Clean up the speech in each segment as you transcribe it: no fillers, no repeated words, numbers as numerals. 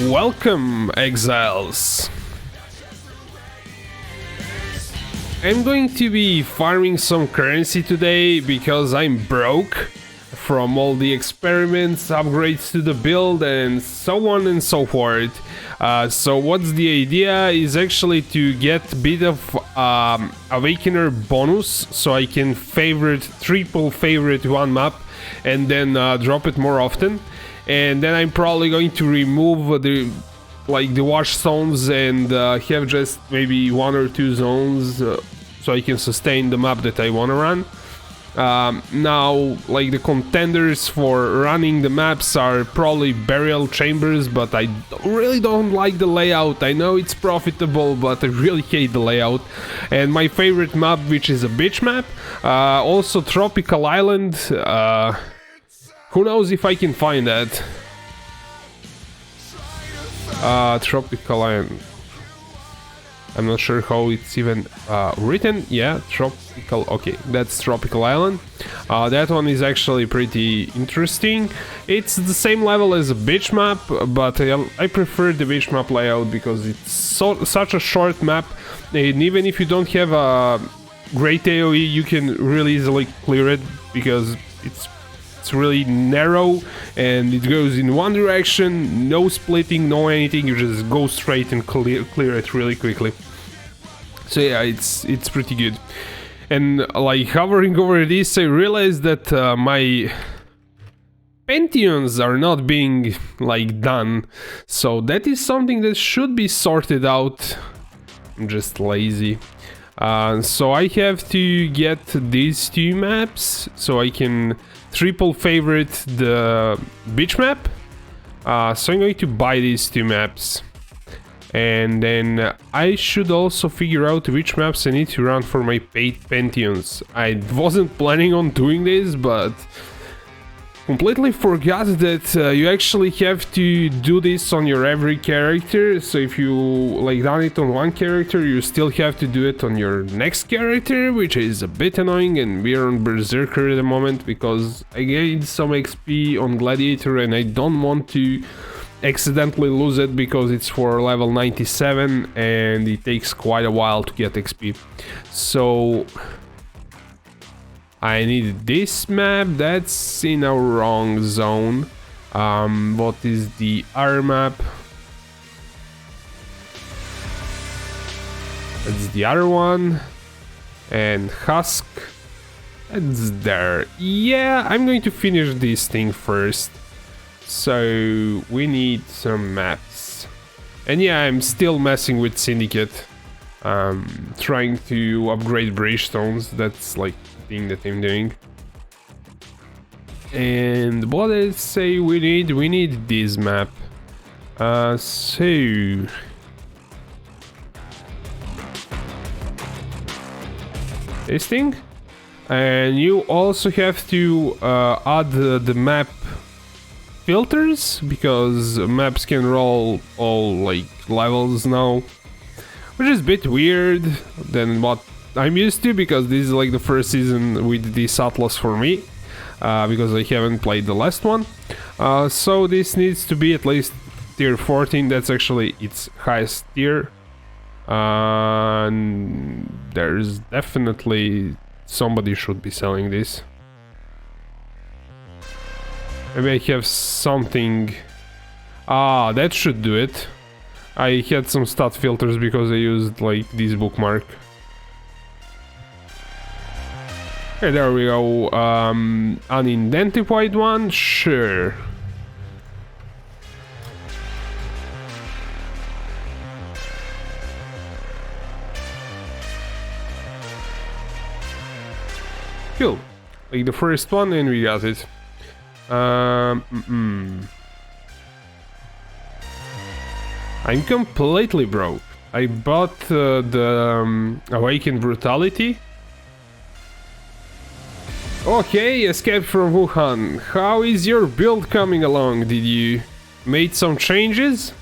Welcome, exiles! I'm going to be farming some currency today because I'm broke from all the experiments, upgrades to the build and so on and so forth. So what's the idea is actually to get a bit of Awakener bonus so I can triple favorite one map and then drop it more often. And then I'm probably going to remove the wash zones and have just maybe 1 or 2 zones so I can sustain the map that I want to run. Now, like, the contenders for running the maps are probably burial chambers, but I really don't like the layout. I know it's profitable, but I really hate the layout. And my favorite map, which is a beach map, also Tropical Island. Who knows if I can find that? Tropical Island. I'm not sure how it's even written. Yeah, Tropical. Okay, that's Tropical Island. That one is actually pretty interesting. It's the same level as a beach map, but I prefer the beach map layout because it's such a short map, and even if you don't have a great AoE, you can really easily clear it because it's really narrow and it goes in one direction, no splitting, no anything. You just go straight and clear it really quickly. So yeah, it's pretty good. And like hovering over this, I realized that my Pantheons are not being like done, so that is something that should be sorted out. I'm just lazy. So I have to get these 2 maps so I can triple favorite the beach map. So I'm going to buy these 2 maps. And then I should also figure out which maps I need to run for my paid Pantheons. I wasn't planning on doing this, but completely forgot that you actually have to do this on your every character. So if you like done it on one character, you still have to do it on your next character, which is a bit annoying. And we're on Berserker at the moment because I gained some XP on Gladiator and I don't want to accidentally lose it because it's for level 97 and it takes quite a while to get XP. So I need this map. That's in a wrong zone. What is the R map? That's the other one. And Husk. That's there. Yeah, I'm going to finish this thing first. So we need some maps. And yeah, I'm still messing with Syndicate. Trying to upgrade Bridgestones. That's like thing that I'm doing. And what I say we need this map. So this thing, and you also have to add the map filters because maps can roll all like levels now, which is a bit weird than what I'm used to because this is like the first season with this atlas for me, because I haven't played the last one. So this needs to be at least tier 14. That's actually its highest tier. And there's definitely somebody should be selling this. Maybe I have something. That should do it. I had some stat filters because I used like this bookmark. Okay, there we go. Unidentified one, sure. Cool. Like the first one, and we got it. I'm completely broke. I bought the Awakened Brutality. Okay, escape from Wuhan. How is your build coming along? Did you made some changes?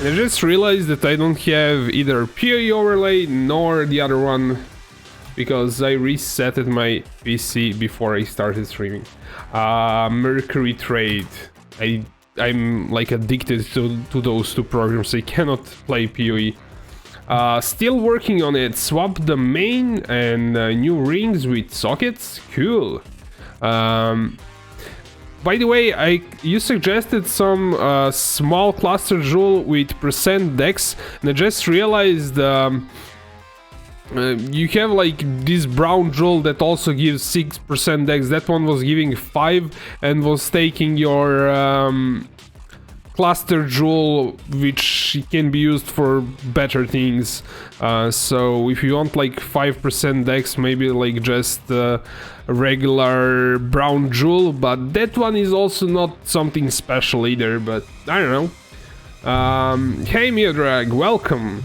And I just realized that I don't have either POE overlay nor the other one, because I resetted my PC before I started streaming. Mercury Trade. I'm like addicted to those two programs. I cannot play POE. Still working on it. Swap the main and new rings with sockets. Cool. By the way, you suggested some small cluster jewel with % dex, and I just realized you have like this brown jewel that also gives 6% dex. That one was giving 5 and was taking your cluster jewel, which can be used for better things. So if you want like 5% dex, maybe like just a regular brown jewel, but that one is also not something special either, but I don't know. Hey Miodrag, welcome.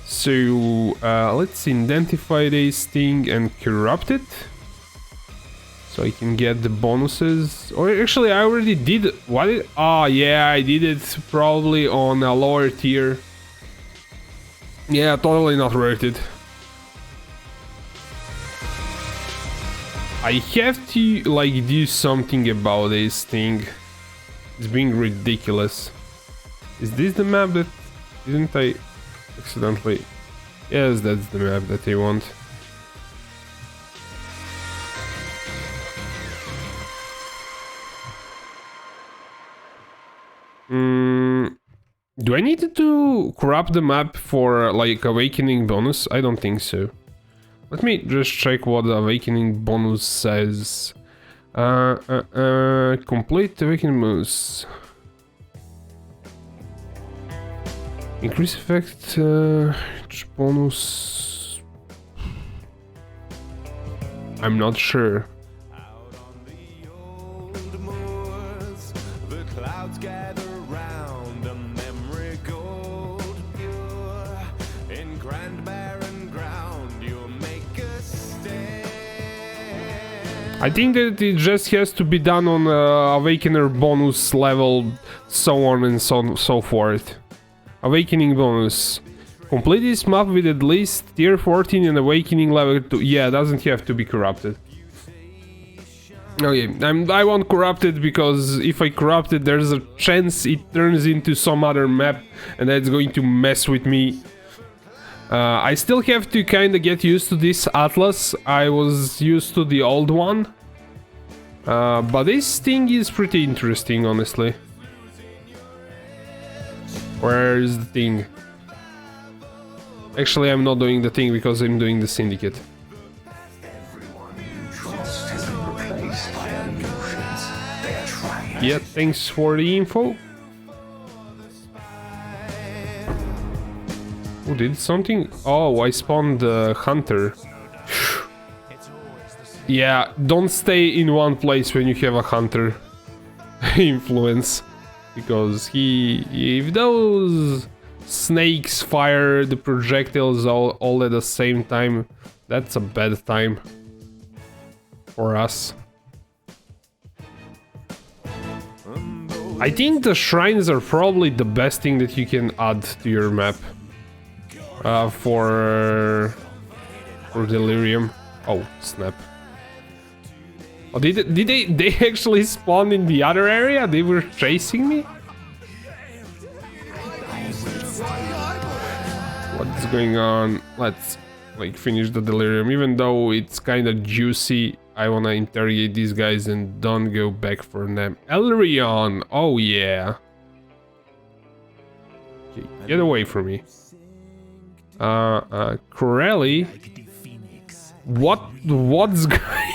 So let's identify this thing and corrupt it, so I can get the bonuses. Or actually, I already did. What? Oh yeah, I did it probably on a lower tier. Yeah, totally not worth it. I have to like do something about this thing. It's being ridiculous. Is this the map that didn't I accidentally? Yes, that's the map that I want. Do I need to corrupt the map for like awakening bonus? I don't think so. Let me just check what the awakening bonus says. Complete awakening bonus. Increase effect bonus. I'm not sure. Out on the old moors, the clouds gather round, a memory gold pure. In grand barren ground, you'll make a stand. I think that it just has to be done on awakener bonus level, so on and so forth. Awakening bonus. Complete this map with at least tier 14 and awakening level 2. Yeah, it doesn't have to be corrupted. Okay, I won't corrupt it because if I corrupt it, there's a chance it turns into some other map and that's going to mess with me. I still have to kind of get used to this atlas. I was used to the old one. But this thing is pretty interesting, honestly. Where is the thing? Actually, I'm not doing the thing because I'm doing the Syndicate. Yeah, thanks for the info. Who did something? Oh, I spawned the hunter. Yeah, don't stay in one place when you have a hunter influence. Because if those snakes fire the projectiles all at the same time, that's a bad time for us. I think the shrines are probably the best thing that you can add to your map for Delirium. Oh snap! Oh, did they actually spawn in the other area? They were chasing me? What's going on? Let's like finish the Delirium. Even though it's kind of juicy, I wanna interrogate these guys and don't go back for them. Elrion! Oh yeah! Okay, get away from me. Corelli? What's going on?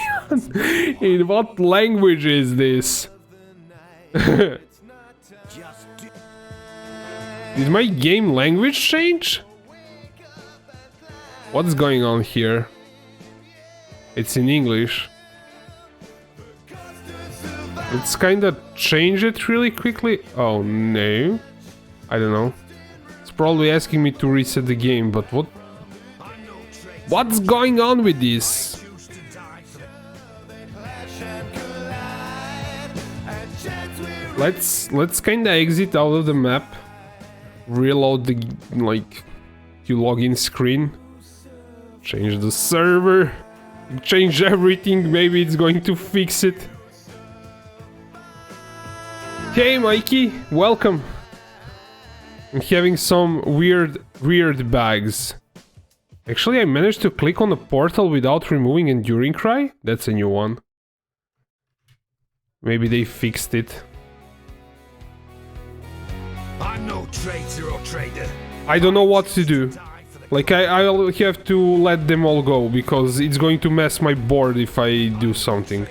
In what language is this? Did my game language change? What's going on here? It's in English. Let's kinda change it really quickly. Oh no. I don't know. It's probably asking me to reset the game, but what's going on with this? Let's kinda exit out of the map. Reload the like to login screen. Change the server. Change everything. Maybe it's going to fix it. Hey Mikey, welcome. I'm having some weird bags. Actually, I managed to click on the portal without removing Enduring Cry? That's a new one. Maybe they fixed it. I'm no traitor or trader. I don't know what to do. Like, I'll have to let them all go, because it's going to mess my board if I do something.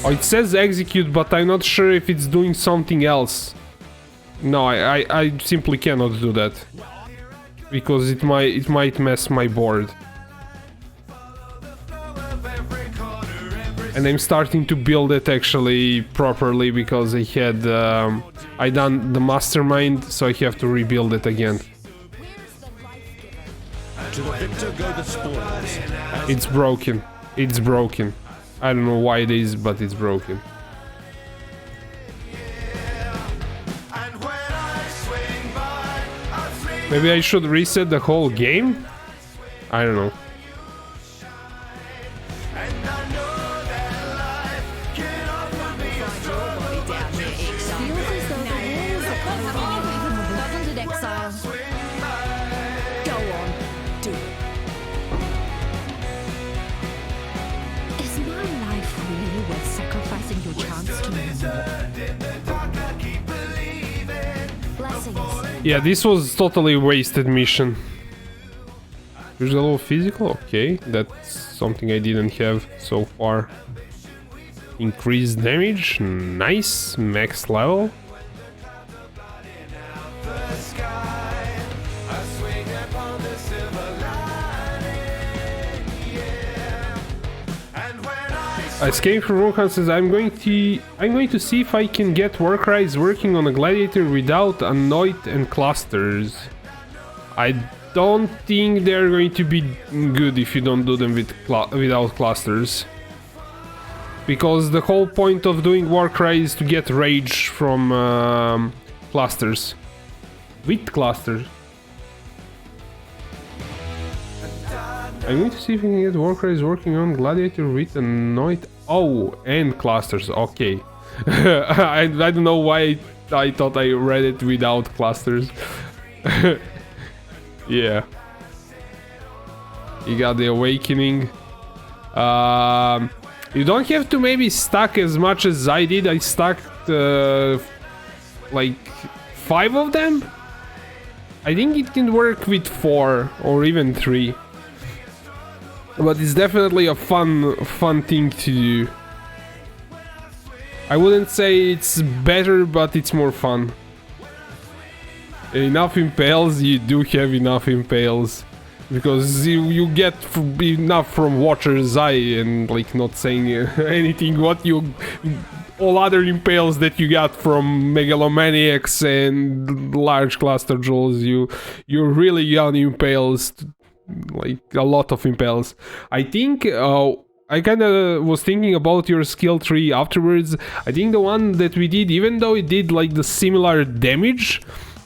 Oh, it says execute, but I'm not sure if it's doing something else. No, I simply cannot do that. Because it might mess my board. And I'm starting to build it actually properly because I had I done the mastermind, so I have to rebuild it again. To the victor go the spoils. It's broken. It's broken. I don't know why it is, but it's broken. Maybe I should reset the whole game? I don't know. Yeah, this was totally wasted mission. Here's a little physical, okay, that's something I didn't have so far. Increased damage, nice, max level. Escape from Rohan says I'm going to see if I can get Warcries working on a Gladiator without Annoyed and clusters. I don't think they're going to be good if you don't do them without clusters. Because the whole point of doing Warcry is to get rage from clusters. With clusters. I'm going to see if we can get Warcries working on Gladiator with Annoyed. Oh, and clusters, okay. I don't know why I thought I read it without clusters. Yeah. You got the Awakening. You don't have to maybe stack as much as I did. I stacked like 5 of them. I think it can work with 4 or even 3. But it's definitely a fun thing to do. I wouldn't say it's better, but it's more fun. Enough impales, you do have enough impales. Because you get enough from Watcher's Eye and like not saying anything what you... all other impales that you got from Megalomaniacs and large cluster jewels, you really got impales. Like a lot of impels. I think I kinda was thinking about your skill tree afterwards. I think the one that we did, even though it did like the similar damage,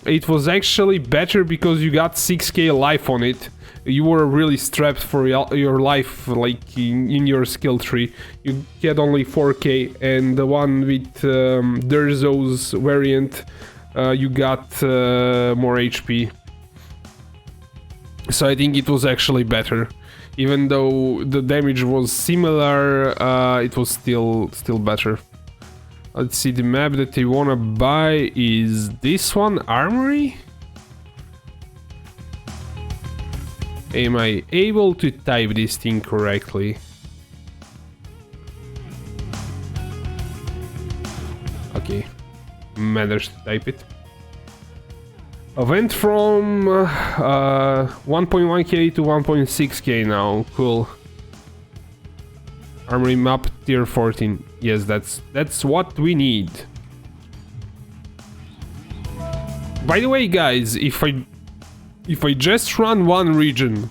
it was actually better because you got 6k life on it. You were really strapped for your life, like in your skill tree. You had only 4k, and the one with Durzo's variant, you got more HP. So I think it was actually better. Even though the damage was similar, it was still better. Let's see, the map that I wanna buy is this one, Armory? Am I able to type this thing correctly? Okay, managed to type it. I went from 1.1k to 1.6k now, cool. Armory map tier 14, yes, that's what we need. By the way guys, if I just run one region,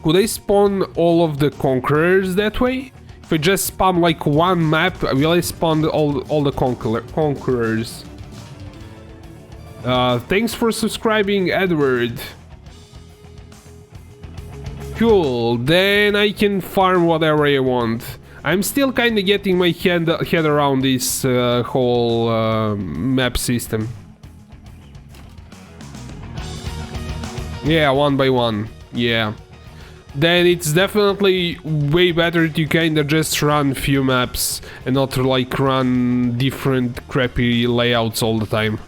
could I spawn all of the conquerors that way? If I just spam like one map, will I spawn all the conquerors? Thanks for subscribing, Edward. Cool, then I can farm whatever I want. I'm still kinda getting my head around this whole map system. Yeah, one by one, yeah. Then it's definitely way better to kinda just run few maps and not like run different crappy layouts all the time.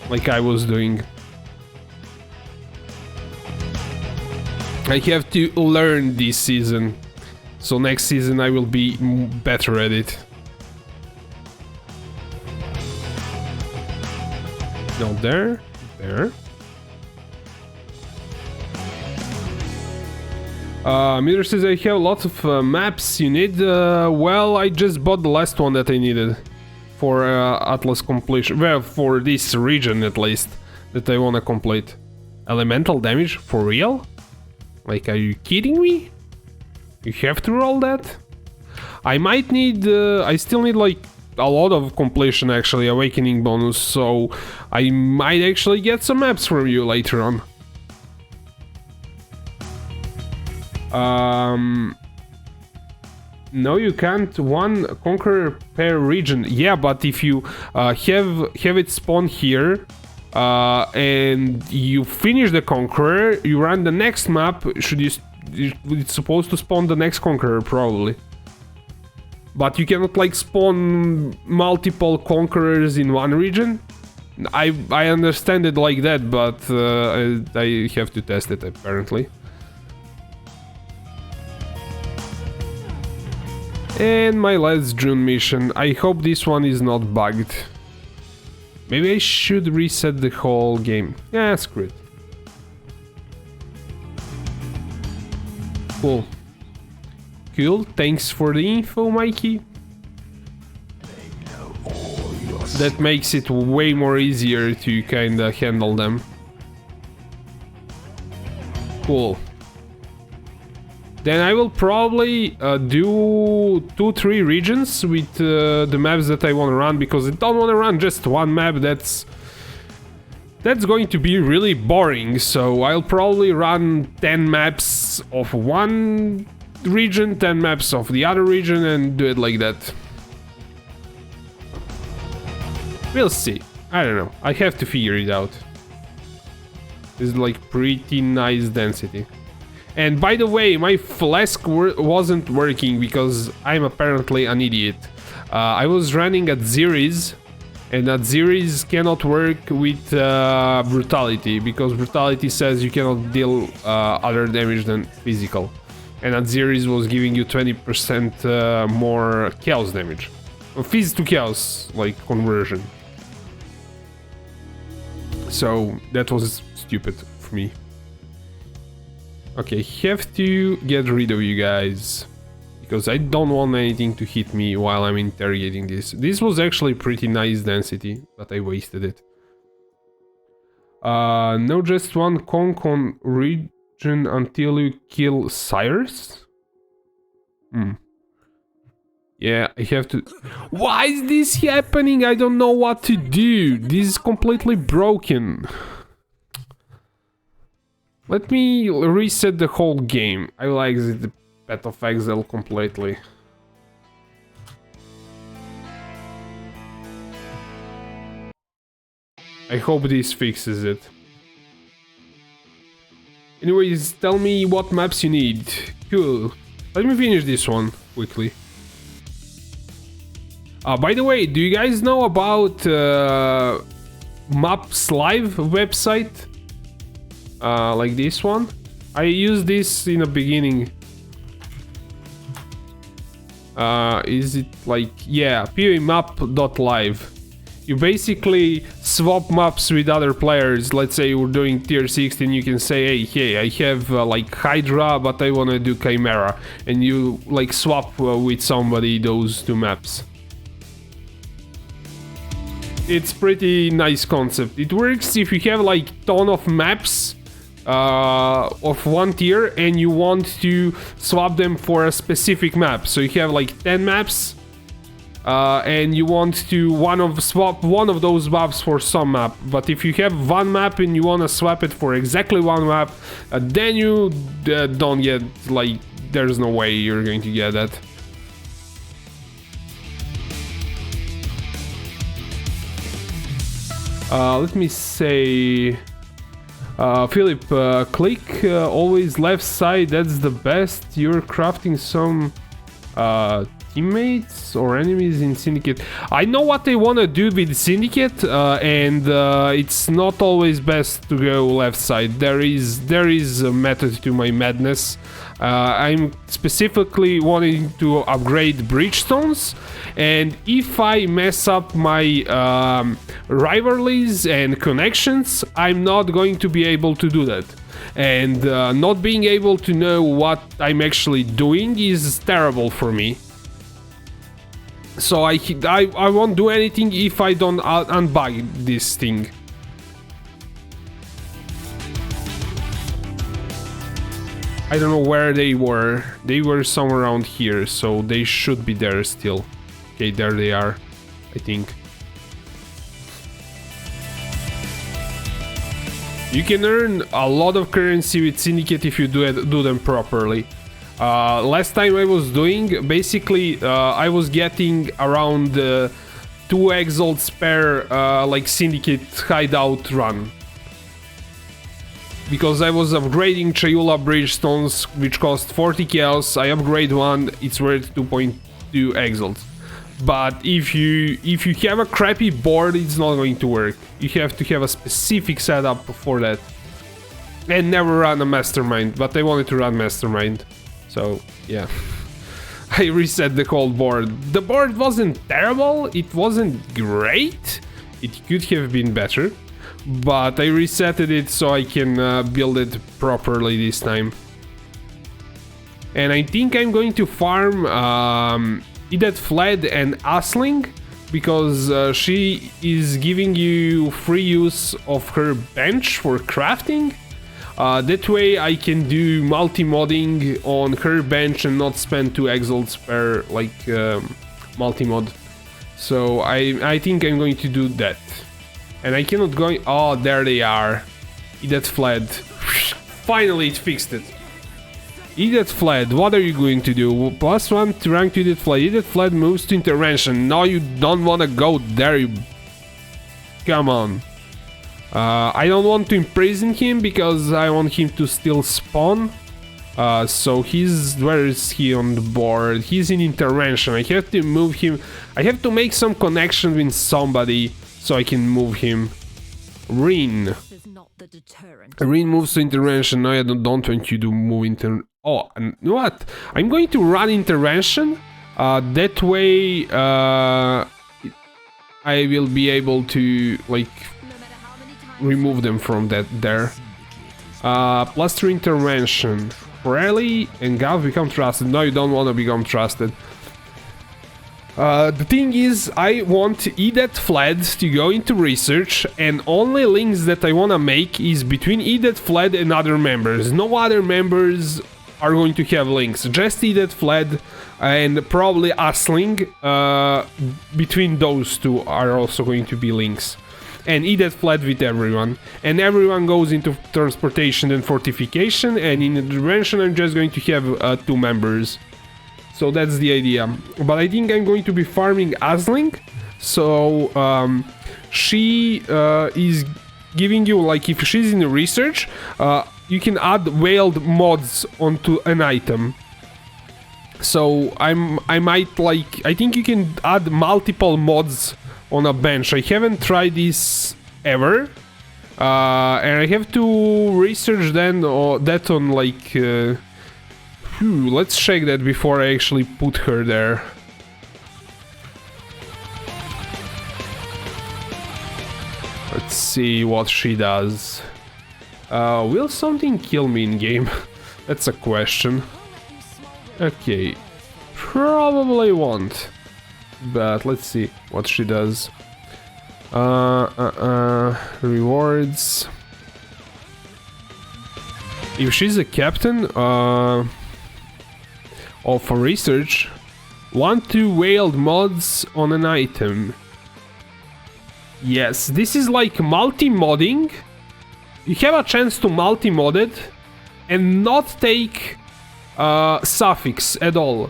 Like I was doing. I have to learn this season, so next season I will be better at it. No, there. Miller says I have lots of maps you need. Well, I just bought the last one that I needed for Atlas completion. Well, for this region at least that I wanna complete. Elemental damage for real? Like, are you kidding me? You have to roll that? I might need, I still need like a lot of completion actually, awakening bonus, so I might actually get some maps from you later on. No, you can't. One conqueror per region. Yeah, but if you have it spawn here, and you finish the conqueror, you run the next map. It's supposed to spawn the next conqueror probably. But you cannot like spawn multiple conquerors in one region. I understand it like that, but I have to test it apparently. And my last June mission. I hope this one is not bugged. Maybe I should reset the whole game. Yeah, screw it. Cool. Cool, thanks for the info, Mikey. That makes it way more easier to kinda handle them. Cool. Then I will probably do 2-3 regions with the maps that I want to run, because I don't want to run just one map. That's going to be really boring. So I'll probably run 10 maps of one region, 10 maps of the other region, and do it like that. We'll see. I don't know. I have to figure it out. It's like pretty nice density. And by the way, my flask wasn't working because I'm apparently an idiot. I was running at Zeres, and at Zeres cannot work with brutality, because brutality says you cannot deal other damage than physical. And at Zeres was giving you 20% more chaos damage. Phys to chaos, like, conversion. So that was stupid for me. Okay, have to get rid of you guys, because I don't want anything to hit me while I'm interrogating this. This was actually pretty nice density, but I wasted it. No, just one conk on region until you kill Cyrus? Yeah, I have to... Why is this happening? I don't know what to do. This is completely broken. Let me reset the whole game. I will exit the Path of Exile completely. I hope this fixes it. Anyways, tell me what maps you need. Cool. Let me finish this one quickly. By the way, do you guys know about Maps Live website? Like this one. I used this in the beginning. Is it like, yeah, POE You basically swap maps with other players. Let's say we're doing tier 16, you can say, hey, I have like Hydra, but I wanna do Chimera, and you like swap with somebody those two maps. It's pretty nice concept. It works if you have like ton of maps of one tier and you want to swap them for a specific map. So you have like 10 maps and you want to swap one of those maps for some map. But if you have one map and you want to swap it for exactly one map, then you don't get, like, there's no way you're going to get that. Let me say, Philip, click always left side, that's the best. You're crafting some teammates or enemies in Syndicate. I know what they want to do with Syndicate, and it's not always best to go left side. There is a method to my madness. I'm specifically wanting to upgrade bridgestones, and if I mess up my rivalries and connections, I'm not going to be able to do that. And not being able to know what I'm actually doing is terrible for me. So I won't do anything if I don't unbug this thing. I don't know where they were. They were somewhere around here, so they should be there still. Okay, there they are, I think. You can earn a lot of currency with Syndicate if you do them properly. Last time I was doing, basically, I was getting around 2 exalts per like Syndicate hideout run. Because I was upgrading Chayula bridgestones, which cost 40 chaos. I upgrade one, it's worth 2.2 exalts. But if you have a crappy board, it's not going to work. You have to have a specific setup for that. And never run a mastermind, but I wanted to run mastermind. So, yeah. I reset the whole board. The board wasn't terrible, it wasn't great. It could have been better. But I resetted it so I can build it properly this time. And I think I'm going to farm Idet Fled and Asling, because she is giving you free use of her bench for crafting. That way I can do multi-modding on her bench and not spend 2 exalts per like multi-mod. So I think I'm going to do that. And I cannot go... Oh, there they are. Idet Fled. Finally it fixed it. Idet Fled, what are you going to do? +1 to rank to Idet Fled. Idet Fled moves to intervention. No, you don't want to go there, you... Come on. I don't want to imprison him because I want him to still spawn. So he's... Where is he on the board? He's in intervention. I have to move him. I have to make some connection with somebody so I can move him. Rin. Rin moves to intervention. No, I don't want you to move into... Oh, and you know what? I'm going to run intervention. That way I will be able to like remove them from that there. +3 intervention. Rally and Gav become trusted. No, you don't want to become trusted. The thing is, I want Idet Fled to go into research, and only links that I want to make is between Idet Fled and other members. No other members are going to have links, just Idet Fled and probably Asling. Between those two are also going to be links. And Idet Fled with everyone. And everyone goes into transportation and fortification, and in intervention I'm just going to have 2 members. So that's the idea. But I think I'm going to be farming Asling. So she is giving you, like, if she's in the research, you can add veiled mods onto an item. So I might, like, I think you can add multiple mods on a bench. I haven't tried this ever. And I have to research then that on, like... let's check that before I actually put her there. Let's see what she does. Will something kill me in game? That's a question. Okay, probably won't. But let's see what she does. Rewards. If she's a captain, of research, Want to wield mods on an item. Yes, this is like multi-modding. You have a chance to multi-mod it and not take suffix at all.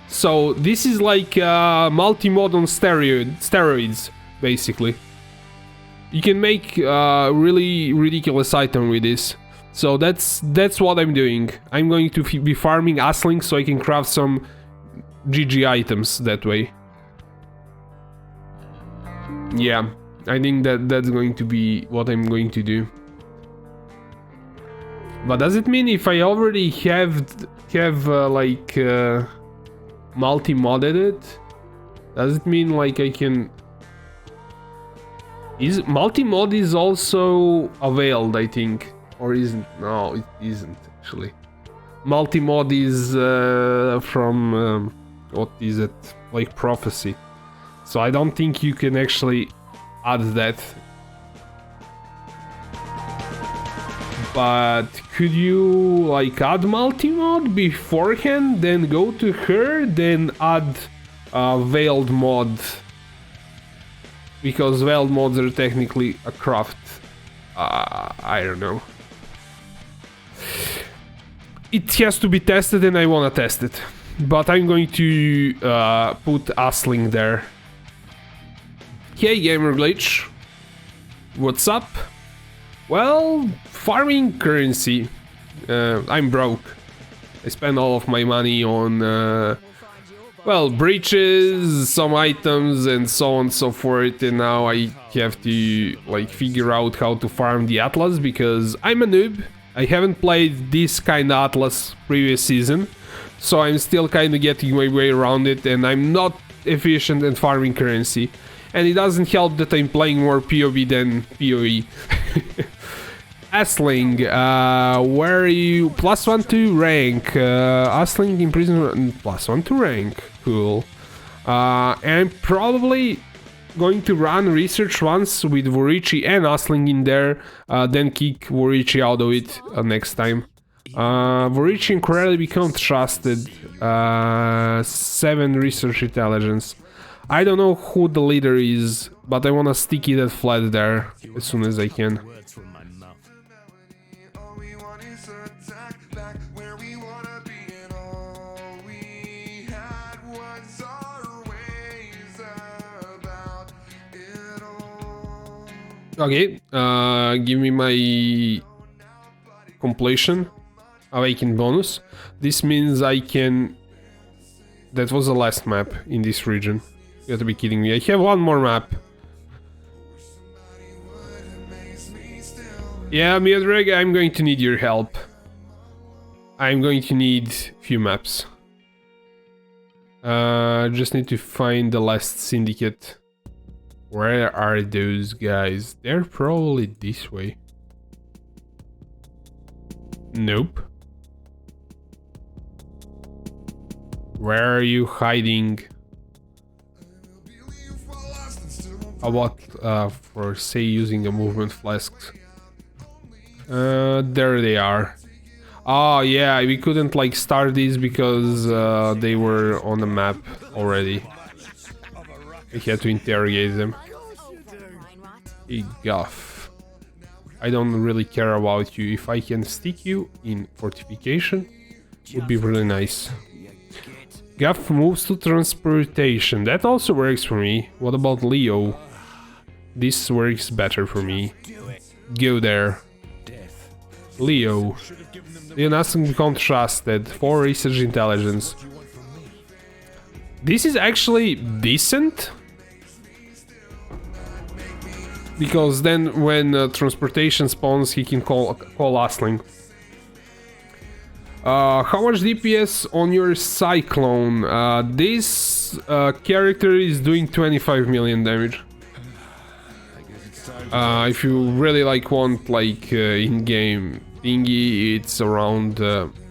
So this is like multi-mod on steroids, basically. You can make a really ridiculous item with this. So that's what I'm doing. I'm going to be farming Asling so I can craft some GG items that way. Yeah, I think that's going to be what I'm going to do. But does it mean if I already have multi-modded it? Does it mean like I can? Is multi-mod is also availed, I think, or isn't? No, it isn't actually. Multi-mod is from what is it? Like prophecy. So I don't think you can actually add that. But could you like add multi-mod beforehand, then go to her, then add veiled mod? Because veiled mods are technically a craft. I don't know. It has to be tested and I wanna test it. But I'm going to put Asling there. Hey Gamer Glitch. What's up? Well, farming currency. I'm broke. I spend all of my money on, well, breaches, some items, and so on and so forth. And now I have to, like, figure out how to farm the Atlas because I'm a noob. I haven't played this kind of Atlas previous season, so I'm still kind of getting my way around it, and I'm not efficient at farming currency. And it doesn't help that I'm playing more POE than POE. Asling, where are you? +1 to rank. Asling imprisonment, +1 to rank. Cool. And probably going to run research once with Vorici and Asling in there, then kick Vorici out of it next time. Vorici incredibly become trusted. 7 research intelligence. I don't know who the leader is, but I wanna sticky that flat there as soon as I can. Okay, give me my completion, awaken bonus. This means I can... That was the last map in this region. You have to be kidding me. I have one more map. Yeah, Miodrag, I'm going to need your help. I'm going to need a few maps. Just need to find the last Syndicate. Where are those guys? They're probably this way. Nope. Where are you hiding? How about for say using a movement flask? There they are. Oh yeah, we couldn't like start these because they were on the map already. I had to interrogate them. Hey Guff, I don't really care about you. If I can stick you in fortification, would be really nice. Guff moves to transportation. That also works for me. What about Leo? This works better for me. Go there. Leo. Leo Nassim become trusted. 4 research intelligence. This is actually decent. Because then when transportation spawns, he can call Asling. How much DPS on your Cyclone? This character is doing 25 million damage. If you really like want like in-game thingy, it's around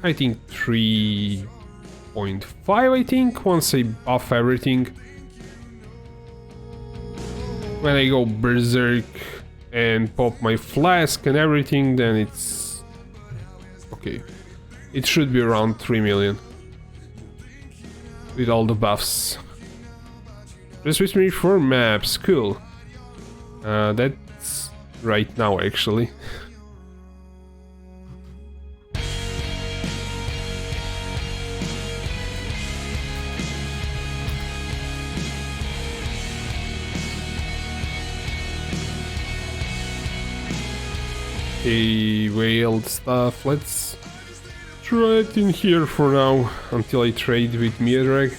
I think 3.5 I think, once I buff everything. When I go Berserk and pop my flask and everything, then it's... Okay. It should be around 3 million. with all the buffs. Just with me 4 maps, cool. That's right now actually. Okay, whale stuff, let's try it in here for now, until I trade with Miedrag.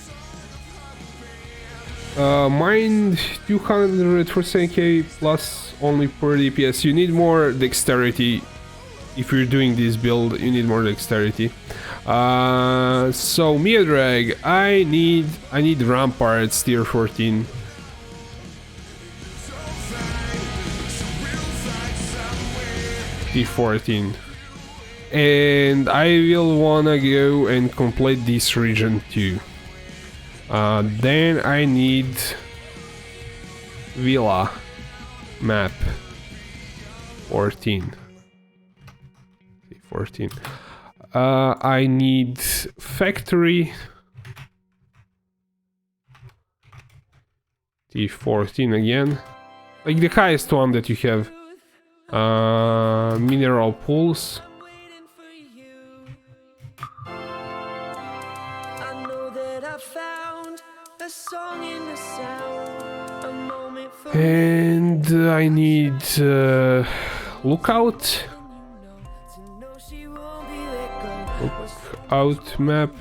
Mind 200% plus only per DPS. You need more dexterity. If you're doing this build, you need more dexterity. So Miedrag, I need ramparts tier 14. T14. And I will wanna go and complete this region too. Then I need Villa map 14. T14. I need factory T14 again. Like the highest one that you have. Mineral pools. And I need lookout. Lookout map.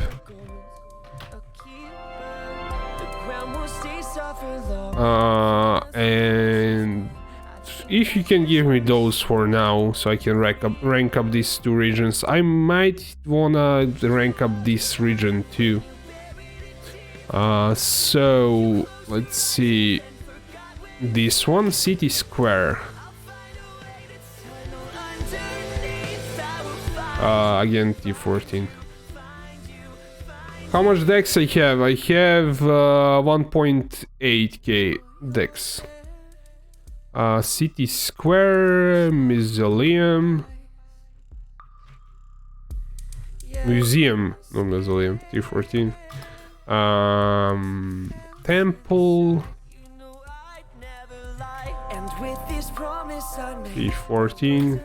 And if you can give me those for now, so I can rank up these 2 regions. I might wanna rank up this region too. So let's see. This one, city square. Again T14. How much dex I have? I have 1.8k dex. City square, mausoleum. Museum, not mausoleum, T14. Temple. T14.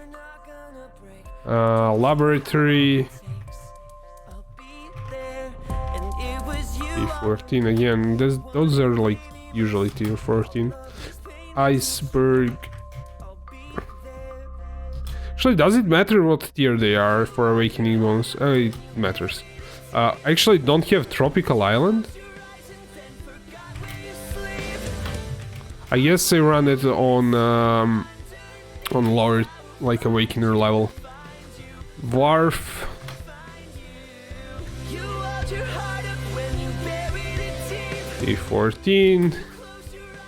Laboratory. T14 again. Those are like usually tier 14. Iceberg. Actually, does it matter what tier they are for awakening bones? It matters. I actually don't have tropical island. I guess I run it on lower, like awakener level. Wharf. T14.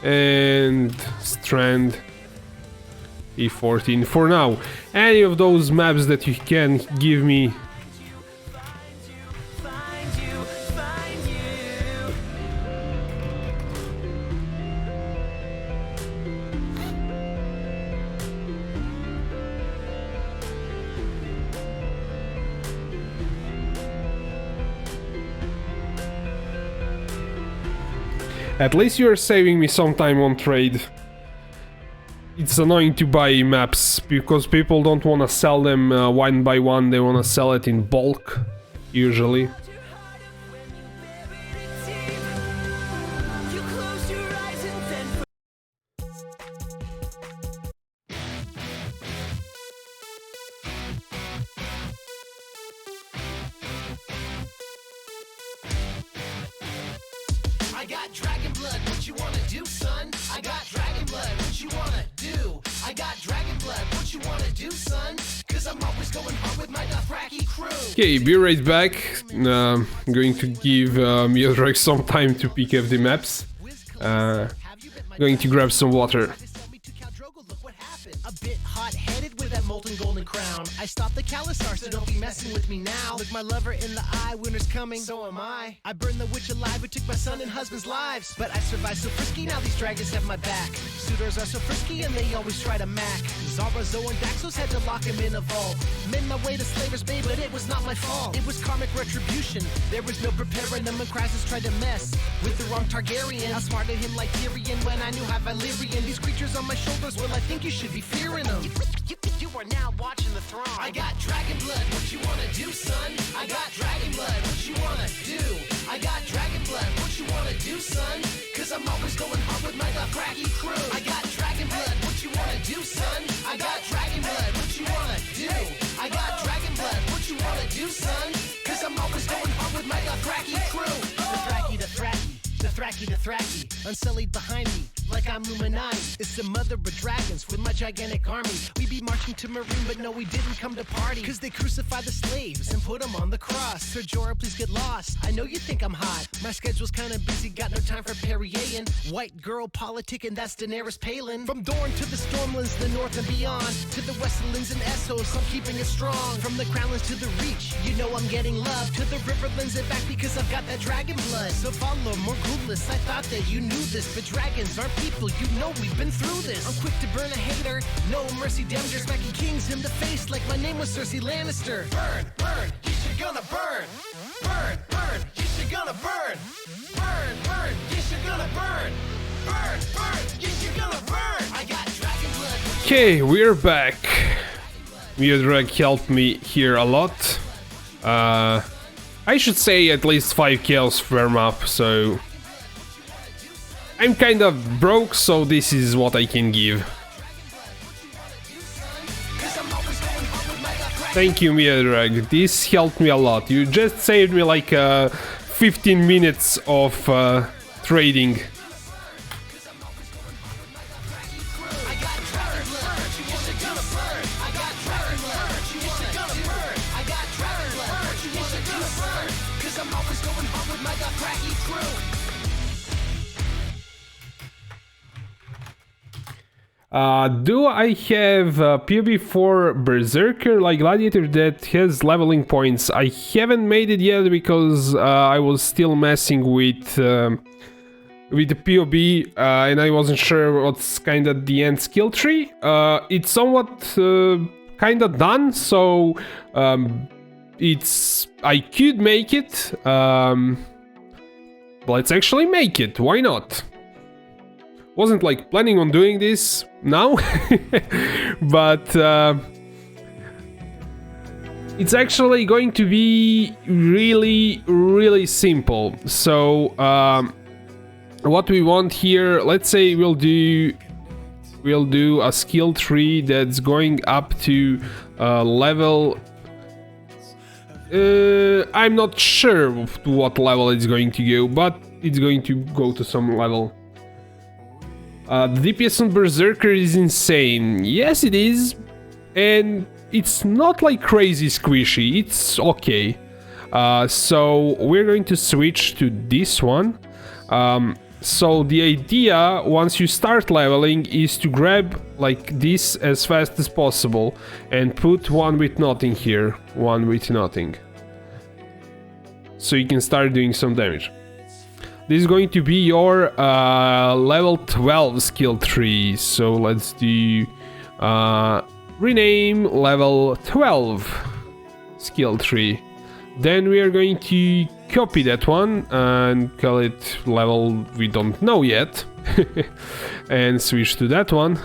And Strand. T14 for now. Any of those maps that you can give me. At least you're saving me some time on trade. It's annoying to buy maps because people don't want to sell them one by one, they want to sell it in bulk, usually. I got dragon blood, what you wanna do, son? I got dragon blood, what you wanna do? I got dragon blood, what you wanna do, son? Cause I'm always going hard with my Dothraki crew. Okay, be right back. I'm going to give Miodrag some time to pick up the maps. Going to grab some water. A bit hot-headed with that molten golden crown. I stopped the Kalasar, so don't be messing with me now. Look my lover in the eye, winter's coming, so am I. I burned the witch alive who took my son and husband's lives. But I survived so frisky, now these dragons have my back. Suitors are so frisky and they always try to mac. Zara, Zoe, and Daxos had to lock him in a vault. Made my way to Slaver's Bay, but it was not my fault. It was karmic retribution. There was no preparing them when Krasus tried to mess with the wrong Targaryen. I smarted him like Tyrion when I knew how Valyrian. These creatures on my shoulders, well, I think you should be fearing them. You are now watching the throne. I got dragon blood, what you wanna do, son? I got dragon blood, what you wanna do? I got dragon blood, what you wanna do, son? Cause I'm always going hard with my Dothraki crew. I got dragon blood, what you wanna do, son? I got dragon blood, what you wanna do? I got dragon blood, what you wanna do, son? Cause I'm always going hard with my Dothraki crew. The Thraki, unsullied behind me, like I'm Luminati. It's the mother of dragons with my gigantic army. We be marching to Marine, but no, we didn't come to party. Cause they crucified the slaves and put them on the cross. Sir Jorah, please get lost. I know you think I'm hot. My schedule's kinda busy, got no time for Perrier. White girl politic, and that's Daenerys Palin. From Dorne to the Stormlands, the north and beyond. To the Westlands and Essos, I'm keeping it strong. From the Crownlands to the Reach, you know I'm getting love. To the Riverlands and back because I've got that dragon blood. So follow more Goodless. I thought that you knew this, but dragons aren't people, you know we've been through this. I'm quick to burn a hater, no mercy, Damager, smacking kings in the face like my name was Cersei Lannister. Burn, burn, you should gonna burn. Burn, burn, you should gonna burn. Burn, burn, you should gonna burn. Burn, burn, you should gonna burn. I got dragon blood. Okay, we're back. Miodrag helped me here a lot. I should say at least 5 kills firm up, so I'm kind of broke, so this is what I can give. Thank you, Miodrag. This helped me a lot. You just saved me like 15 minutes of trading. Do I have POE for Berserker like Gladiator that has leveling points? I haven't made it yet because I was still messing with the POE and I wasn't sure what's kind of the end skill tree. It's somewhat kind of done, so I could make it. Let's actually make it. Why not? Wasn't like planning on doing this now, but it's actually going to be really simple. So what we want here, let's say we'll do a skill tree that's going up to level. I'm not sure to what level it's going to go, but it's going to go to some level. The DPS on Berserker is insane. Yes, it is. And it's not like crazy squishy. It's okay. So we're going to switch to this one. So the idea, once you start leveling, is to grab like this as fast as possible and put one with nothing here. One with nothing. So you can start doing some damage. This is going to be your level 12 skill tree. So let's do rename level 12 skill tree. Then we are going to copy that one and call it level we don't know yet. And switch to that one.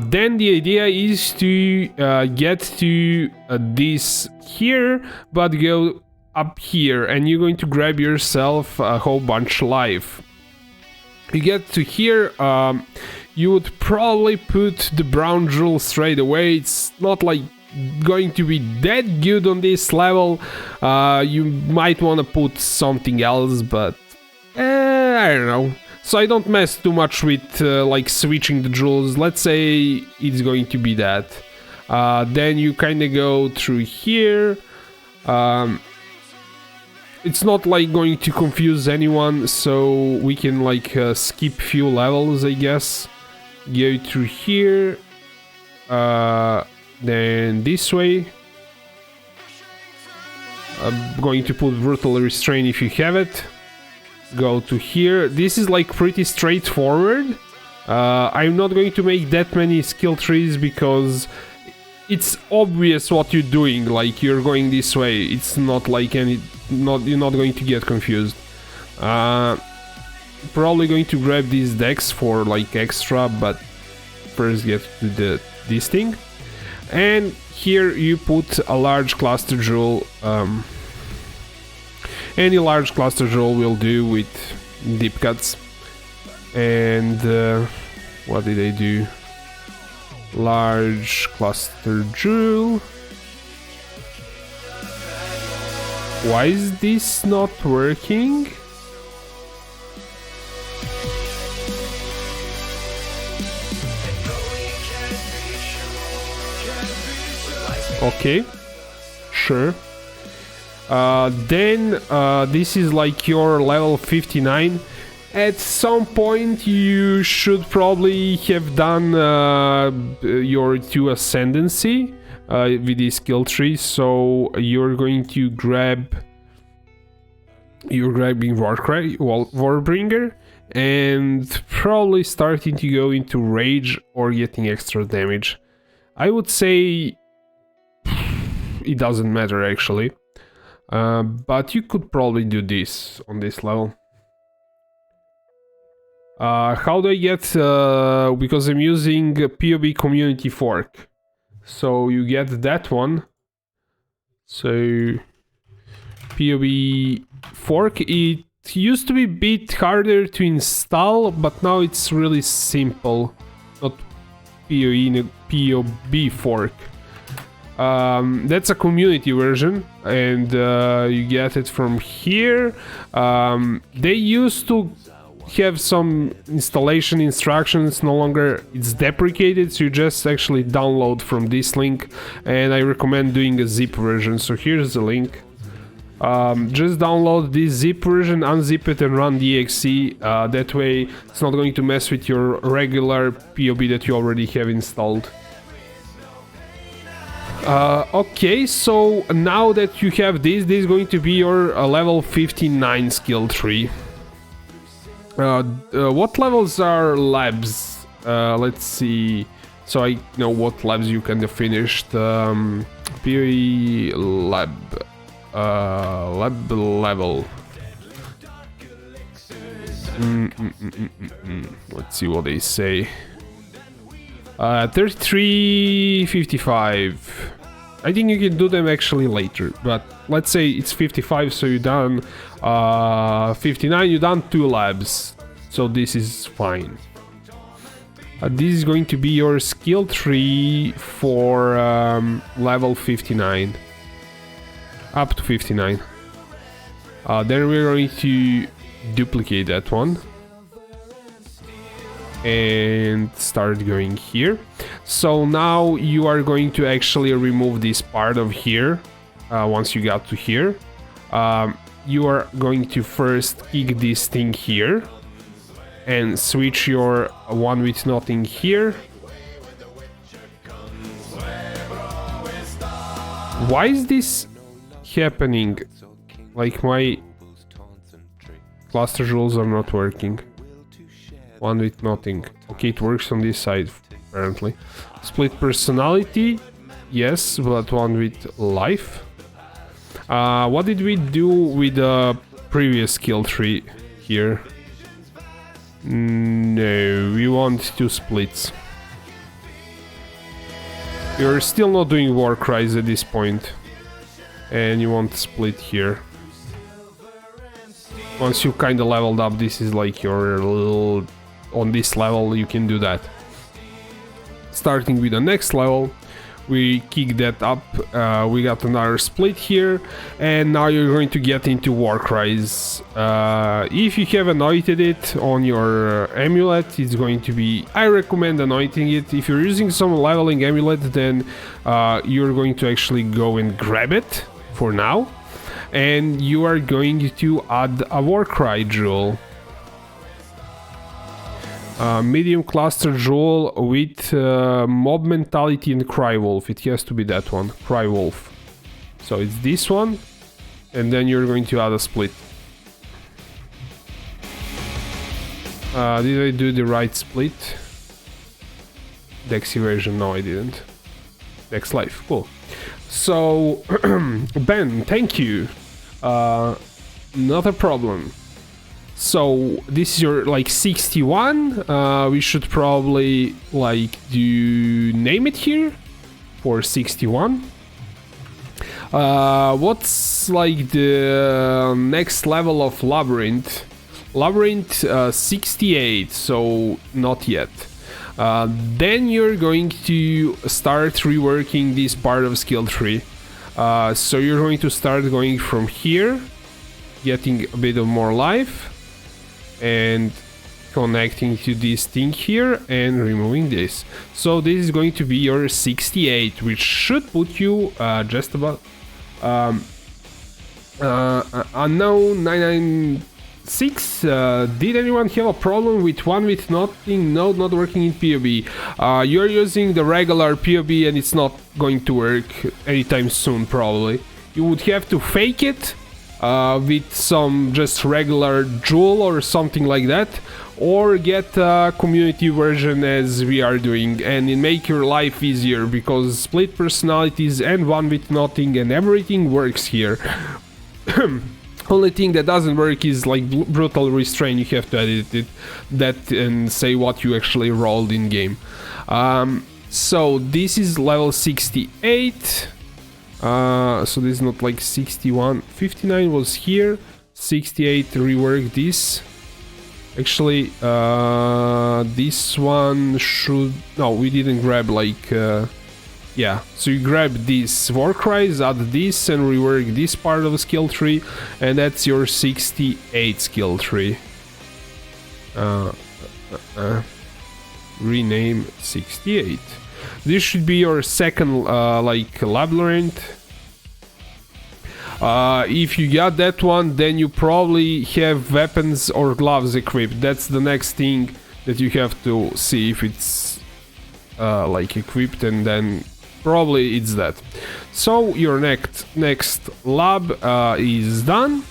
Then the idea is to get to this here, but go up here, and you're going to grab yourself a whole bunch life. You get to here, you would probably put the brown jewel straight away. It's not like going to be that good on this level. You might want to put something else, but I don't know. So I don't mess too much with like switching the jewels. Let's say it's going to be that. Then you kind of go through here. It's not like going to confuse anyone, so we can like skip few levels, I guess. go through here, then this way. I'm going to put brutal restraint if you have it. Go to here. This is like pretty straightforward. I'm not going to make that many skill trees because it's obvious what you're doing. Like you're going this way. It's not like you're not going to get confused. Probably going to grab these decks for like extra, but first get to this thing. And here you put a large cluster jewel. Any large cluster jewel will do with deep cuts. And what did I do? Large cluster jewel. Why is this not working? Okay, sure. Then this is like your level 59. At some point you should probably have done your 2 ascendancy with this skill tree, so you're going to grab... You're grabbing Warbringer and probably starting to go into rage or getting extra damage. I would say it doesn't matter actually, but you could probably do this on this level. How do I get, because I'm using POE community fork, so you get that one. So POE fork, it used to be a bit harder to install, but now it's really simple. Not POB fork. That's a community version, and you get it from here. They used to have some installation instructions, no longer it's deprecated, so you just actually download from this link, and I recommend doing a zip version. So here's the link. Just download this zip version, unzip it and run the exe. That way it's not going to mess with your regular POB that you already have installed. Okay, so now that you have this is going to be your level 59 skill tree. What levels are labs? Let's see. So I know what labs you can have finished. POE lab. Lab level. Let's see what they say. 3355. I think you can do them actually later, but let's say it's 55, so you're done 59, you're done 2 labs, so this is fine. This is going to be your skill tree for level 59, up to 59. Then we're going to duplicate that one and start going here. So now you are going to actually remove this part of here. Once you got to here, you are going to first kick this thing here and switch your one with nothing here. Why is this happening? Like my cluster jewels are not working. One with nothing. Okay, it works on this side, apparently. Split personality, yes, but one with life. What did we do with the previous skill tree here? No, we want 2 splits. You're still not doing war cries at this point, and you want to split here. Once you kind of leveled up, this is like your little... On this level you can do that. Starting with the next level, we kick that up, we got another split here, and now you're going to get into war cries. If you have anointed it on your amulet, it's going to be... I recommend anointing it. If you're using some leveling amulet, then you're going to actually go and grab it for now, and you are going to add a war cry jewel. Medium cluster jewel with mob mentality and cry wolf. It has to be that one, cry wolf. So it's this one, and then you're going to add a split. Did I do the right split? Dex evasion? No, I didn't. Dex life, cool. So Ben, thank you. Not a problem. So this is your like 61. We should probably like do name it here for 61. What's like the next level of labyrinth? Labyrinth 68, so not yet. Then you're going to start reworking this part of skill tree. So you're going to start going from here, getting a bit of more life, and connecting to this thing here and removing this. So this is going to be your 68, which should put you just about unknown 996. Did anyone have a problem with one with nothing node not working in POE? You're using the regular POE and it's not going to work anytime soon, probably. You would have to fake it with some just regular jewel or something like that, or get a community version as we are doing, and it make your life easier because split personalities and one with nothing and everything works here. Only thing that doesn't work is like brutal restrain. You have to edit that and say what you actually rolled in game. So this is level 68. So this is not like 61. 59 was here. 68 rework this. Actually, this one should... No, we didn't grab like... yeah, so you grab this war cries, add this and rework this part of the skill tree, and that's your 68 skill tree. Rename 68. This should be your second like labyrinth. If you got that one, then you probably have weapons or gloves equipped. That's the next thing that you have to see if it's like equipped, and then probably it's that. So your next lab is done,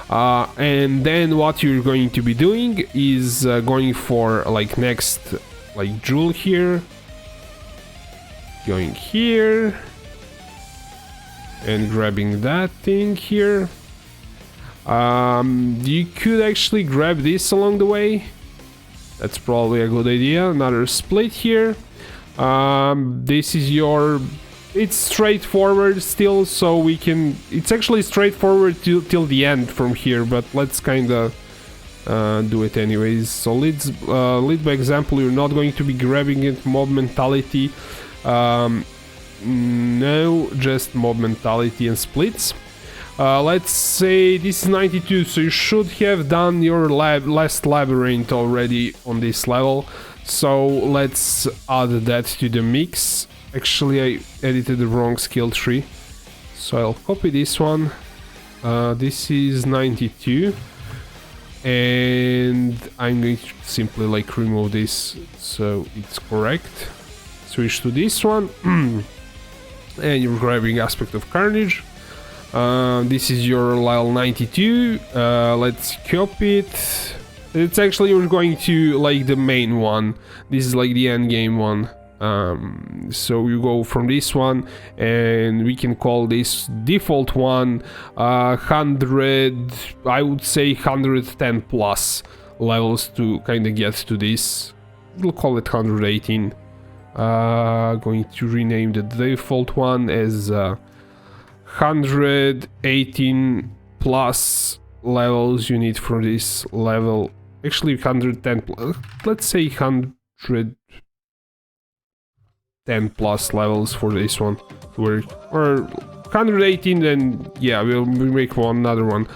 and then what you're going to be doing is going for like next like jewel here, going here and grabbing that thing here. You could actually grab this along the way. That's probably a good idea. Another split here. This is your... It's straightforward still, so we can... It's actually straightforward till the end from here, but let's kinda do it anyways. So lead by example. You're not going to be grabbing it. Mob mentality. No, just mob mentality and splits. Let's say this is 92, so you should have done your last labyrinth already on this level. So let's add that to the mix. Actually, I edited the wrong skill tree, so I'll copy this one. This is 92, and I'm going to simply like remove this so it's correct. Switch to this one. And you're grabbing Aspect of Carnage. This is your level 92. Let's copy it. It's actually, you're going to like the main one. This is like the end game one. So you go from this one, and we can call this default one 100, I would say 110 plus levels to kind of get to this. We'll call it 118. Going to rename the default one as 118 plus levels you need for this level. Actually 110 plus, let's say 110 plus levels for this one to work, or 118, then yeah, we'll make another one.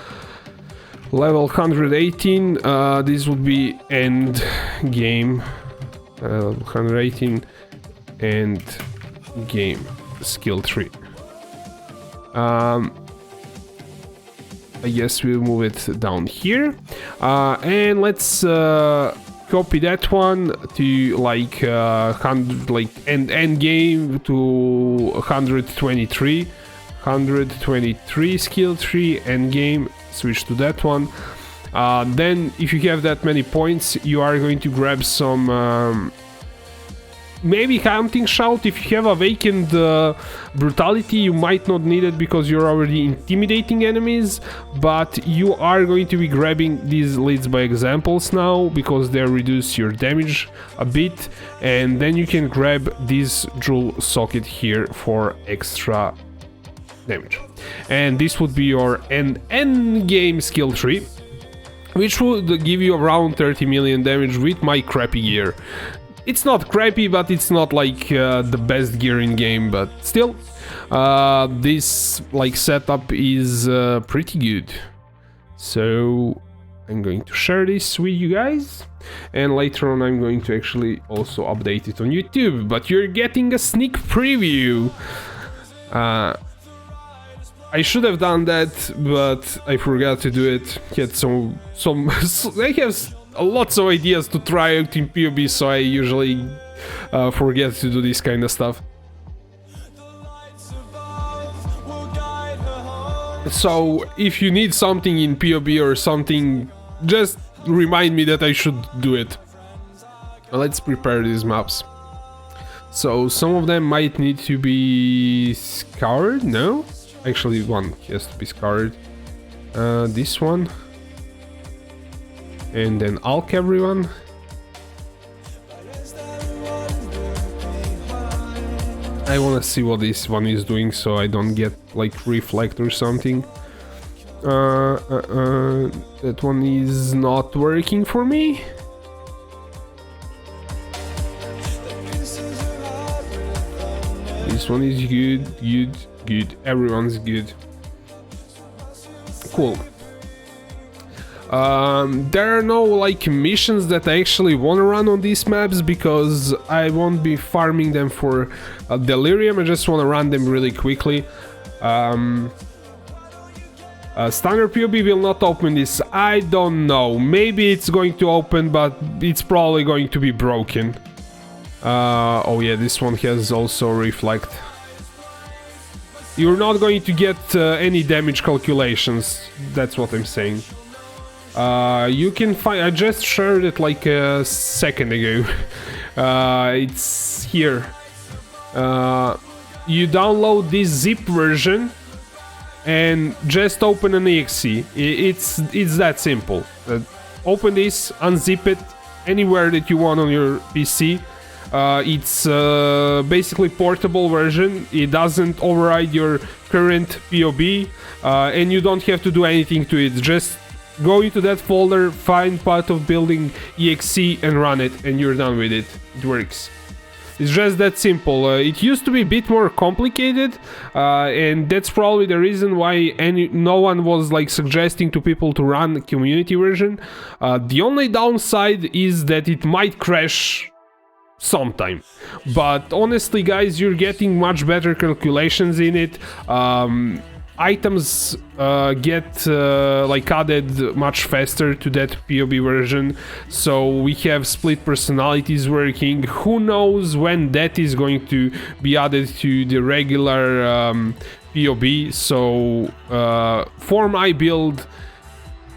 Level 118, this would be end game. 118 and game skill tree. I guess we'll move it down here, and let's copy that one to like end game to 123 skill tree, end game, switch to that one. Then if you have that many points, you are going to grab some maybe hunting shout. If you have awakened brutality, you might not need it because you're already intimidating enemies, but you are going to be grabbing these leads by examples now because they reduce your damage a bit, and then you can grab this jewel socket here for extra damage. And this would be your end game skill tree, which would give you around 30 million damage with my crappy gear. It's not crappy, but it's not like the best gear in game, but still, this like setup is pretty good. So I'm going to share this with you guys, and later on I'm going to actually also update it on YouTube, but you're getting a sneak preview. I should have done that, but I forgot to do it. Had some I have lots of ideas to try out in POB, so I usually forget to do this kind of stuff. So if you need something in POB or something, just remind me that I should do it. Let's prepare these maps. So some of them might need to be scoured. No, actually one has to be scoured. This one. And then Alk everyone. I wanna see what this one is doing so I don't get like reflect or something. That one is not working for me. This one is good. Everyone's good. Cool. There are no like missions that I actually want to run on these maps because I won't be farming them for Delirium. I just want to run them really quickly. Standard POB will not open this. I don't know. Maybe it's going to open, but it's probably going to be broken. Oh yeah, this one has also reflect. You're not going to get any damage calculations. That's what I'm saying. You can find. I just shared it like a second ago. It's here. You download this zip version and just open an exe. It's that simple. Open this, unzip it anywhere that you want on your PC. It's basically portable version. It doesn't override your current POB, and you don't have to do anything to it. Just go into that folder, find Path of Building exe and run it, and you're done with it. It works. It's just that simple. It used to be a bit more complicated, and that's probably the reason why no one was like suggesting to people to run the community version. The only downside is that it might crash sometime, but honestly guys, you're getting much better calculations in it. Items get like added much faster to that POB version, so we have split personalities working. Who knows when that is going to be added to the regular POB, so for my build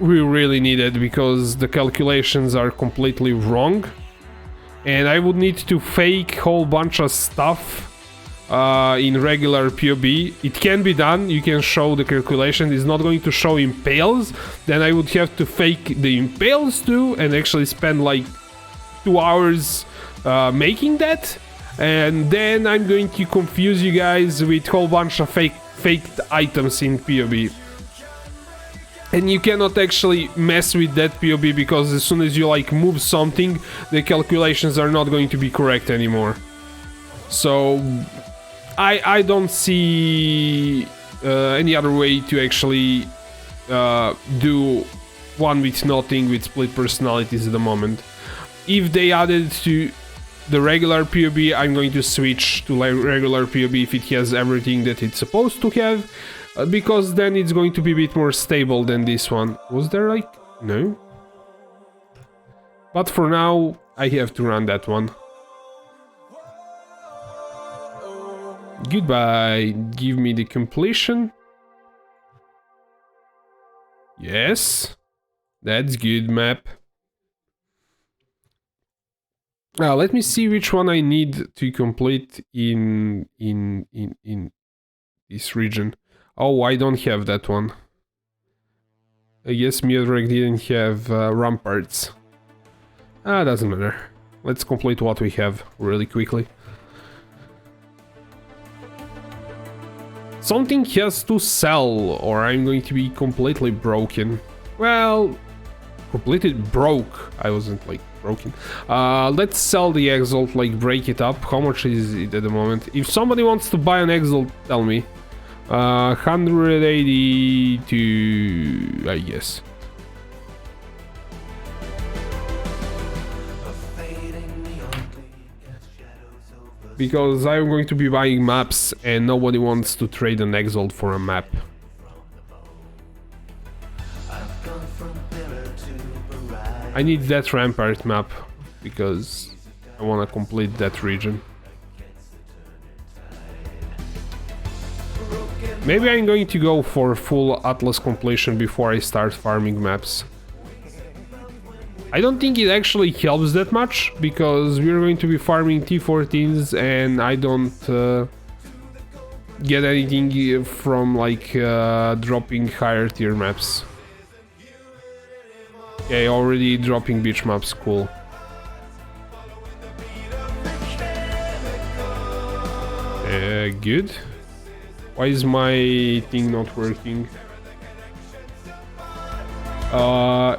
we really need it because the calculations are completely wrong, and I would need to fake whole bunch of stuff in regular POB. It can be done, you can show the calculation. It's not going to show impales, then I would have to fake the impales too and actually spend like 2 hours making that, and then I'm going to confuse you guys with whole bunch of faked items in POB. And you cannot actually mess with that POB because as soon as you like move something, the calculations are not going to be correct anymore. So I don't see any other way to actually do one with nothing with split personalities at the moment. If they added to the regular POB, I'm going to switch to regular POB if it has everything that it's supposed to have, because then it's going to be a bit more stable than this one. Was there like... no? But for now, I have to run that one. Goodbye. Give me the completion. Yes. That's good map. Let me see which one I need to complete in this region. Oh, I don't have that one. I guess Mudrek didn't have ramparts. Doesn't matter. Let's complete what we have really quickly. Something has to sell, or I'm going to be completely broken. Well, completely broke. I wasn't like broken. Let's sell the Exalt, like break it up. How much is it at the moment? If somebody wants to buy an Exalt, tell me. 182, I guess. Because I'm going to be buying maps and nobody wants to trade an Exalt for a map. I need that Rampart map because I want to complete that region. Maybe I'm going to go for full Atlas completion before I start farming maps. I don't think it actually helps that much, because we're going to be farming T14s and I don't get anything from like dropping higher tier maps. Okay, already dropping beach maps, cool. Good. Why is my thing not working?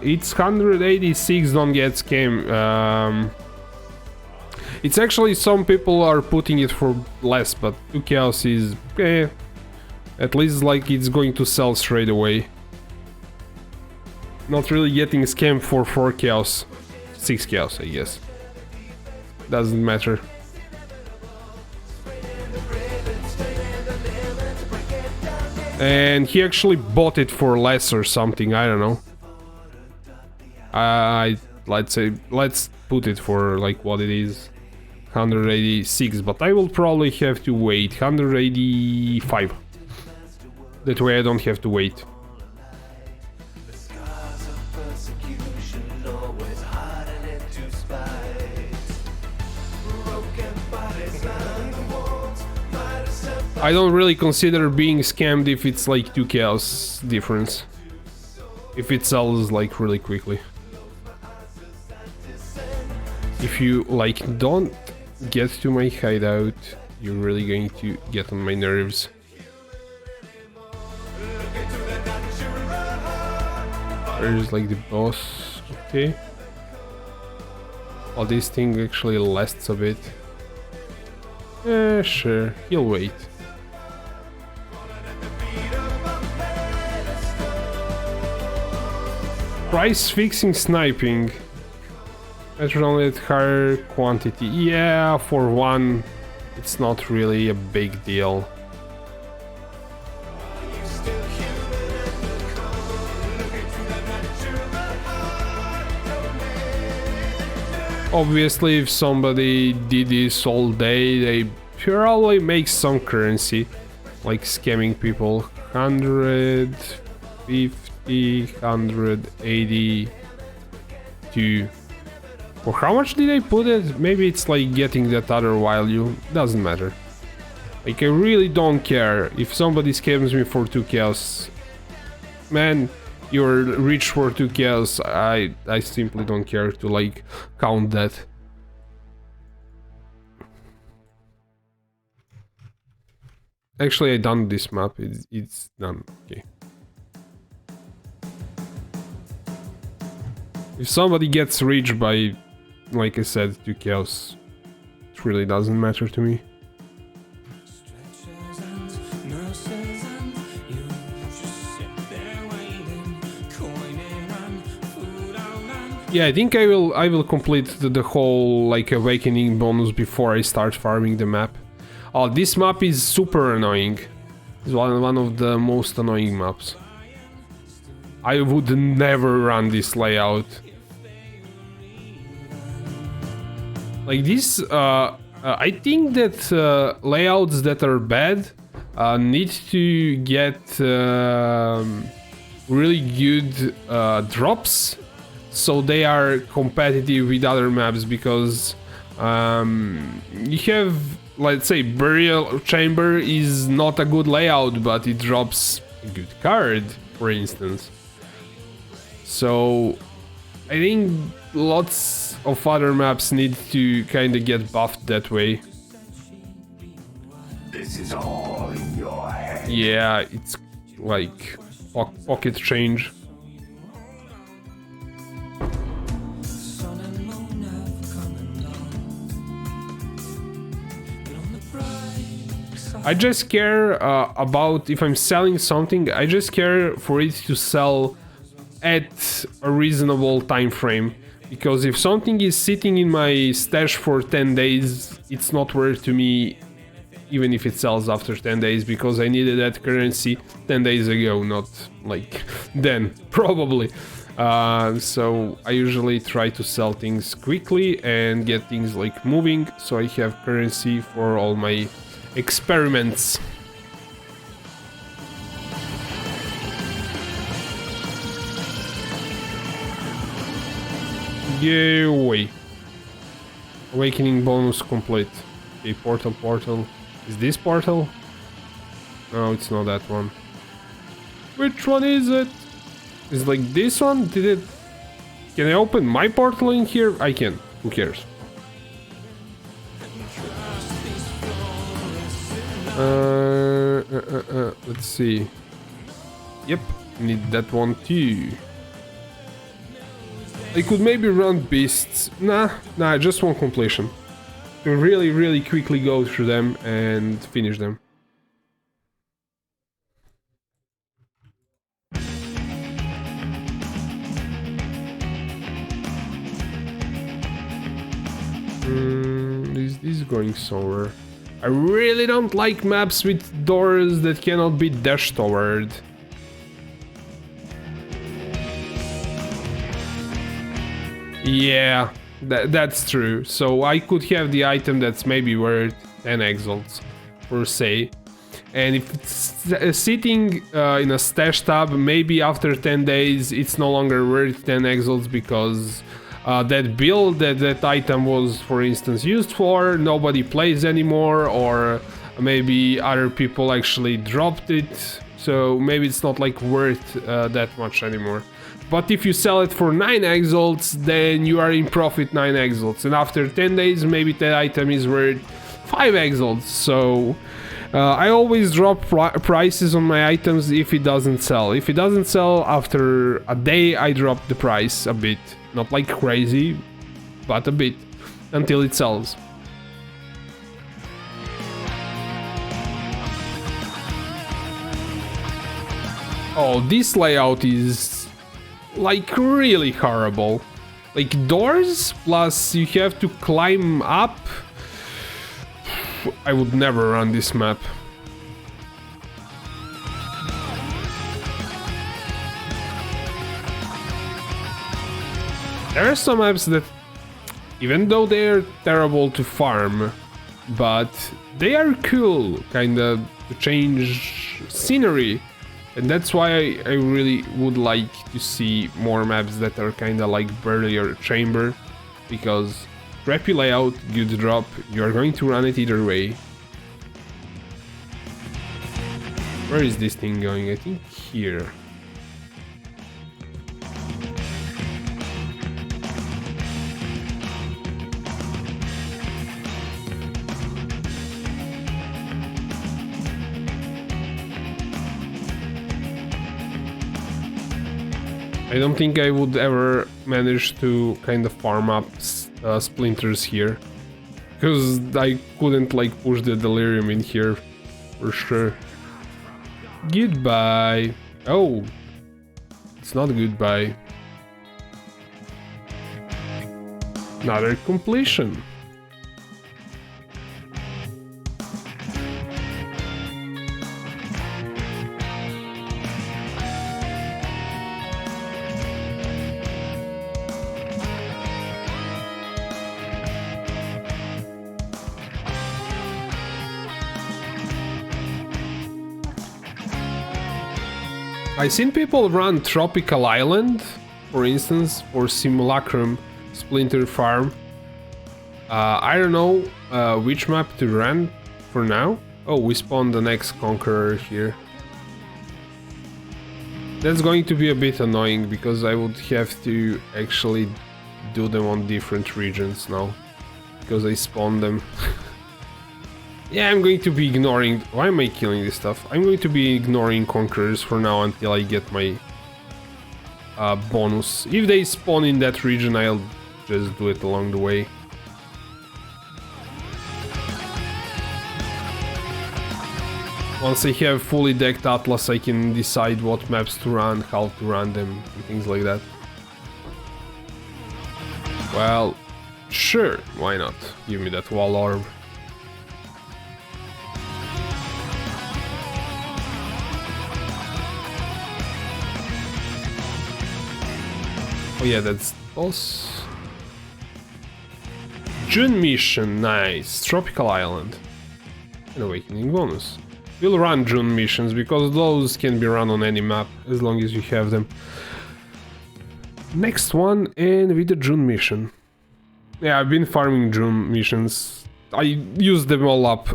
It's 186, don't get scam. It's actually, some people are putting it for less, but 2 chaos is at least like it's going to sell straight away. Not really getting scammed for 4 chaos. 6 chaos, I guess. Doesn't matter. And he actually bought it for less or something, I don't know. Let's put it for like what it is. 186, but I will probably have to wait. 185. That way I don't have to wait. I don't really consider being scammed if it's like 2 chaos difference. If it sells like really quickly. If you like don't get to my hideout, you're really going to get on my nerves. There's like the boss, okay. Oh, this thing actually lasts a bit. Sure, he'll wait. Price fixing sniping. That's only at higher quantity. Yeah, for one, it's not really a big deal. Obviously, if somebody did this all day, they probably make some currency, like scamming people. 150, 182. For how much did I put it? Maybe it's like getting that other value. Doesn't matter. Like, I really don't care. If somebody scams me for 2 chaos, man, you're rich for 2 chaos. I simply don't care to like count that. Actually, I done this map. It's done. Okay. If somebody gets rich by, like I said, 2 chaos, it really doesn't matter to me. Yeah, I think I will complete the whole like awakening bonus before I start farming the map. Oh, this map is super annoying. It's one of the most annoying maps. I would never run this layout. Like this, I think that layouts that are bad need to get really good drops, so they are competitive with other maps, because you have, let's say, Burial Chamber is not a good layout, but it drops a good card, for instance. So I think lots of other maps need to kind of get buffed that way. This is all in your head. Yeah, it's like pocket change. I just care about if I'm selling something, I just care for it to sell at a reasonable time frame. Because if something is sitting in my stash for 10 days, it's not worth to me, even if it sells after 10 days, because I needed that currency 10 days ago, not like then, probably. So I usually try to sell things quickly and get things like moving, so I have currency for all my experiments. Yay, away. Awakening bonus complete. Okay, portal. Is this portal? No, it's not that one. Which one is it? Is like this one? Did it... Can I open my portal in here? I can. Who cares? Let's see. Yep, need that one too. I could maybe run beasts. Nah, I just want completion. To really quickly go through them and finish them. Is this going somewhere? I really don't like maps with doors that cannot be dashed toward. Yeah, that's true. So I could have the item that's maybe worth 10 exalts, per se. And if it's sitting in a stash tab, maybe after 10 days it's no longer worth 10 exalts, because that build that item was, for instance, used for, nobody plays anymore, or maybe other people actually dropped it, so maybe it's not like worth that much anymore. But if you sell it for 9 exalts, then you are in profit 9 exalts, and after 10 days maybe that item is worth 5 exalts. So I always drop prices on my items if it doesn't sell. If it doesn't sell after a day, I drop the price a bit. Not like crazy, but a bit, until it sells. Oh, this layout is like really horrible. Like doors, plus you have to climb up. I would never run this map. There are some maps that, even though they're terrible to farm, but they are cool, kinda, to change scenery. And that's why I really would like to see more maps that are kinda like Berserker Chamber, because crappy layout, good drop, you are going to run it either way. Where is this thing going? I think here. I don't think I would ever manage to kind of farm up splinters here, because I couldn't like push the delirium in here for sure. Goodbye. Oh, it's not goodbye. Another completion. I've seen people run Tropical Island, for instance, for Simulacrum Splinter Farm. I don't know which map to run for now. Oh, we spawned the next Conqueror here. That's going to be a bit annoying because I would have to actually do them on different regions now. Because I spawned them. Yeah, I'm going to be ignoring... Why am I killing this stuff? I'm going to be ignoring Conquerors for now until I get my bonus. If they spawn in that region, I'll just do it along the way. Once I have fully decked Atlas, I can decide what maps to run, how to run them, and things like that. Well, sure, why not? Give me that wall orb. Oh yeah, that's boss. June mission, nice. Tropical Island. An awakening bonus. We'll run June missions because those can be run on any map as long as you have them. Next one, and with the June mission. Yeah, I've been farming June missions. I used them all up.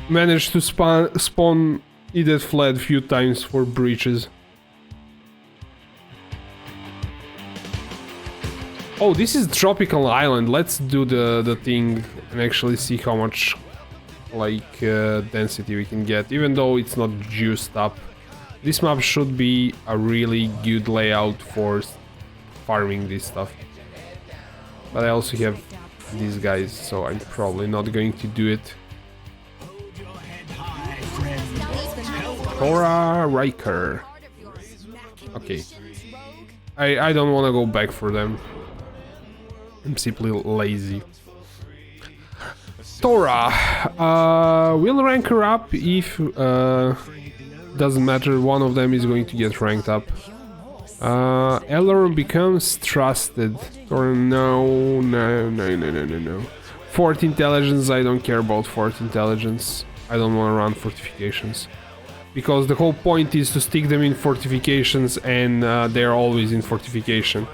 Managed to spawn Edith Fled a few times for breaches. Oh, this is Tropical Island. Let's do the thing and actually see how much like density we can get, even though it's not juiced up. This map should be a really good layout for farming this stuff. But I also have these guys, so I'm probably not going to do it. Cora Riker. Okay. I don't want to go back for them. I'm simply lazy. Tora. We'll rank her up if... doesn't matter, one of them is going to get ranked up. Elrond becomes trusted. Tora, no. Fort intelligence, I don't care about fort intelligence. I don't want to run fortifications. Because the whole point is to stick them in fortifications and they're always in fortification.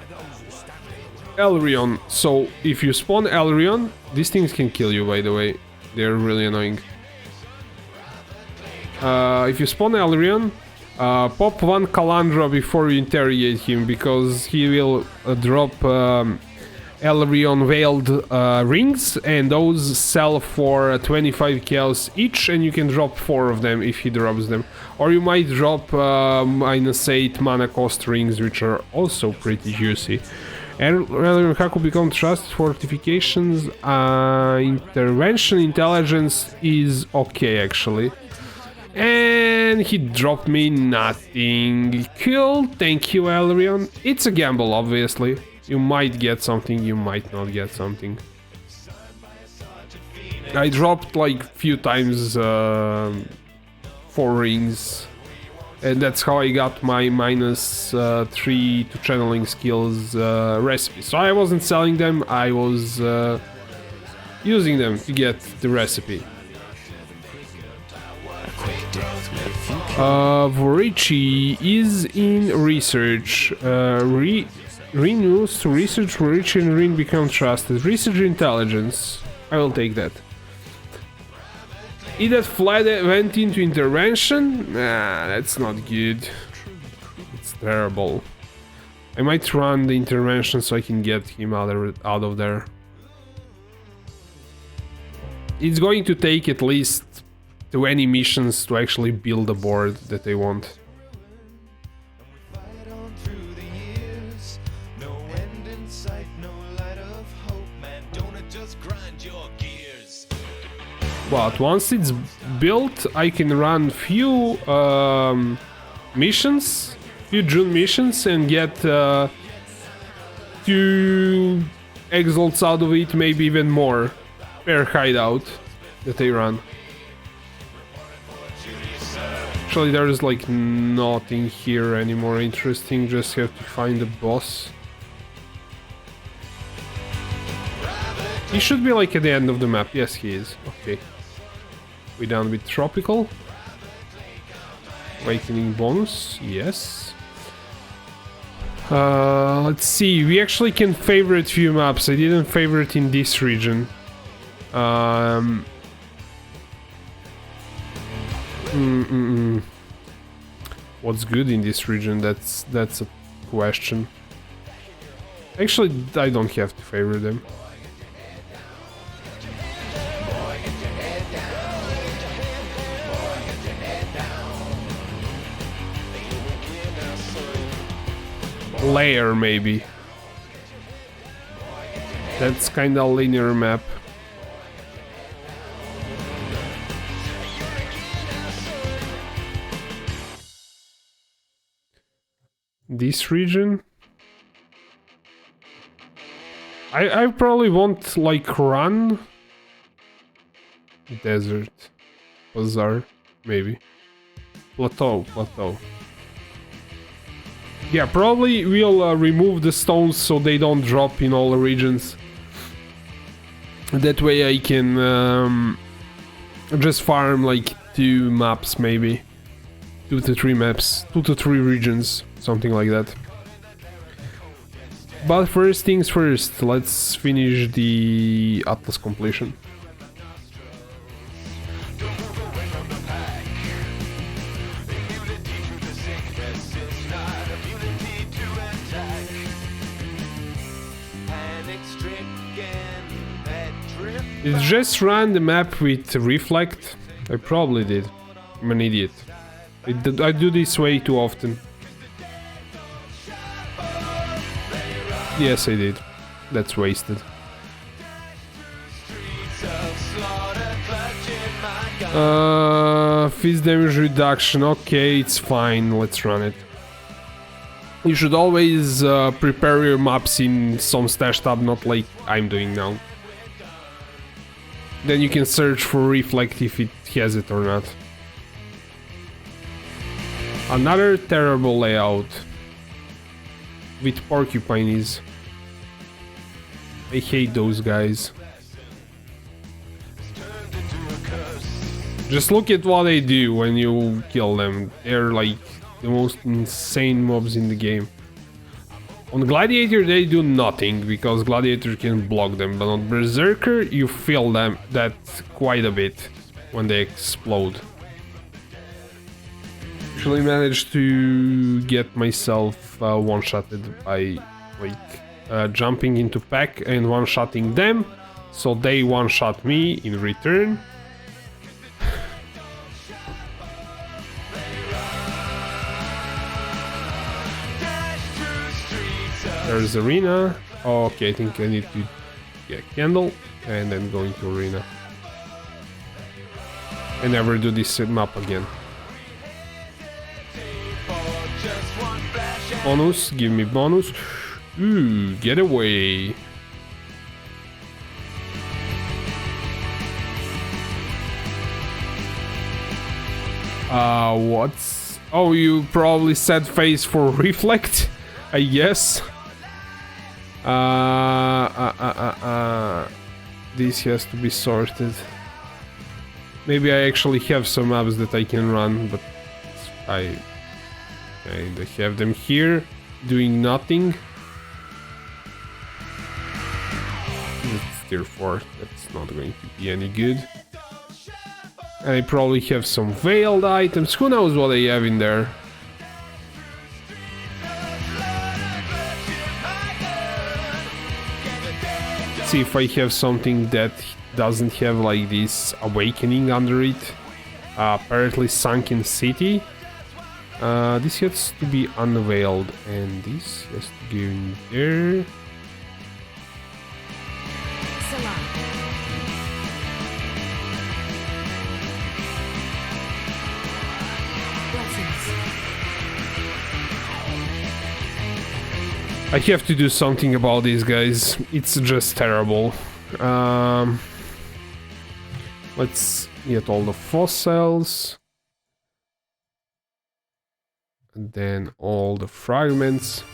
Elrion. So if you spawn Elrion, these things can kill you, by the way. They're really annoying. If you spawn Elrion, pop one Calandra before you interrogate him, because he will drop Elrion veiled rings, and those sell for 25 chaos each, and you can drop 4 of them if he drops them. Or you might drop -8 mana cost rings, which are also pretty juicy. And Haku become trust fortifications. Intervention intelligence is okay actually. And he dropped me nothing. Cool, thank you Elrion. It's a gamble obviously. You might get something, you might not get something. I dropped like few times 4 rings. And that's how I got my -3 to channeling skills recipe. So I wasn't selling them, I was using them to get the recipe. Vorici is in research. Renews to research Vorici and Rin become trusted. Research intelligence. I will take that. Edith Fled went into intervention? Nah, that's not good. It's terrible. I might run the intervention so I can get him out of there. It's going to take at least 20 missions to actually build the board that they want. But once it's built, I can run few missions, few June missions, and get 2 exalts out of it, maybe even more, per hideout that they run. Actually, there's like nothing here anymore interesting, just have to find the boss. He should be like at the end of the map, yes he is, okay. We done with Tropical. Awakening bonus, yes. Let's see, we actually can favorite few maps. I didn't favorite in this region. What's good in this region? That's a question. Actually, I don't have to favorite them. Layer, maybe. That's kind of linear map. This region, I probably won't like run. Desert, bazaar, maybe. Plateau. Yeah, probably we'll remove the stones so they don't drop in all the regions. That way I can just farm like 2 maps, maybe 2 to 3 maps, 2 to 3 regions, something like that. But first things first, let's finish the Atlas completion. Did just run the map with reflect? I probably did. I'm an idiot. I do this way too often. Yes, I did. That's wasted. Fist damage reduction. Okay, it's fine. Let's run it. You should always prepare your maps in some stash tab, not like I'm doing now. Then you can search for reflect if it has it or not. Another terrible layout with porcupines. I hate those guys. Just look at what they do when you kill them. They're like the most insane mobs in the game. On Gladiator they do nothing because Gladiator can block them, but on Berserker you feel them that quite a bit when they explode. Actually managed to get myself one-shotted by like jumping into pack and one-shotting them, so they one-shot me in return. There's arena. Oh, okay, I think I need to get candle and then go into arena. I never do this map again. Bonus, give me bonus. Ooh, get away. What's... Oh, you probably set phase for reflect, I guess. This has to be sorted. Maybe I actually have some maps that I can run, but I kind of have them here doing nothing. That's tier 4. That's not going to be any good. And I probably have some veiled items. Who knows what I have in there? See if I have something that doesn't have like this awakening under it. Apparently sunken city. This has to be unveiled and this has to go in there. I have to do something about these guys. It's just terrible. Let's get all the fossils. And then all the fragments.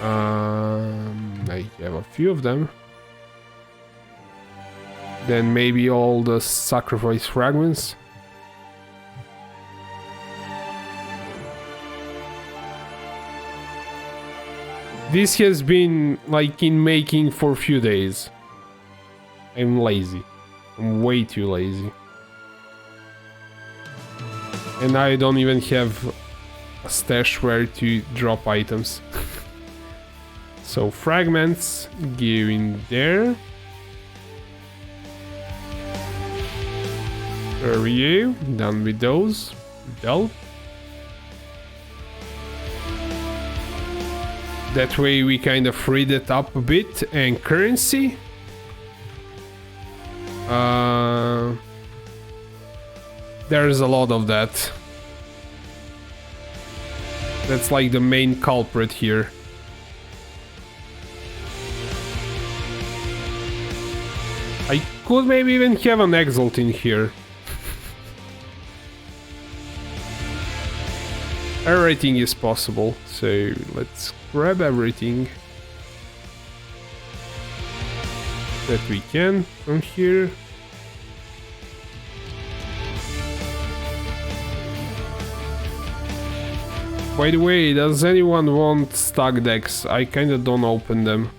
I have a few of them. Then maybe all the sacrifice fragments. This has been like in making for a few days. I'm lazy. I'm way too lazy. And I don't even have a stash where to drop items. So fragments go in there. There we go. Done with those. Dull. That way we kind of freed it up a bit. And currency. There's a lot of that. That's like the main culprit here. I could maybe even have an exalt in here. Everything is possible, so let's grab everything that we can from here. By the way, does anyone want stock decks? I kinda don't open them.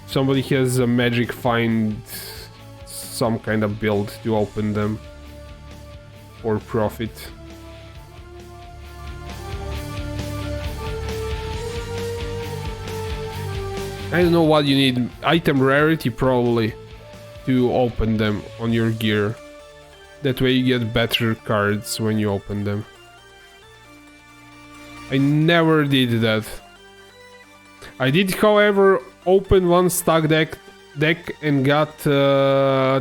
Somebody has a magic find some kind of build to open them for profit. I don't know what you need. Item rarity probably to open them on your gear. That way you get better cards when you open them. I never did that. I did, however, open one stock deck and got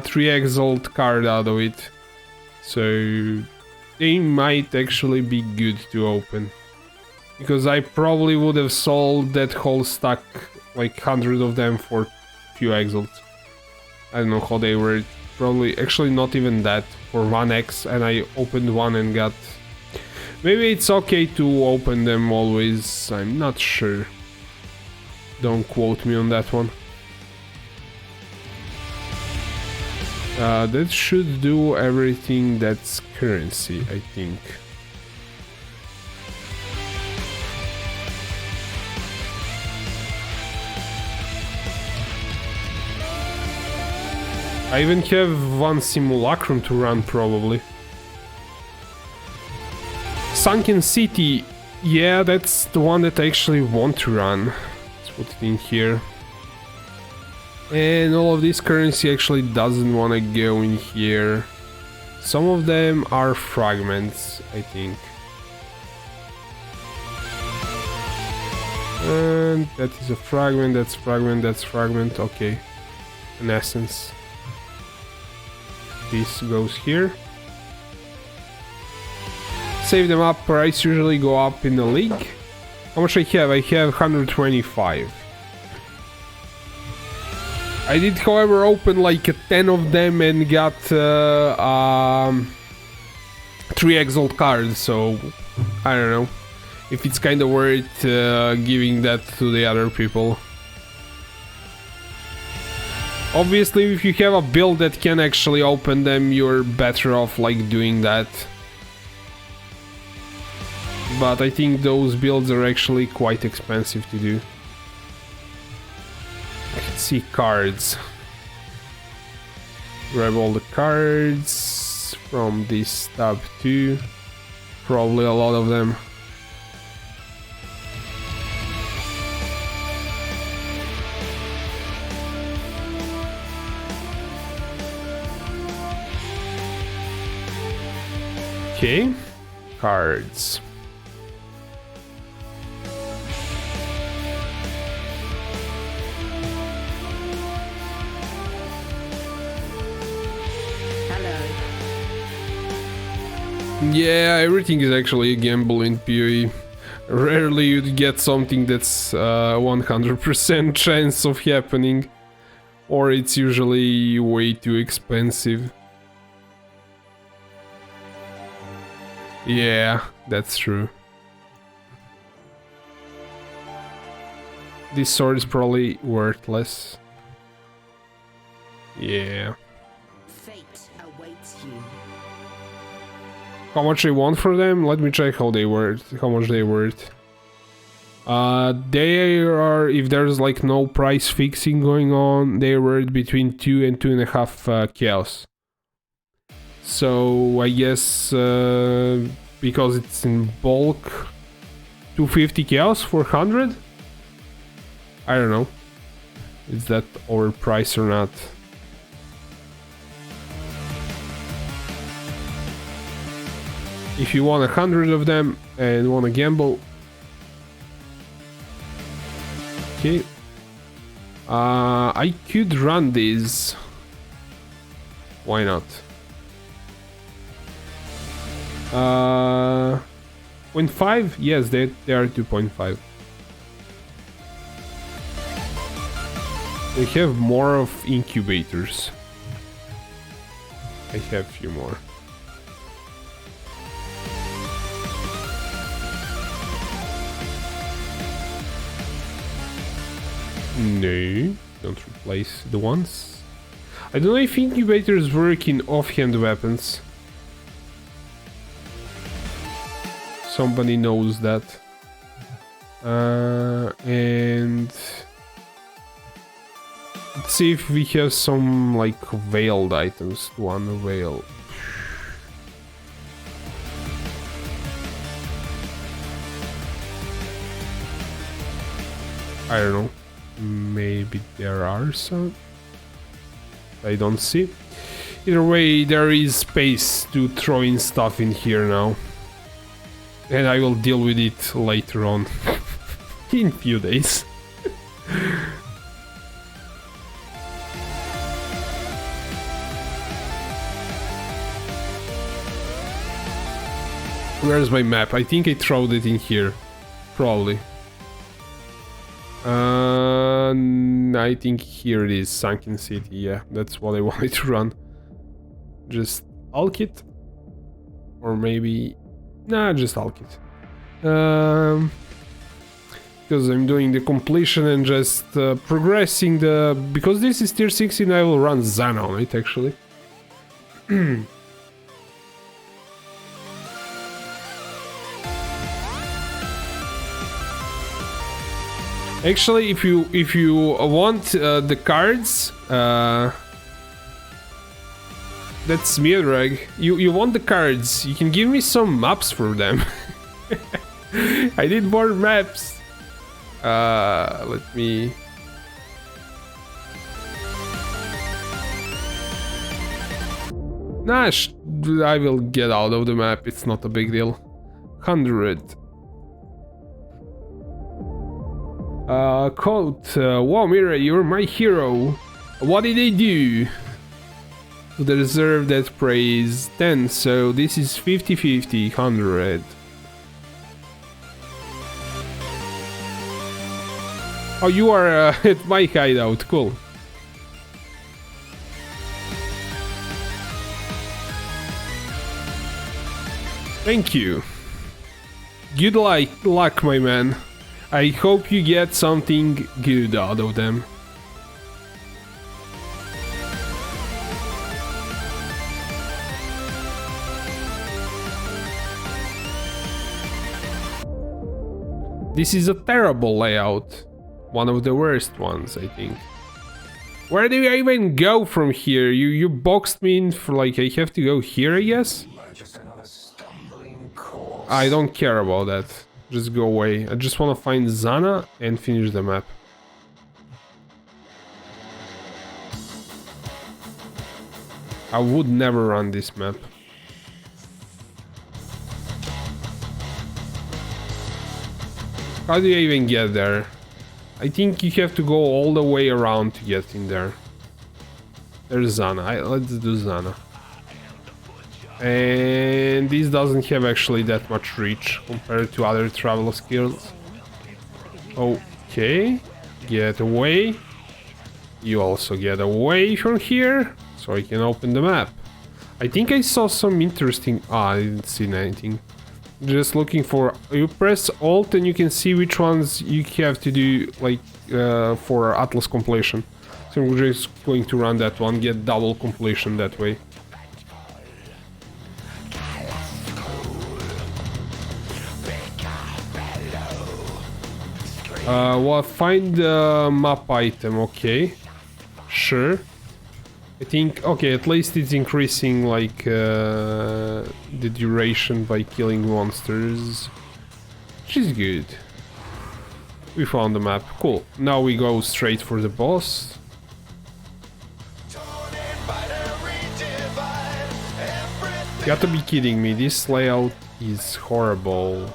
3 exalt card out of it. So they might actually be good to open. Because I probably would have sold that whole stack, like 100 of them, for few exalts. I don't know how they were. Probably, actually not even that, for 1x, and I opened one and got... Maybe it's okay to open them always, I'm not sure. Don't quote me on that one. That should do everything that's currency, I think. I even have one simulacrum to run, probably. Sunken City, yeah, that's the one that I actually want to run. Let's put it in here. And all of this currency actually doesn't want to go in here. Some of them are fragments, I think. And that is a fragment, that's fragment, that's fragment, okay. An essence. This goes here. Save them up, price usually go up in the league. How much I have? I have 125. I did, however, open like 10 of them and got 3 exalt cards, so I don't know if it's kind of worth giving that to the other people. Obviously, if you have a build that can actually open them, you're better off like doing that. But I think those builds are actually quite expensive to do. Let's see cards. Grab all the cards from this tab too. Probably a lot of them. Okay, cards. Yeah, everything is actually a gamble in POE. Rarely you'd get something that's 100% chance of happening, or it's usually way too expensive. Yeah, that's true. This sword is probably worthless. Yeah. Fate awaits you. How much I want for them? Let me check how they worth. How much they worth. They are, if there's like no price fixing going on, they were between 2 and 2.5 chaos. So I guess because it's in bulk, 250 chaos for 100? I don't know. Is that overpriced or not? If you want 100 of them and want to gamble. Okay. I could run these. Why not? 0.5? Yes, they are 2.5. They have more of incubators. I have a few more. No, don't replace the ones. I don't know if incubators work in offhand weapons. Somebody knows that. And let's see if we have some like veiled items to unveil. I don't know. Maybe there are some. I don't see. Either way, there is space to throw in stuff in here now. And I will deal with it later on. In a few days. Where's my map? I think I threw it in here. Probably. I think here it is, Sunken City. Yeah, that's what I wanted to run. Just Alk it. Or maybe... Nah, just Alk it. Because I'm doing the completion and just progressing the... Because this is tier 16, I will run Zana on it, actually. Actually, if you want the cards, that's Miodrag. You want the cards? You can give me some maps for them. I need more maps. Let me. Nah, I will get out of the map. It's not a big deal. 100. Quote, wow, Mira, you're my hero. What did they do to deserve that praise? 10, so this is 50-50, 100. Oh, you are at my hideout, cool. Thank you. Good luck, my man. I hope you get something good out of them. This is a terrible layout. One of the worst ones, I think. Where do I even go from here? You boxed me in for like I have to go here, I guess? Just another stumbling course. I don't care about that. Just go away. I just want to find Zana and finish the map. I would never run this map. How do you even get there? I think you have to go all the way around to get in there. There's Zana. Let's do Zana. And this doesn't have actually that much reach compared to other travel skills. Okay, get away. You also get away from here, so I can open the map. I think I saw some interesting... I didn't see anything. Just looking for... You press Alt and you can see which ones you have to do, like, for Atlas completion. So I'm just going to run that one, get double completion that way. Well, find the map item, okay. Sure. I think, okay, at least it's increasing, like, the duration by killing monsters. Which is good. We found the map, cool. Now we go straight for the boss. You got to be kidding me, this layout is horrible.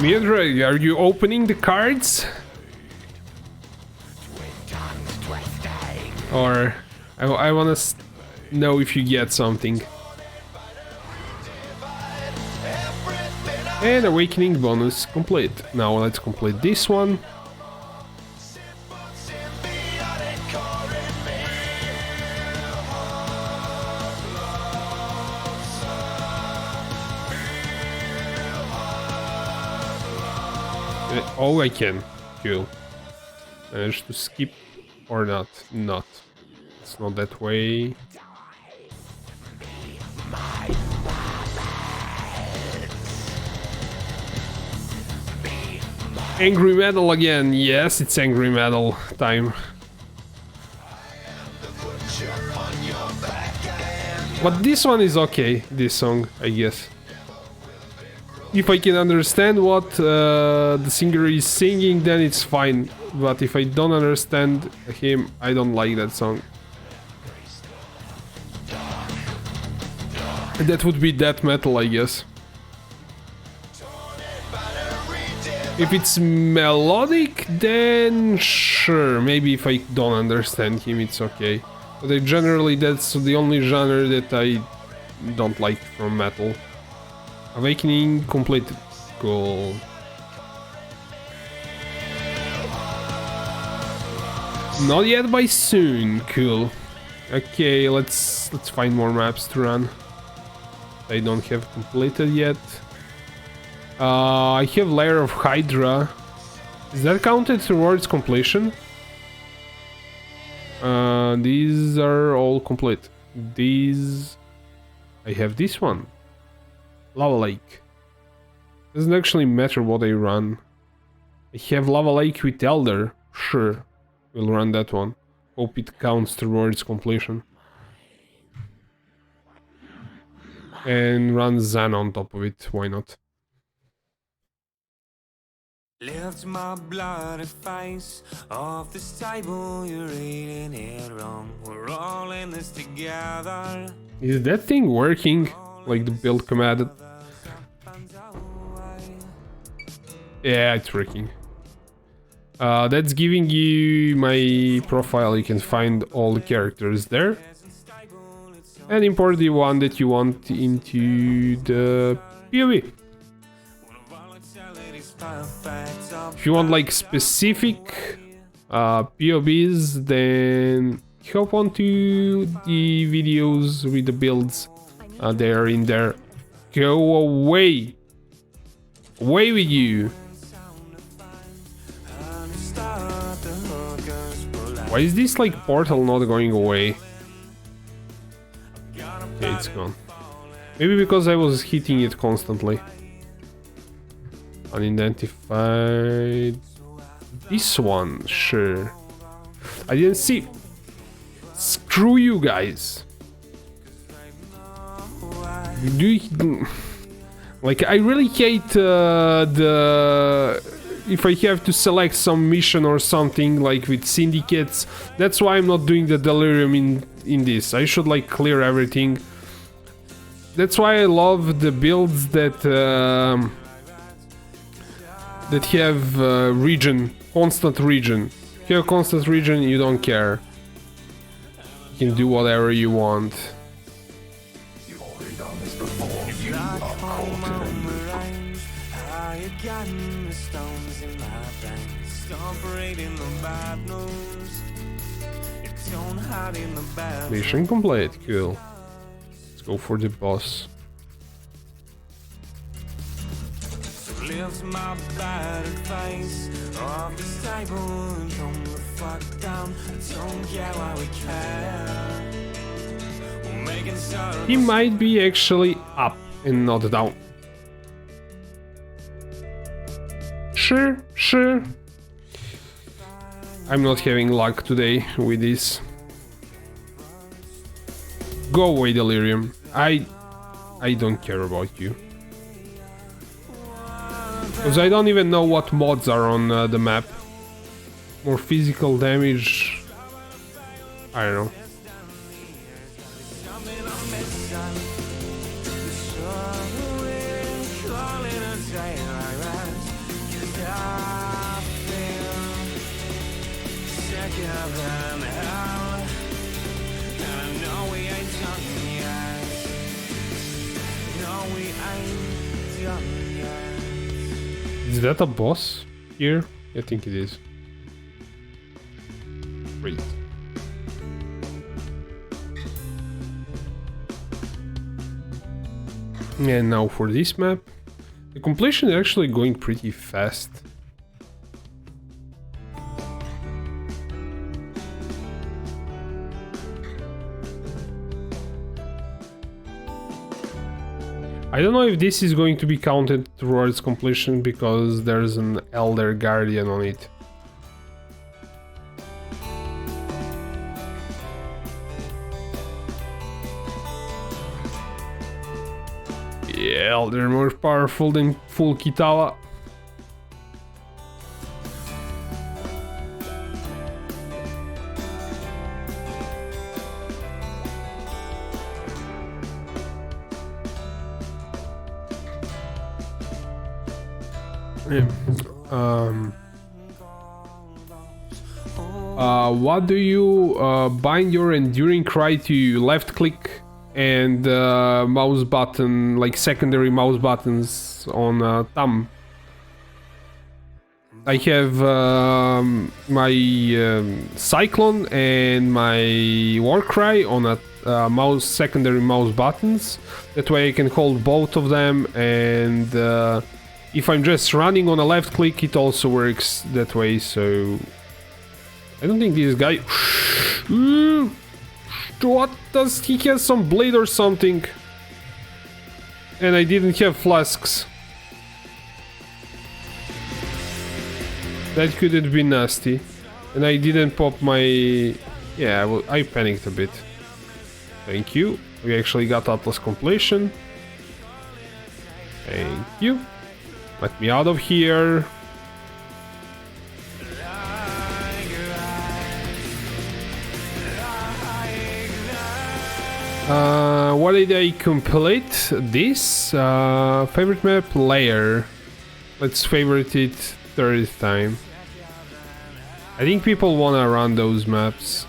Mildred, are you opening the cards? Or I wanna know if you get something. And awakening bonus complete. Now let's complete this one. Oh, I can. Cool. Managed to skip or not? Not. It's not that way. Angry metal again. Yes, it's angry metal time. But this one is okay. This song, I guess. If I can understand what the singer is singing, then it's fine. But if I don't understand him, I don't like that song. That would be death metal, I guess. If it's melodic, then sure. Maybe if I don't understand him, it's okay. But generally, that's the only genre that I don't like from metal. Awakening completed. Cool. Not yet, by soon. Cool. Okay, let's find more maps to run. I don't have completed yet. I have Lair of Hydra. Is that counted towards completion? These are all complete. These... I have this one. Lava Lake. Doesn't actually matter what I run. I have Lava Lake with Elder. Sure, we'll run that one. Hope it counts towards completion. And run Zan on top of it, why not? Lift my bloody face off this table, you're eating it wrong. We're all in this together. Is that thing working? Like the build command? Yeah, it's working. That's giving you my profile. You can find all the characters there. And import the one that you want into the POE. If you want like specific POBs, then hop onto the videos with the builds. They are in there. Go away! Away with you! Why is this like portal not going away? Okay, it's gone. Maybe because I was hitting it constantly. Unidentified. This one, sure. I didn't see. Screw you guys. Like, I really hate the... If I have to select some mission or something, like with syndicates, that's why I'm not doing the delirium in this. I should like clear everything. That's why I love the builds that that have region, constant region. If you have constant region, you don't care. You can do whatever you want. hiding the stones in my veins. Stop reading the bad news. It don't hide in the bad. Mission complete, cool. Let's go for the boss. So lift my battered face off this table and come the fuck down. Don't care why we care. We're making sure He might be actually up and not down. Sure. I'm not having luck today with this. Go away, Delirium. I don't care about you. Because I don't even know what mods are on the map. More physical damage. I don't know. Is that a boss here? I think it is. Great. And now for this map. The completion is actually going pretty fast. I don't know if this is going to be counted towards completion because there's an Elder Guardian on it. Yeah, they're more powerful than full Kitava. What do you bind your enduring cry to? Left click and mouse button, like secondary mouse buttens on thumb. I have my Cyclone and my Warcry on a secondary mouse buttons. That way I can hold both of them, and if I'm just running on a left click, it also works that way. So I don't think this guy. What does he have? Some blade or something? And I didn't have flasks. That could have been nasty. And I didn't pop my... Yeah, well, I panicked a bit. Thank you. We actually got Atlas completion. Thank you. Let me out of here. What did I complete? This favorite map layer. Let's favorite it third time. I think people wanna run those maps,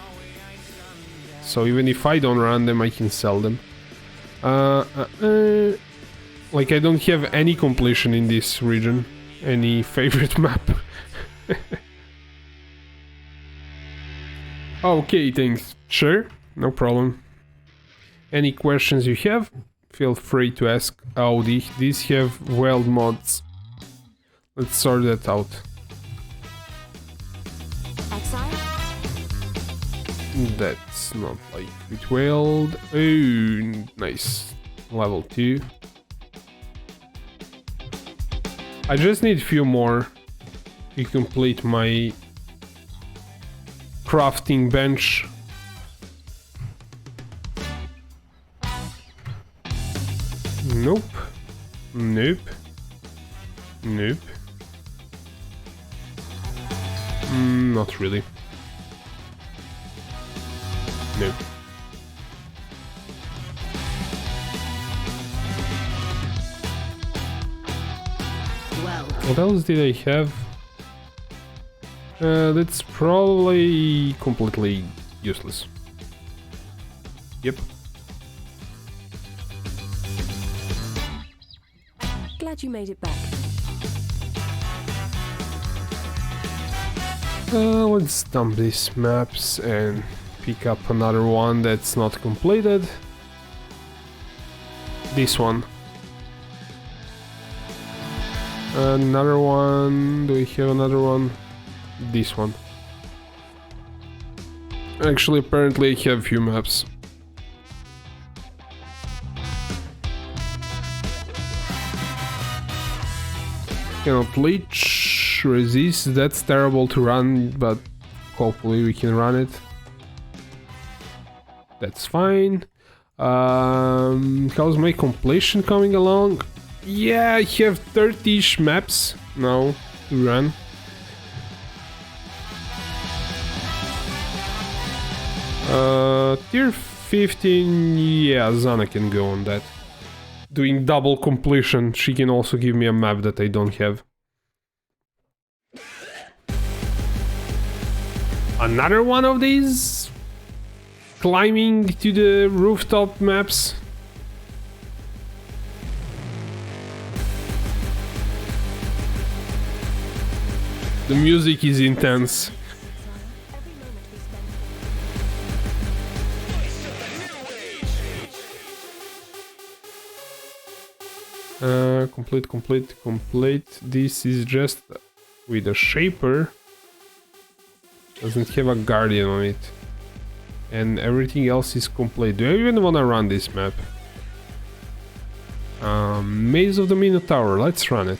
so even if I don't run them, I can sell them. Like I don't have any completion in this region, any favorite map. Okay, thanks. Sure, no problem. Any questions you have, feel free to ask. Oh, these have weld mods. Let's sort that out. Exile? That's not like with weld. Oh, nice. Level 2. I just need a few more to complete my crafting bench. Nope. Nope. Nope. Not really. Nope. Well, What else did I have? That's probably completely useless. Yep. glad you made it back. Let's dump these maps and pick up another one that's not completed. This one. Another one. Do we have another one? This one. Actually, apparently I have few maps. Cannot leech, resist, that's terrible to run, but hopefully we can run it. That's fine. How's my completion coming along? Yeah, I have 30-ish maps now to run. Tier 15, yeah, Zana can go on that. Doing double completion, she can also give me a map that I don't have. Another one of these climbing to the rooftop maps. The music is intense. Complete. This is just with a shaper. Doesn't have a guardian on it. And everything else is complete. Do I even want to run this map? Maze of the Minotaur, let's run it.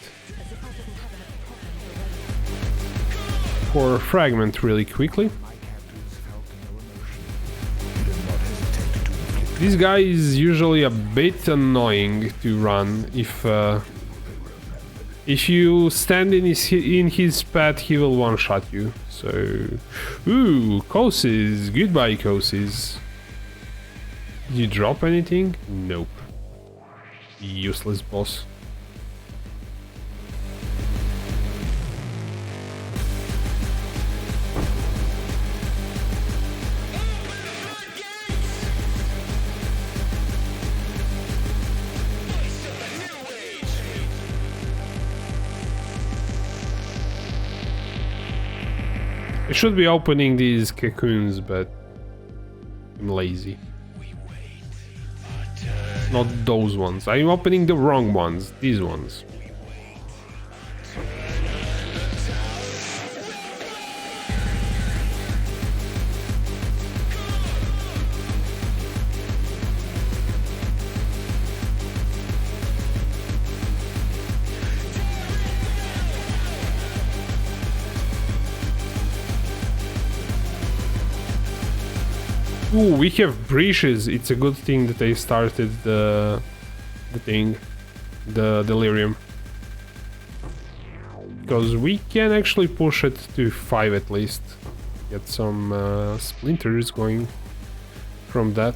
For a fragment really quickly. This guy is usually a bit annoying to run. If you stand in his path, he will one-shot you. So, ooh, Kosis, goodbye Kosis. Did you drop anything? Nope. Useless boss. I should be opening these cocoons, but I'm lazy. Not those ones. I'm opening the wrong ones. These ones. Ooh, we have breaches. It's a good thing that I started the delirium, because we can actually push it to 5 at least. Get some splinters going from that.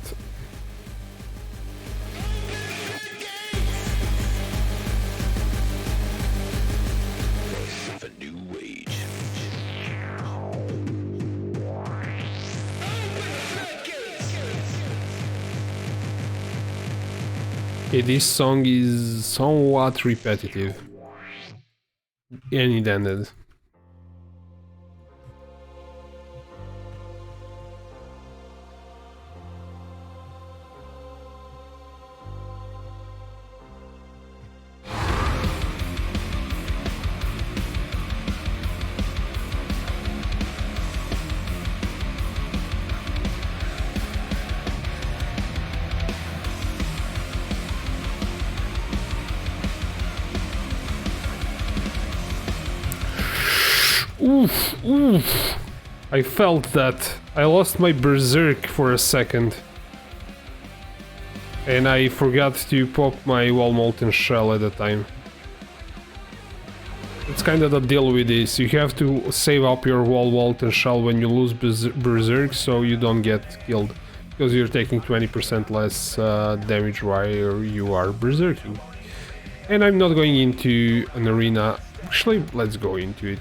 Okay, this song is somewhat repetitive. And it ended. Oof, oof. I felt that. I lost my Berserk for a second. And I forgot to pop my wall molten shell at the time. It's kind of the deal with this. You have to save up your wall molten shell when you lose Berserk so you don't get killed. Because you're taking 20% less damage while you are berserking. And I'm not going into an arena. Actually, let's go into it.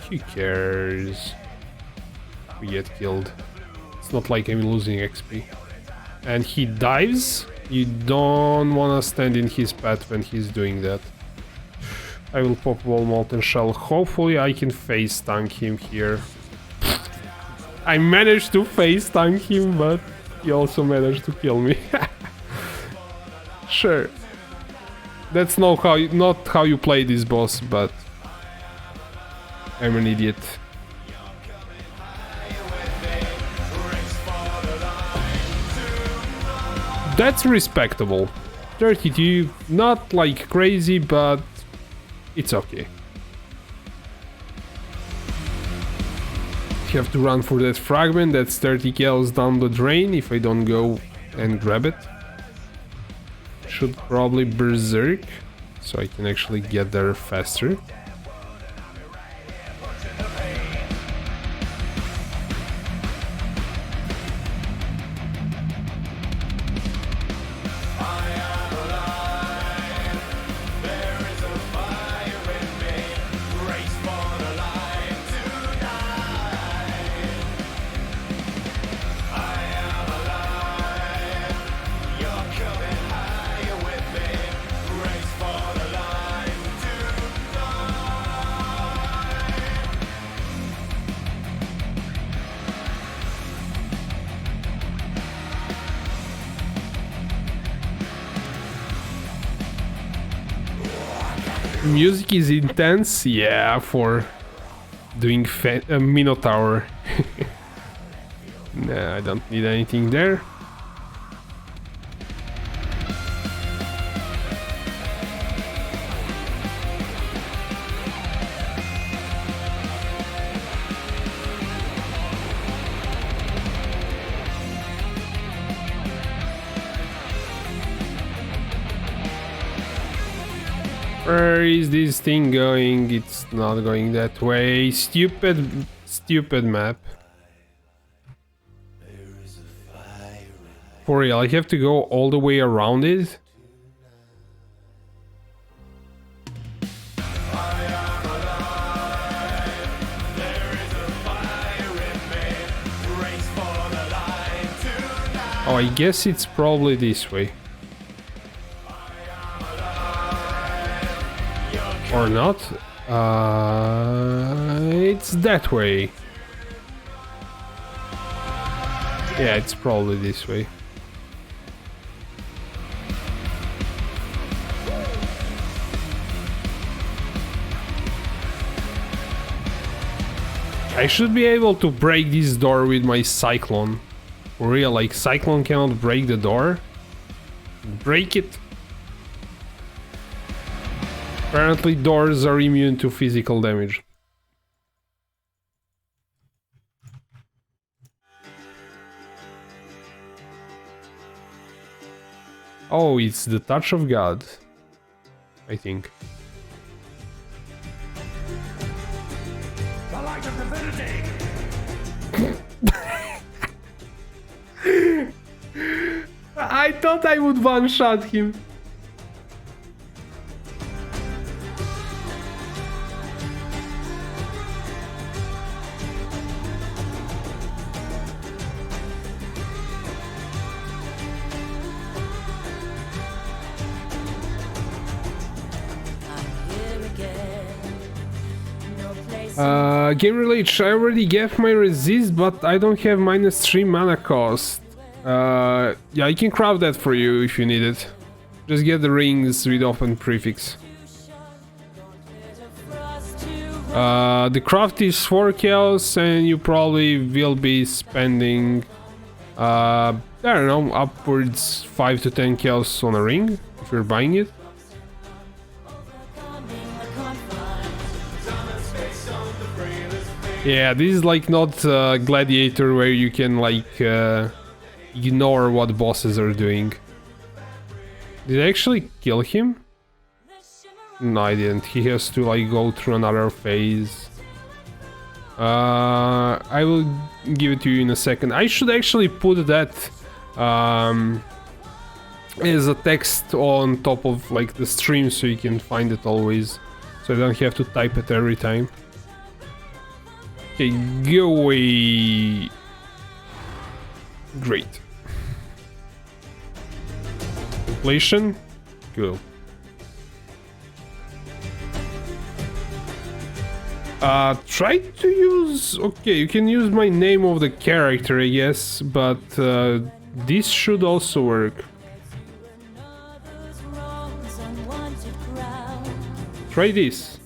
Who cares? We get killed. It's not like I'm losing XP. And he dives. You don't want to stand in his path when he's doing that. I will pop wall molten shell. Hopefully I can face tank him here. I managed to FaceTime him, but he also managed to kill me. Sure. That's not how you play this boss, but I'm an idiot. That's respectable. 32, not like crazy, but it's okay. You have to run for that fragment. That's 30 kills down the drain if I don't go and grab it. Should probably Berserk, so I can actually get there faster. Music is intense, yeah, for doing Minotaur. Nah, I don't need anything there. Where is this thing going? It's not going that way. Stupid map. For real, I have to go all the way around it. Oh, I guess it's probably this way. Or not. It's that way. Yeah, it's probably this way. I should be able to break this door with my Cyclone. For real, like Cyclone cannot break the door. Break it. Apparently doors are immune to physical damage. Oh, it's the touch of God, I think. The light of divinity! I thought I would one-shot him. Game relate, I already gave my resist, but I don't have -3 mana cost. Yeah, I can craft that for you if you need it. Just get the rings with open prefix. The craft is 4 chaos and you probably will be spending, I don't know, upwards 5 to 10 chaos on a ring if you're buying it. Yeah, this is like not Gladiator where you can like ignore what bosses are doing. Did I actually kill him? No, I didn't. He has to like go through another phase. I will give it to you in a second. I should actually put that as a text on top of like the stream so you can find it always. So you don't have to type it every time. Okay, go away. Great. Completion? Cool. Try to use... Okay, you can use my name of the character, I guess, but this should also work. Try this.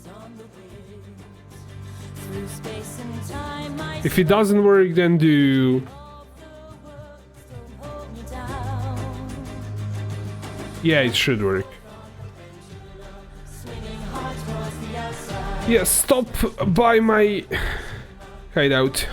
If it doesn't work, then do... Yeah, it should work. Yeah, stop by my hideout.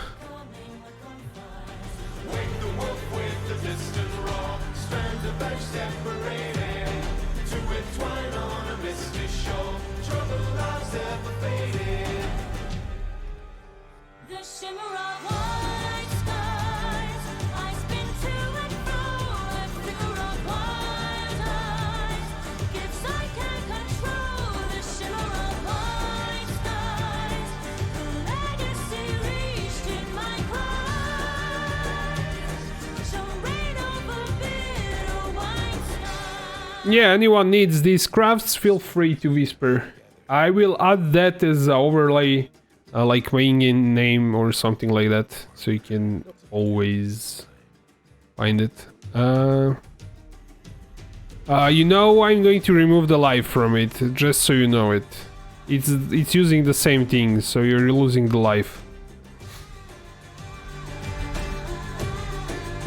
Yeah, anyone needs these crafts, feel free to whisper. I will add that as an overlay, like my in-game name or something like that, so you can always find it. You know, I'm going to remove the life from it, just so you know it. It's using the same thing, so you're losing the life.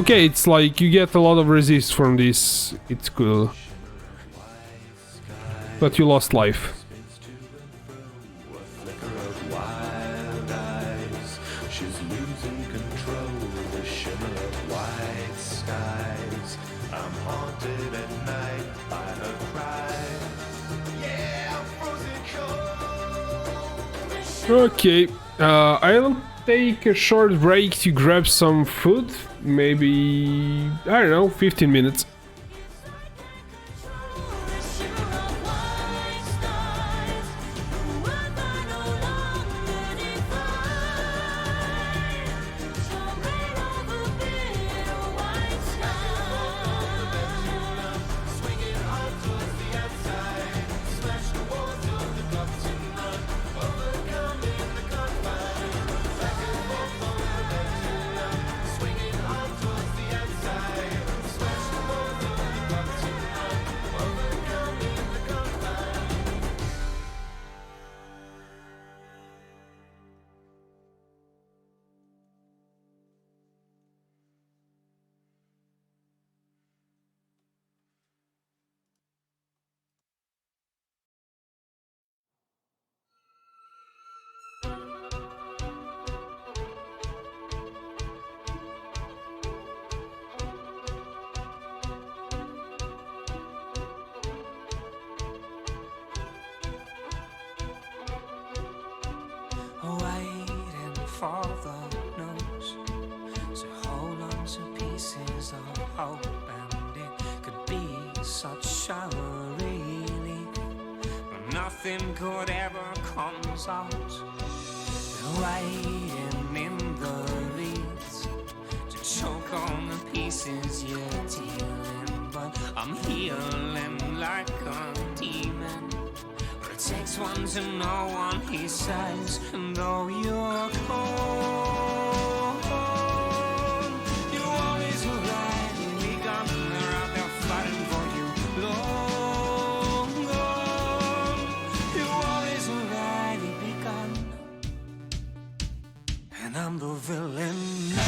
Okay, it's like you get a lot of resist from this, it's cool. But you lost life. She's losing control, the shimmer of white skies. I'm haunted at night by her cry. Yeah, I'm frozen cold. Okay, I'll take a short break to grab some food. Maybe, I don't know, 15 minutes. Waiting for the news, so hold on to pieces of hope, and it could be such a relief, but nothing good ever comes out. Waiting in the reeds to choke on the pieces you're dealing, but I'm healing like a demon. It takes one to know one, he says, and though you're cold, you always already begun. They're out there fighting for you, long gone. You always already begun, and I'm the villain now.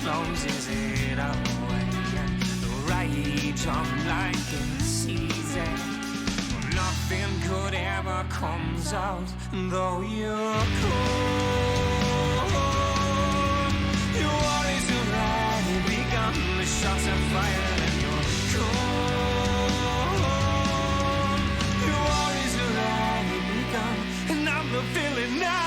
Closes it away, and the rage I'm like in season. Nothing good ever comes out, though you're cold. You always already begun, the shots are fired and you're cold. You always already begun, and I'm the villain now.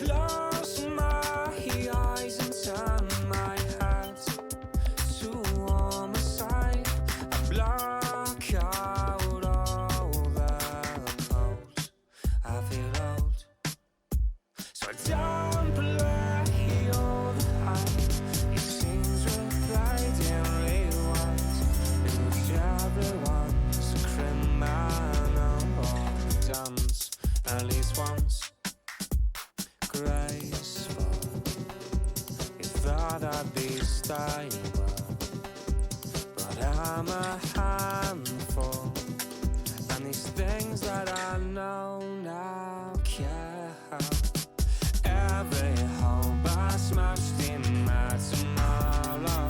close my eyes and turn my head to one side. I block out all the poles. I feel old, so I don't play all the hype. It seems we're played in rewind. It's everyone's a criminal dance, at least once. Graceful, you thought I'd be stable, but I'm a handful, and these things that I know now count. Every hope I smashed in my tomorrow,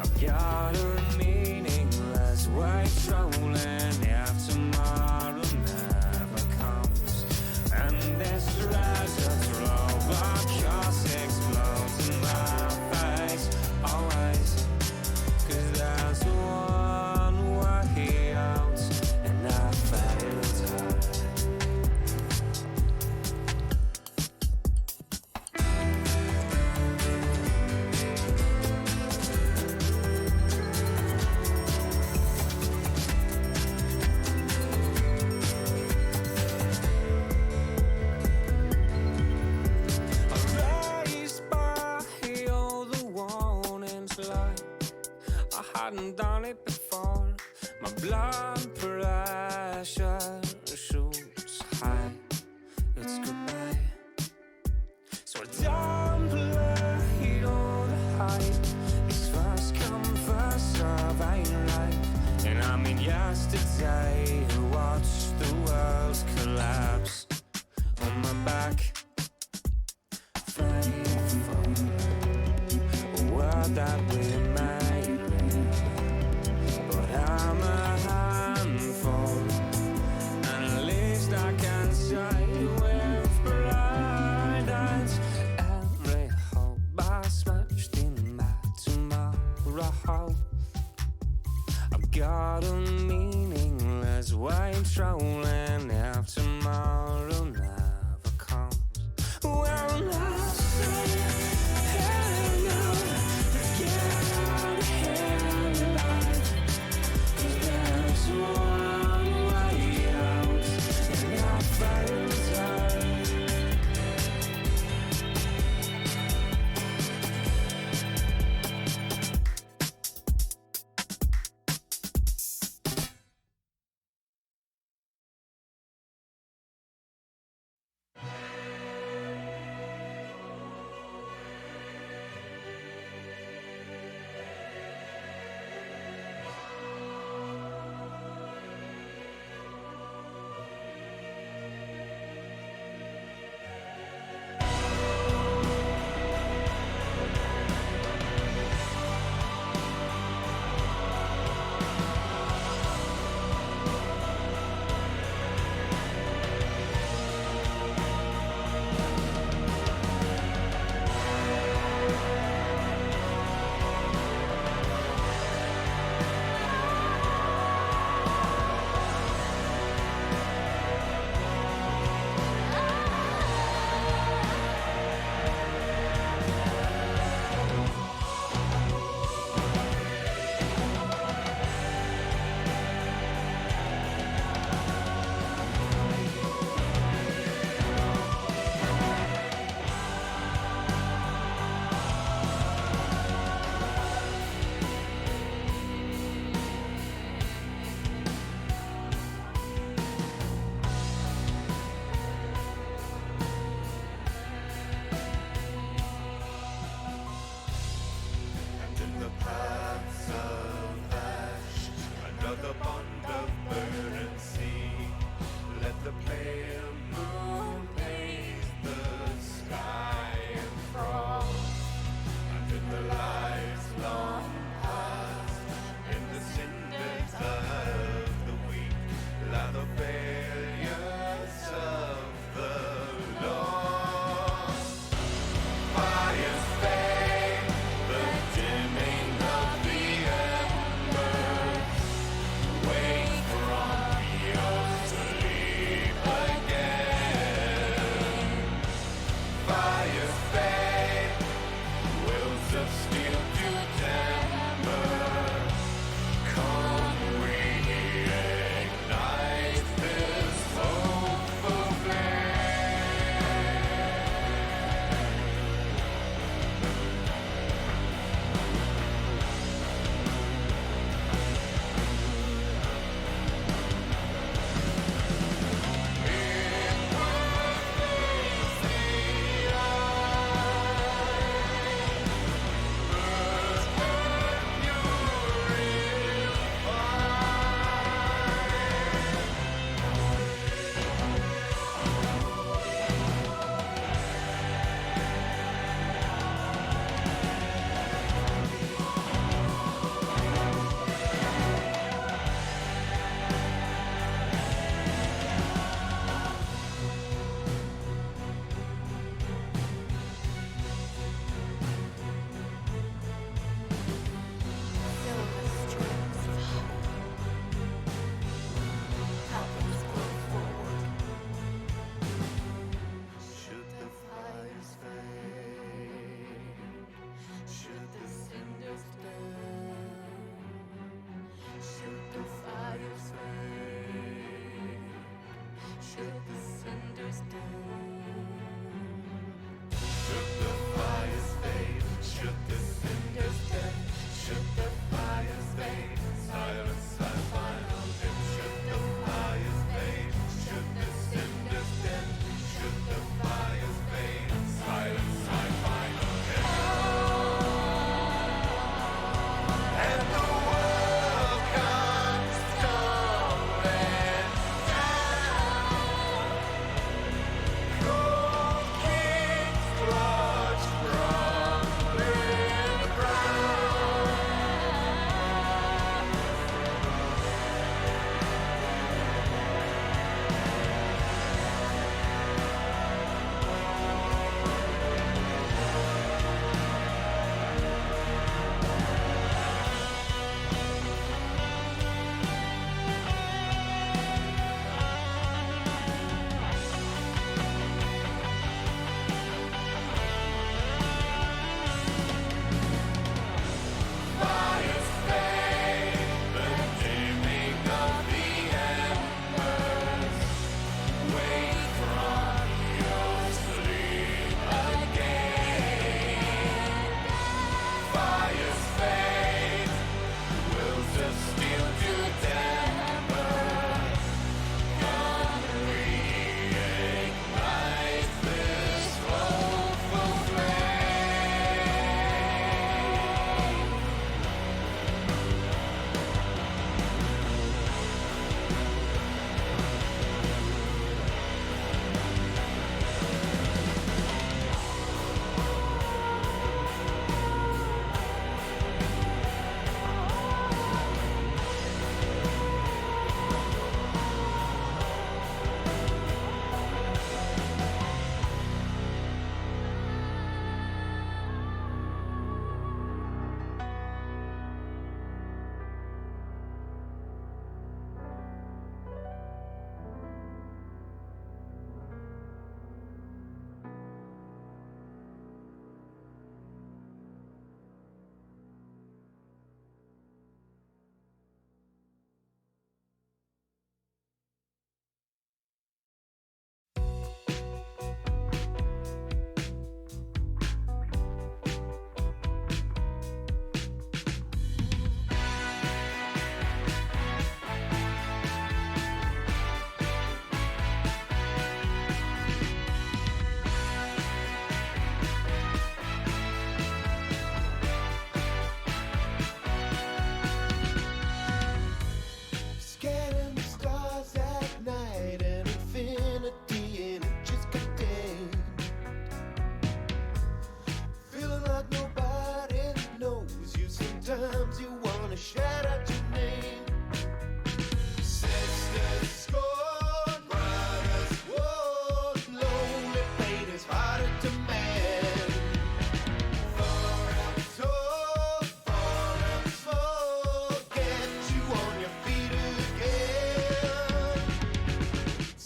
I've got a meaningless way trolling if tomorrow never comes. And this treasure trove of chaos explodes in my face, always. 'Cause there's one way out, and I failed her. Raised by all the warnings like I hadn't done it before. My blood pressure shoots high. It's goodbye. So I don't play all the hype. It's first come, first serve, ain't right. And I mean yesterday, I watched the world collapse on my back. Faithful, a world that we made, but I'm a handful.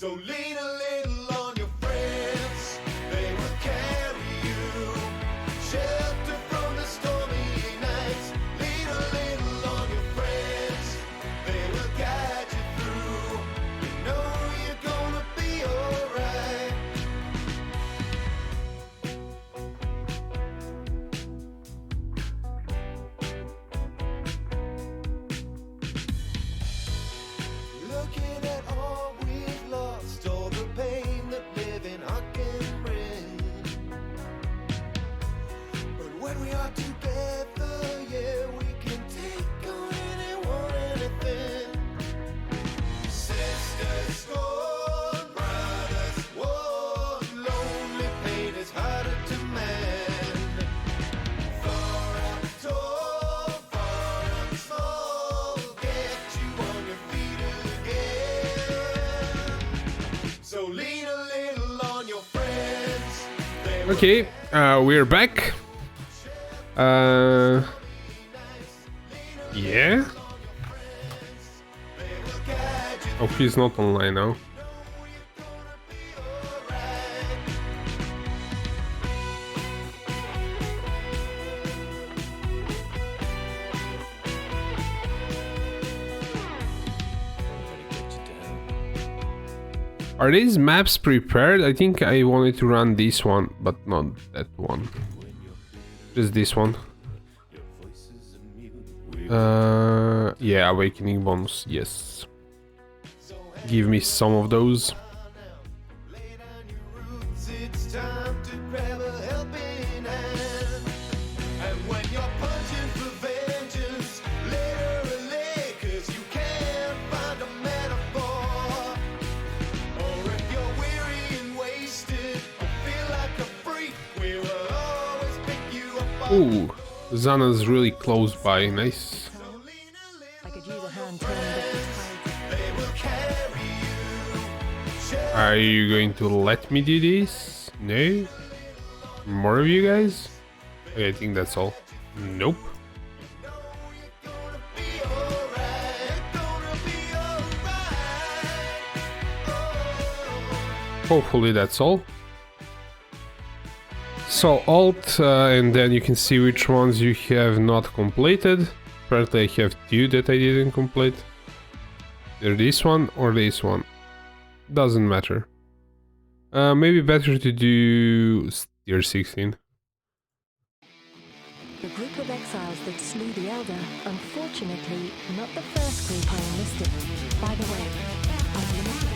So lean a little on your friends, they will carry you. Shelter from the stormy nights. Lean a little on your friends, they will guide you through. You know you're gonna be alright. Looking at all we've lost, all the pain that living I can bring. But when we are together, yeah, we can take on anyone, anything. Sisters scorn, brothers warn, lonely pain is harder to mend. Far up tall, far up small, get you on your feet again. So lean a little on your friends. They will Okay, we're back. Yeah. guide you. Oh, he's not online now. Are these maps prepared? I think I wanted to run this one, but not that one. Just this one. Yeah, Awakening bonus, yes. Give me some of those. Lay down your roots, it's time to grab a helping hand. And when you're punching for vengeance, literally, 'cause you can't find a metaphor. Or if you're weary and wasted, or feel like a freak, we will always pick you up. Ooh, Zana's really close by, nice. I could use a hand turning up this tide. They will carry you. Are you going to let me do this? No? More of you guys? Okay, I think that's all. Nope. Hopefully that's all. So Alt, and then you can see which ones you have not completed. Apparently I have two that I didn't complete. Either this one or this one. Doesn't matter. Maybe better to do tier 16. The group of exiles that slew the Elder, unfortunately, not the first group I enlisted. By the way, I've limited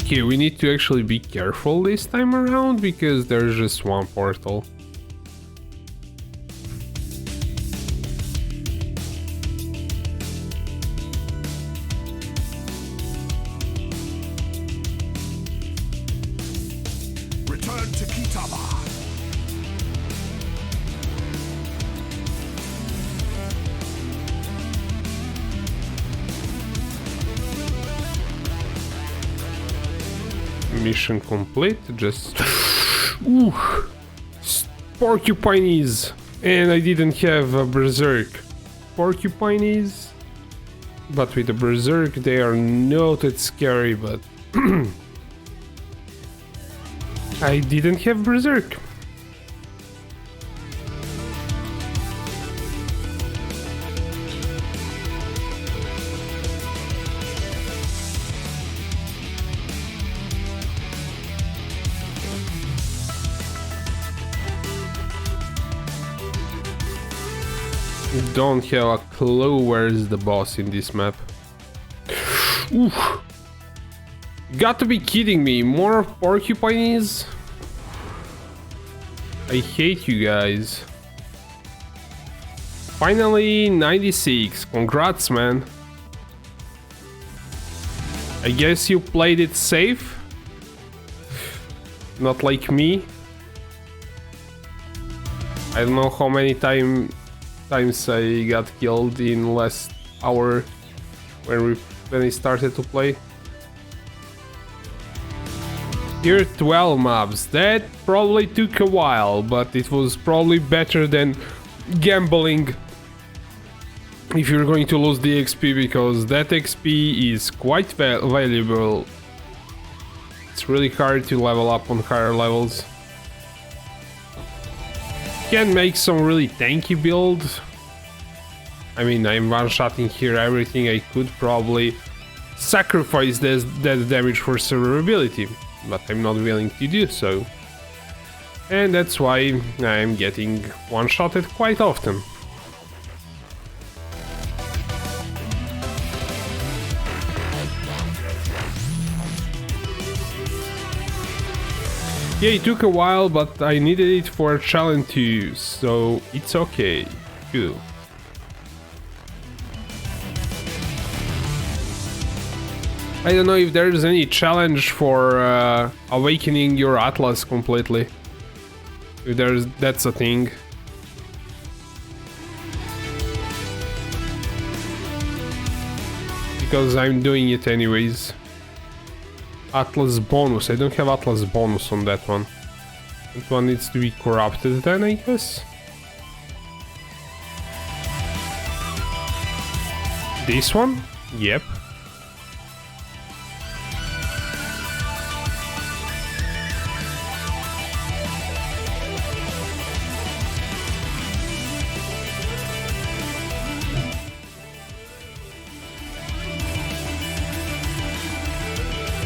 Okay, we need to actually be careful this time around because there's just one portal. Return to Kitama. Mission complete, just... Ooh! Porcupines! And I didn't have a Berserk. Porcupines? But with the Berserk they are not that scary, but... I didn't have Berserk. Don't have a clue where is the boss in this map. Oof. Got to be kidding me, more porcupines? I hate you guys. Finally 96, congrats man. I guess you played it safe? Not like me. I don't know how many times I got killed in last hour when I started to play. Tier 12 mobs, that probably took a while, but it was probably better than gambling if you're going to lose the XP, because that XP is quite valuable. It's really hard to level up on higher levels. You can make some really tanky builds. I mean, I'm one-shotting here everything. I could probably sacrifice that damage for survivability, but I'm not willing to do so. And that's why I'm getting one-shotted quite often. Yeah, it took a while, but I needed it for a challenge to use, so it's okay. Cool. I don't know if there's any challenge for awakening your Atlas completely. If that's a thing. Because I'm doing it anyways. Atlas bonus. I don't have Atlas bonus on that one. That one needs to be corrupted then, I guess. This one? Yep.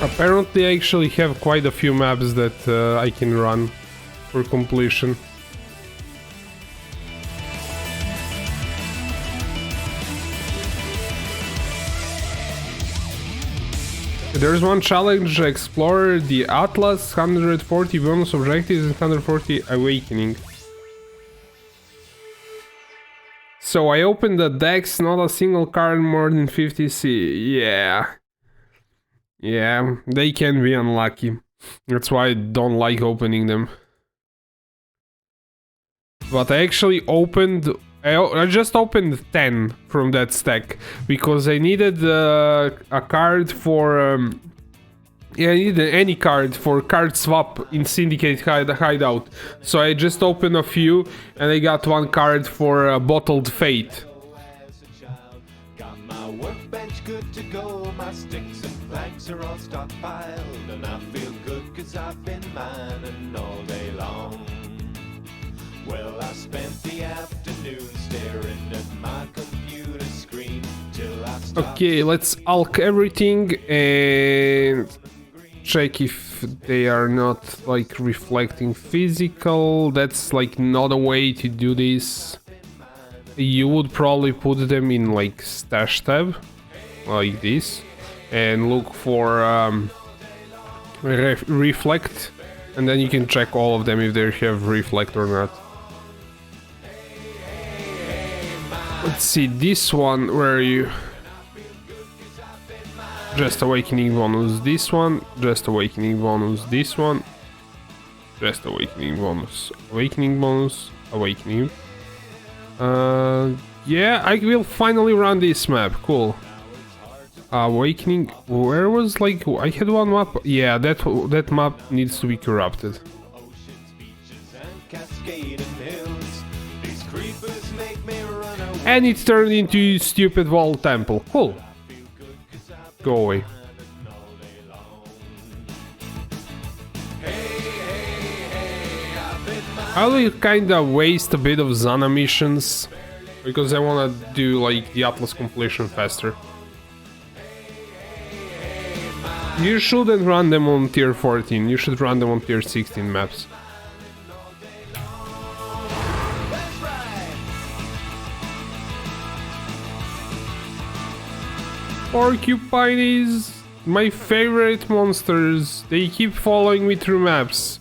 Apparently I actually have quite a few maps that I can run for completion. There's one challenge: explore the Atlas, 140 bonus objectives and 140 awakening. So I opened the decks, not a single card more than 50C. Yeah, they can be unlucky. That's why I don't like opening them. But I actually opened... I just opened 10 from that stack, because I needed a card for... yeah, I needed any card for card swap in Syndicate hideout. So I just opened a few, and I got one card for Bottled Fate. Got my workbench good to go, my sticks and planks are all stockpiled, and I feel good cause I've been mining all day long. Well, I spent the afternoon staring at my computer screen till I stopped. Okay, let's alk everything and check if they are not like reflecting physical. That's like not a way to do this. You would probably put them in like stash tab like this and look for reflect, and then you can check all of them if they have reflect or not. Let's see, this one, where are you? Just awakening bonus, this one, just awakening bonus, this one, just awakening bonus, awakening bonus, awakening. Yeah, I will finally run this map, cool. Awakening, where was like, I had one map, yeah, that map needs to be corrupted. Oceans, beaches, and cascading hills. These creepers make me run away. And it turned into stupid wall temple, cool. Go away. I will kinda waste a bit of Zana missions, because I wanna do like the Atlas completion faster. You shouldn't run them on tier 14, you should run them on tier 16 maps. Porcupines, my favorite monsters. They keep following me through maps.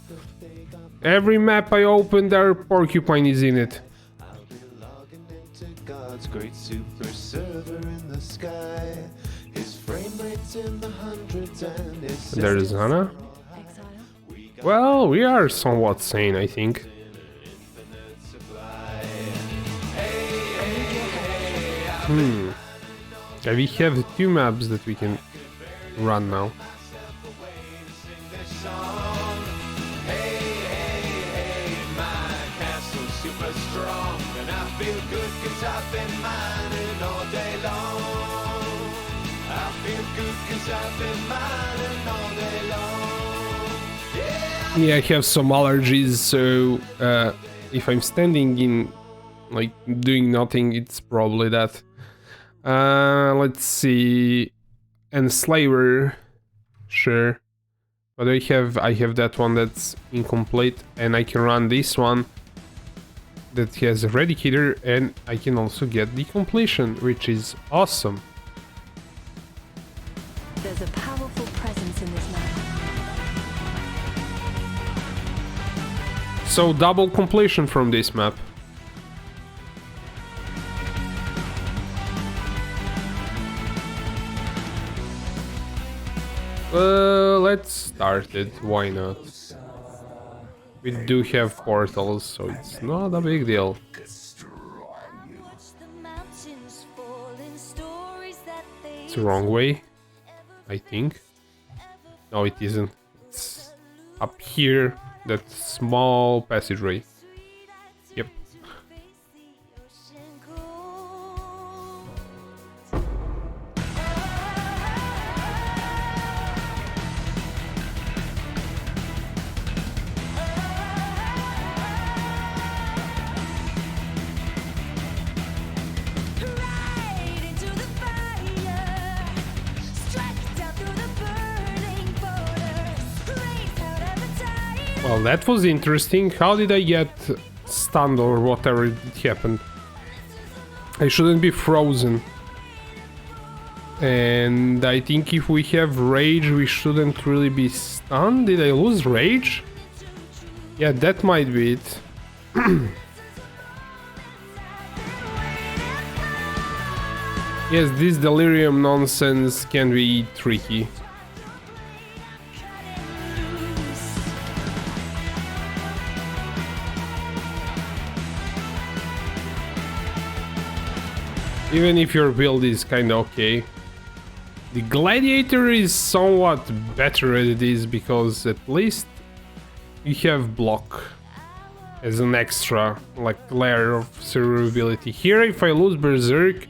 Every map I open, there are porcupines in it. I'll be logging into God's great super server in the sky. His frame rate's in the hundreds and his There's Hannah. Exile. Well, we are somewhat sane, I think. We have 2 maps that we can run now. Super strong, and I feel good cause I've been mining all Yeah, I have some allergies, so if I'm standing in, like, doing nothing, it's probably that. Let's see, Enslaver, sure, but I have that one that's incomplete, and I can run this one that has Eradicator, and I can also get the completion, which is awesome. There's a powerful presence in this map. So double completion from this map. Let's start it, why not? We do have portals, so it's not a big deal. It's the wrong way, I think. No, it isn't. It's up here, that small passageway. Yep. Well, that was interesting. How did I get stunned or whatever it happened? I shouldn't be frozen. And I think if we have rage, we shouldn't really be stunned. Did I lose rage? Yeah, that might be it. Yes, this delirium nonsense can be tricky. Even if your build is kinda okay. The Gladiator is somewhat better at this because at least you have block as an extra, like, layer of survivability. Here, if I lose Berserk,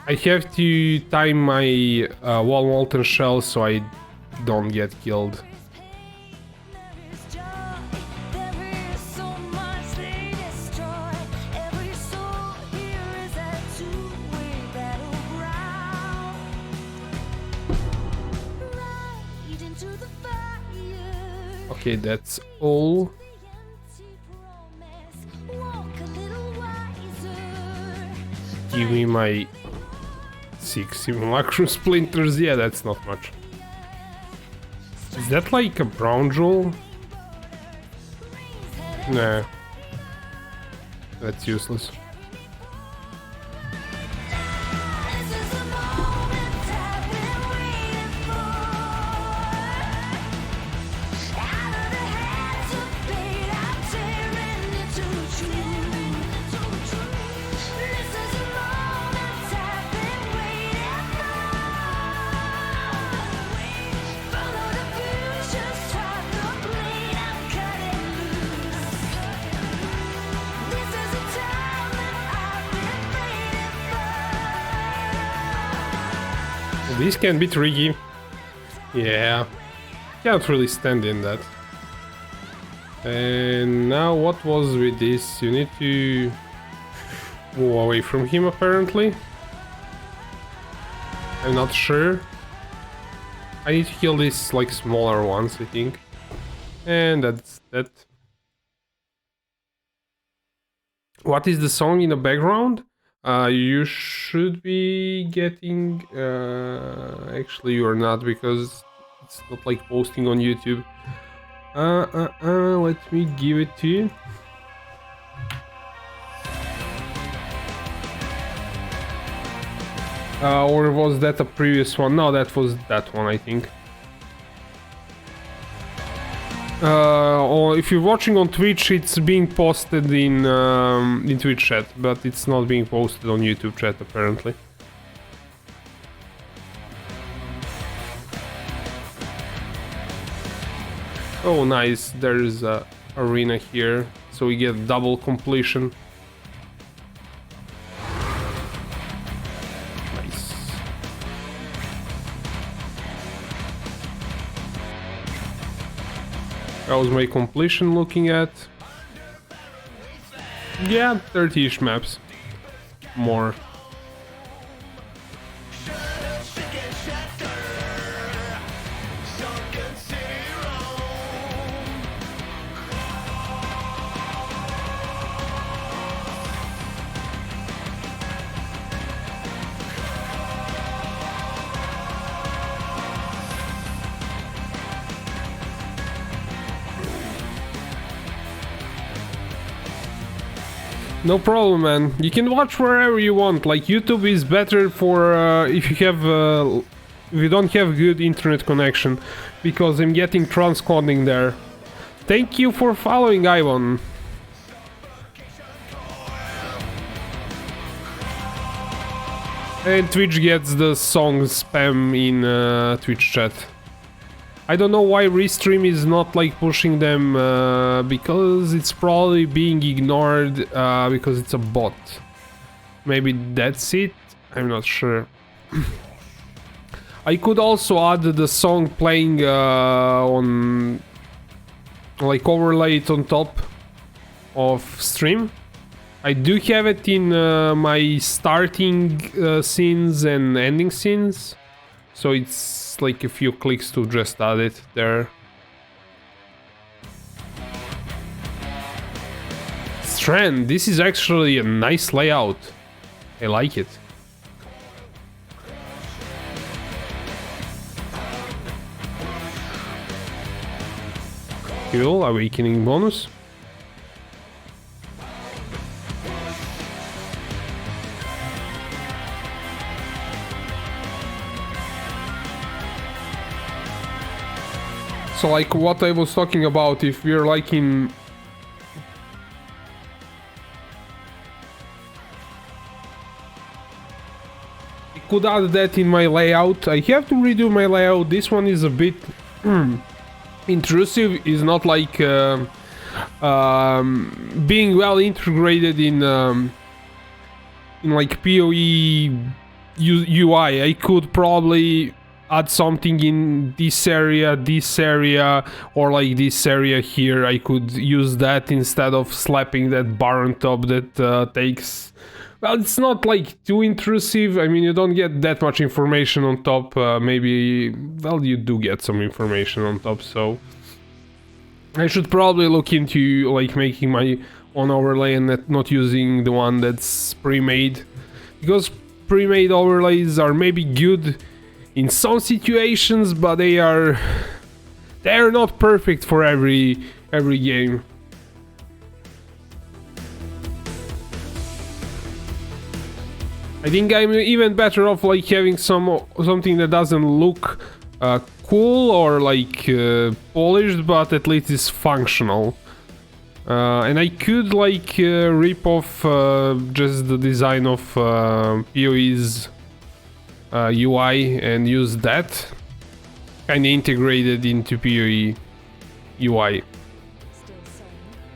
I have to time my wall molten shell so I don't get killed. Okay, that's all. Give me my 6 simulacrum splinters. Yeah, that's not much. Is that like a brown jewel? Nah. That's useless. This can be tricky. Yeah, can't really stand in that. And now what was with this? You need to move away from him apparently. I'm not sure. I need to kill these like smaller ones, I think. And that's that. What is the song in the background? You should be getting... actually you're not, because it's not like posting on YouTube. Let me give it to you. Or was that a previous one? No, that was that one, I think. Or if you're watching on Twitch, it's being posted in Twitch chat, but it's not being posted on YouTube chat apparently. Oh, nice! There's a arena here, so we get double completion. Nice. How's my completion looking at? Yeah, 30-ish maps. More. No problem, man. You can watch wherever you want. Like, YouTube is better for if you have if you don't have good internet connection, because I'm getting transcoding there. Thank you for following, Ivan. And Twitch gets the song spam in Twitch chat. I don't know why Restream is not like pushing them, because it's probably being ignored because it's a bot. Maybe that's it? I'm not sure. I could also add the song playing on, like, overlay it on top of stream. I do have it in my starting scenes and ending scenes, so it's like a few clicks to just add it there. Strand, this is actually a nice layout. I like it. Cool, awakening bonus. So, like what I was talking about, if we're like in... I could add that in my layout. I have to redo my layout. This one is a bit intrusive. It's not like being well integrated in like POE UI. I could probably add something in this area, or like this area here. I could use that instead of slapping that bar on top that takes... Well, it's not like too intrusive. I mean, you don't get that much information on top. Maybe... Well, you do get some information on top, so... I should probably look into like making my own overlay and not using the one that's pre-made. Because pre-made overlays are maybe good in some situations, but they are not perfect for every game. I think I'm even better off like having something that doesn't look cool or like polished, but at least is functional. And I could like rip off just the design of POE's UI and use that kind of integrated into POE UI.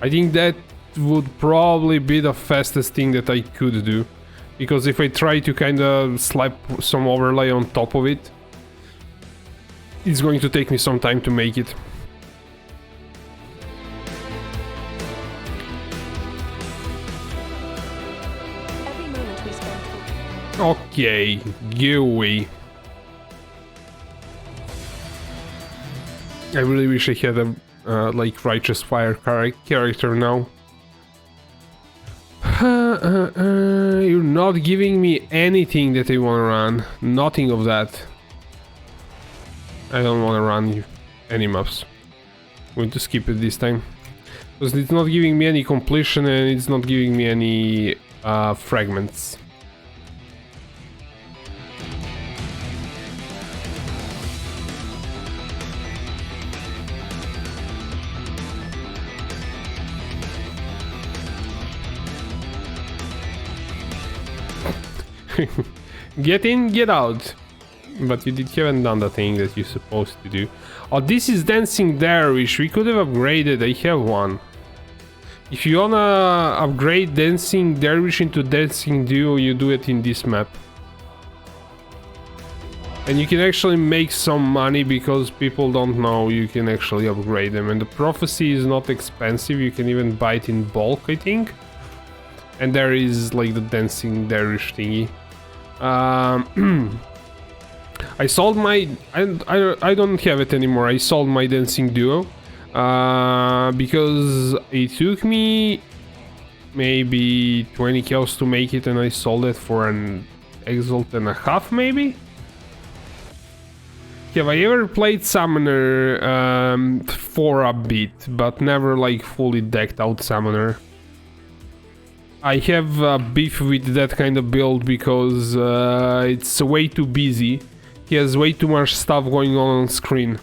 I think that would probably be the fastest thing that I could do, because if I try to kind of slap some overlay on top of it, it's going to take me some time to make it. Okay, go away. I really wish I had a like Righteous Fire character now. You're not giving me anything that I want to run. Nothing of that. I don't want to run any maps. I'm going to skip it this time, because it's not giving me any completion and it's not giving me any fragments. Get in, get out. But you haven't done the thing that you're supposed to do. Oh, this is Dancing Dervish. We could have upgraded. I have one. If you wanna upgrade Dancing Dervish into Dancing Duo, you do it in this map. And you can actually make some money because people don't know you can actually upgrade them. And the prophecy is not expensive, you can even buy it in bulk, I think. And there is like the dancing dervish thingy. I sold my... I don't have it anymore. I sold my dancing duo. Because it took me maybe 20 kills to make it, and I sold it for an exalt and a half maybe. Have I ever played Summoner for a bit, but never like fully decked out Summoner? I have beef with that kind of build because it's way too busy. He has way too much stuff going on screen.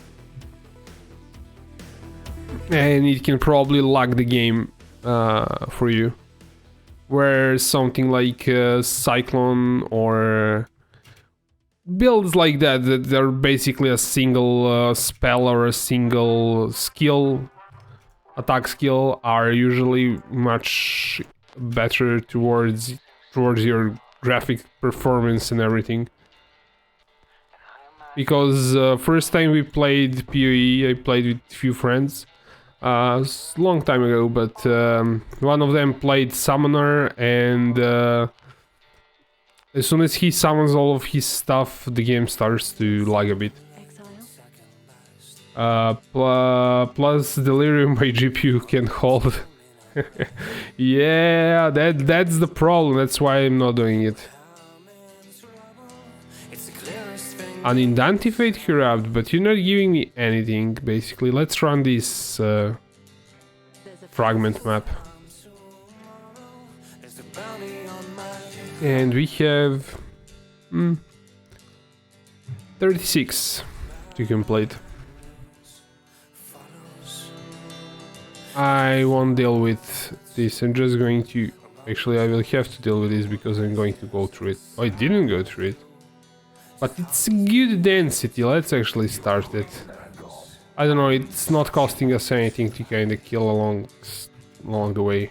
And it can probably lag the game for you. Where something like Cyclone or builds like that they're basically a single spell or a single skill, attack skill, are usually much better towards your graphic performance and everything. Because first time we played POE, I played with a few friends. Long time ago, but one of them played Summoner, and as soon as he summons all of his stuff, the game starts to lag a bit. Plus Delirium my GPU can hold. Yeah, that's the problem, that's why I'm not doing it. Unidentified corrupt, but you're not giving me anything, basically. Let's run this fragment map. And we have 36 to complete. I won't deal with this, I'm just going to... Actually, I will have to deal with this because I'm going to go through it. Oh, I didn't go through it. But it's good density, let's actually start it. I don't know, it's not costing us anything to kind of kill along the way.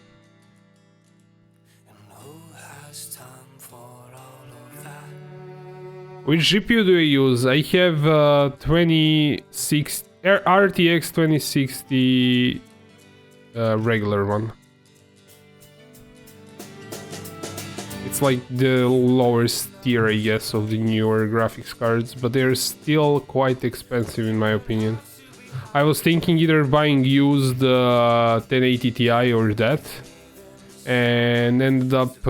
Which GPU do I use? I have RTX 2060 regular one. It's like the lowest tier, I guess, of the newer graphics cards, but they're still quite expensive in my opinion. I was thinking either buying used 1080 Ti or that, and ended up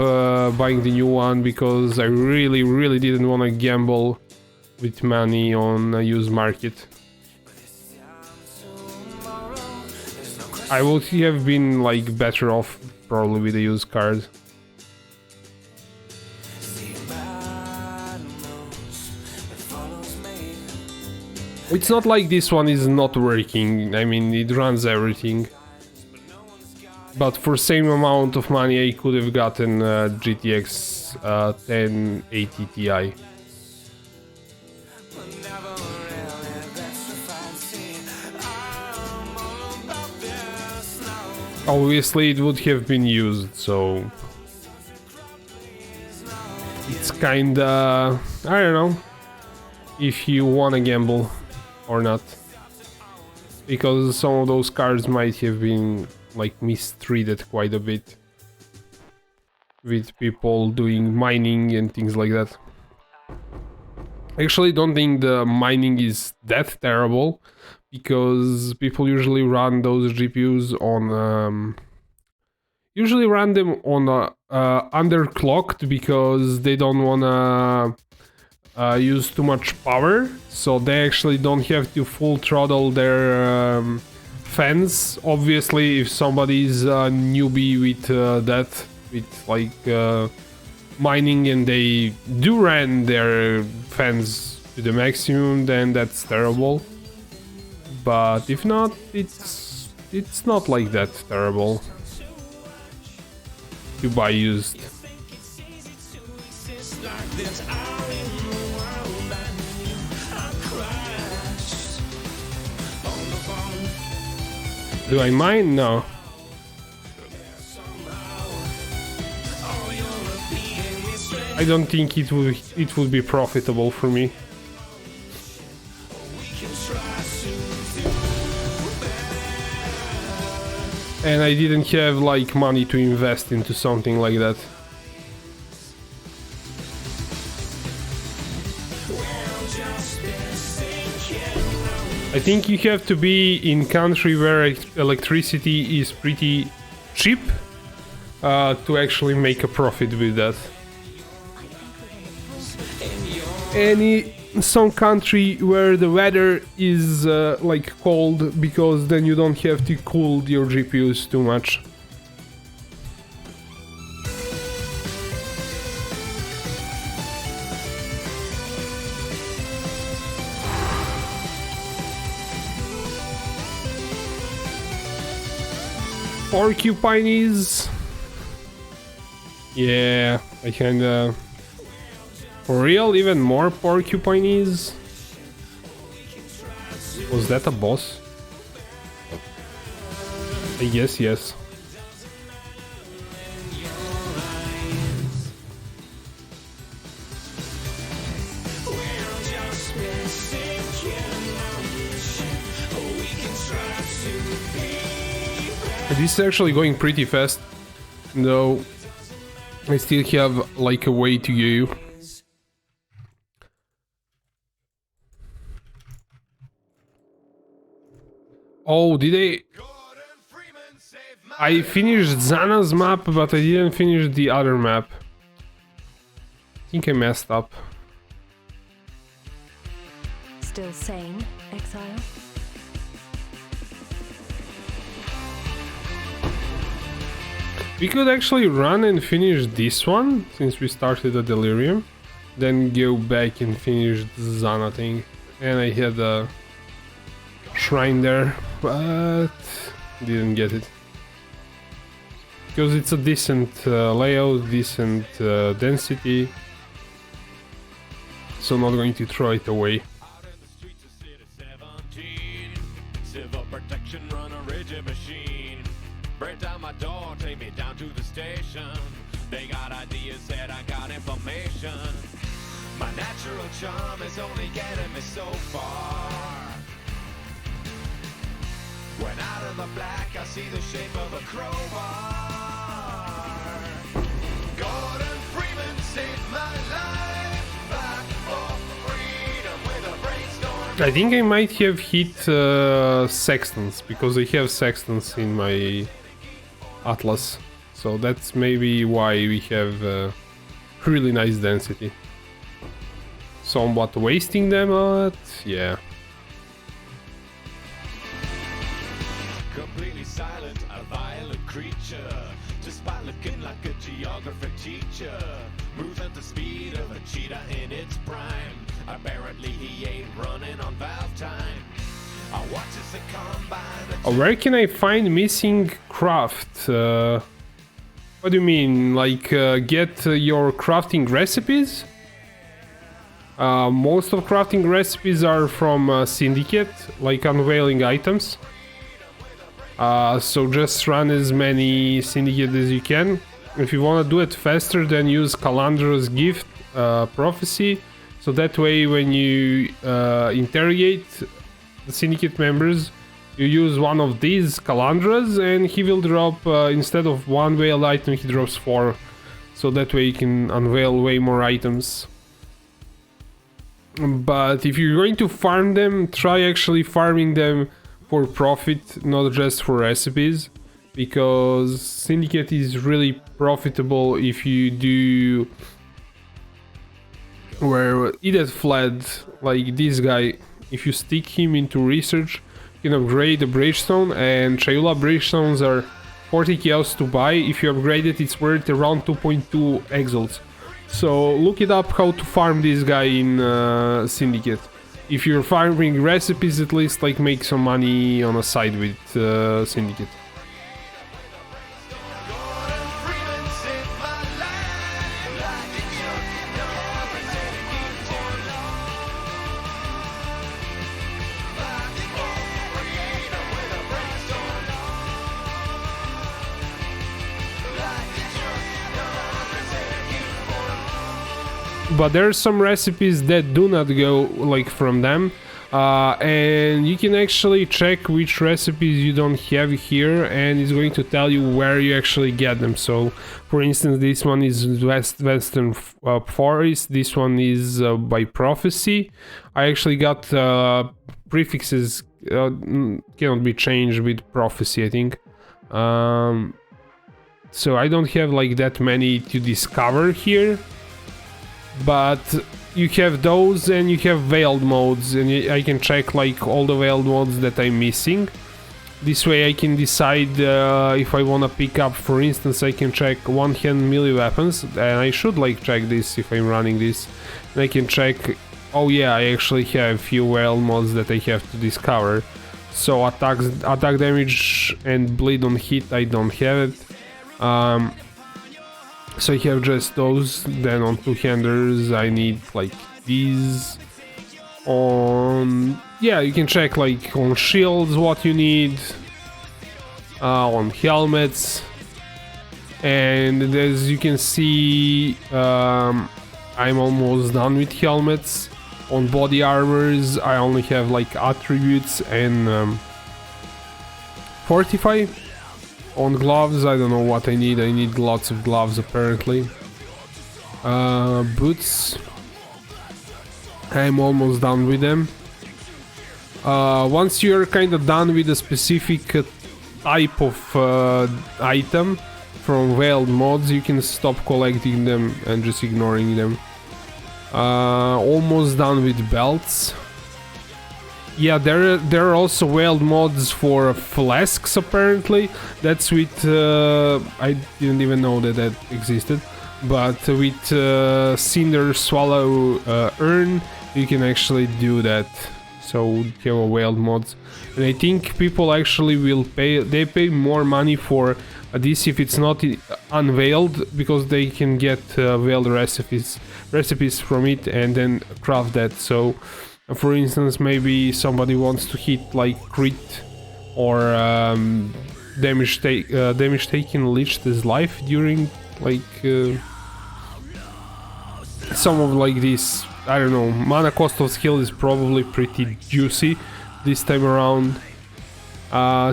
buying the new one because I really didn't want to gamble with money on a used market. I would have been like better off probably with a used card. It's not like this one is not working, I mean, it runs everything. But for same amount of money I could have gotten GTX 1080 Ti. Obviously it would have been used, so... It's kinda... I don't know if you wanna gamble or not, because some of those cards might have been like mistreated quite a bit with people doing mining and things like that. I actually don't think the mining is that terrible, because people usually run those GPUs on usually run them on underclocked, because they don't wanna use too much power, so they actually don't have to full throttle their fans. Obviously, if somebody's a newbie with that, with like mining, and they do run their fans to the maximum, then that's terrible. But if not, it's not like that terrible to buy used. Do I mine? No. I don't think it would be profitable for me. And I didn't have like money to invest into something like that. I think you have to be in country where electricity is pretty cheap to actually make a profit with that. Some country where the weather is like cold, because then you don't have to cool your GPUs too much. Porcupines. Yeah, I kinda... For real, even more porcupines? Was that a boss? I guess yes. This is actually going pretty fast, though I still have like a way to go. Oh, did I finished Zana's map, but I didn't finish the other map. I think I messed up. Still sane, Exile? We could actually run and finish this one, since we started the Delirium. Then go back and finish the Zana thing. And I had a shrine there, but didn't get it. Because it's a decent layout, decent density. So I'm not going to throw it away. Out in the streets of City 17, civil protection run a rigid machine. Break down my door, take me down to the station. They got ideas that I got information. My natural charm is only getting me so far. When out of the black I see the shape of a crowbar. Gordon Freeman saved my life. Back for freedom with a brainstorm. I think I might have hit sextants, because I have sextants in my Atlas. So that's maybe why we have really nice density. Somewhat wasting them, but yeah. Completely silent, a violent creature. Despite looking like a geography teacher. Moves at the speed of a cheetah in its prime. Apparently he ain't running on valve time. I watch as the combine. Where can I find missing craft? What do you mean? Like get your crafting recipes? Most of crafting recipes are from Syndicate, like unveiling items. So just run as many Syndicate as you can. If you want to do it faster, then use Calandra's gift, prophecy. So that way when you interrogate the Syndicate members, you use one of these Calandras and he will drop, instead of one veiled item, he drops 4. So that way you can unveil way more items. But if you're going to farm them, try actually farming them for profit, not just for recipes, because Syndicate is really profitable if you do where Edith fled, like this guy. If you stick him into research, you can upgrade the Bridgestone, and Chayula Bridgestones are 40 chaos to buy. If you upgrade it, it's worth around 2.2 exalts. So look it up how to farm this guy in Syndicate. If you're farming recipes, at least like make some money on a side with Syndicate. But there are some recipes that do not go like from them. And you can actually check which recipes you don't have here, and it's going to tell you where you actually get them. So for instance, this one is Western Forest, this one is by Prophecy. I actually got prefixes cannot be changed with Prophecy, I think. So I don't have like that many to discover here, but you have those, and you have veiled modes, and I can check like all the veiled modes that I'm missing. This way I can decide if I want to pick up, for instance, I can check one-hand melee weapons, and I should like check this if I'm running this, and I can check, oh yeah, I actually have a few veiled modes that I have to discover. So attack damage and bleed on hit, I don't have it. So I have just those. Then on two-handers I need like these. On, yeah, you can check like on shields what you need, on helmets, and as you can see, I'm almost done with helmets. On body armors I only have like attributes and fortify. On gloves I don't know what I need lots of gloves apparently. Boots, I'm almost done with them. Once you're kind of done with a specific type of item from veiled mods, you can stop collecting them and just ignoring them. Almost done with belts. Yeah, there are also veiled mods for flasks apparently. That's with I didn't even know that existed, but with Cinder Swallow Urn you can actually do that. So you have a veiled mods, and I think people actually will pay more money for this if it's not unveiled, because they can get veiled recipes from it and then craft that. So for instance, maybe somebody wants to hit like crit or damage taken leached his life during like some of like this, I don't know, mana cost of skill is probably pretty juicy this time around.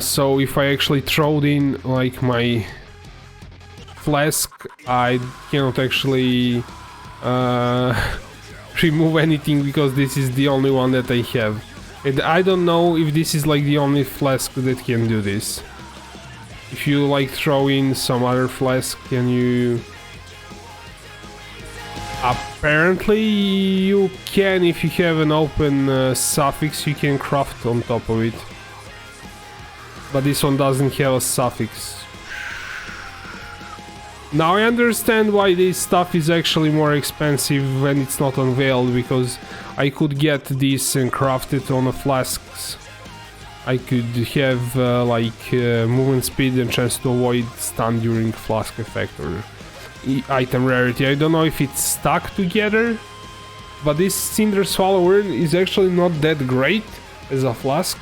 So if I actually throw in like my flask, I cannot actually remove anything because this is the only one that I have, and I don't know if this is like the only flask that can do this. If you like throw in some other flask, can you? Apparently you can. If you have an open suffix, you can craft on top of it, but this one doesn't have a suffix. Now I understand why this stuff is actually more expensive when it's not unveiled, because I could get this and craft it on the flasks. I could have movement speed and chance to avoid stun during flask effect or item rarity. I don't know if it's stuck together, but this Cinder Swallower is actually not that great as a flask.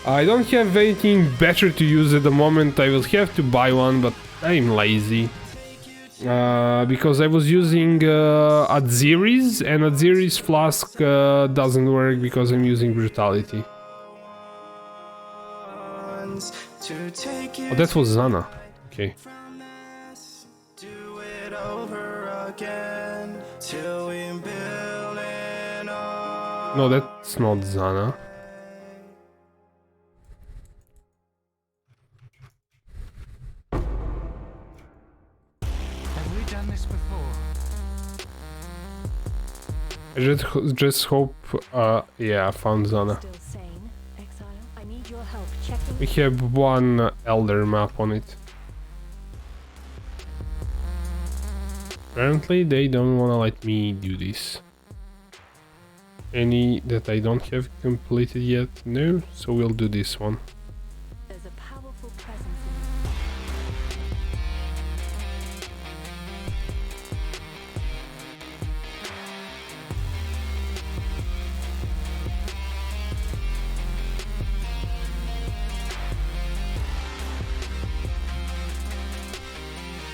I don't have anything better to use at the moment. I will have to buy one, but I'm lazy. Because I was using Adziri's, and Adziri's flask doesn't work because I'm using Brutality. Oh, that was Zana. Okay. No, that's not Zana. I just hope, yeah, I found Zana. We have one Elder map on it. Apparently they don't wanna let me do this. Any that I don't have completed yet? No, so we'll do this one. There's a powerful presence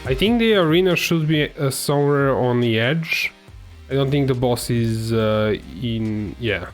I think the arena should be somewhere on the edge. I don't think the boss is in... yeah.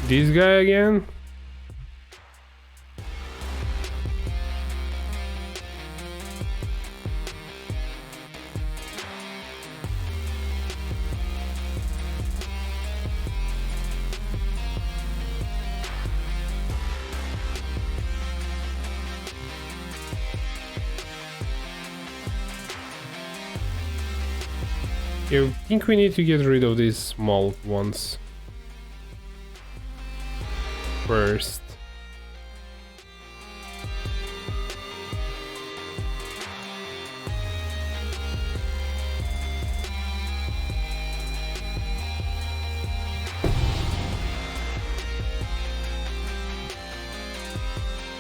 This guy again. I think we need to get rid of these small ones first.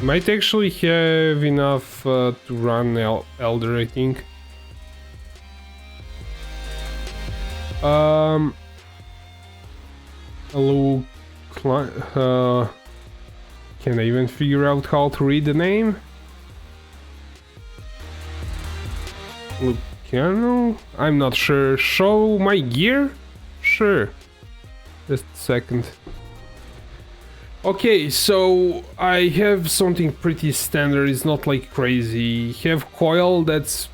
Might actually have enough to run Elder, I think. Hello, can I even figure out how to read the name? Luciano? I'm not sure. Show my gear? Sure. Just a second. Okay, so I have something pretty standard. It's not like crazy. Have coil that's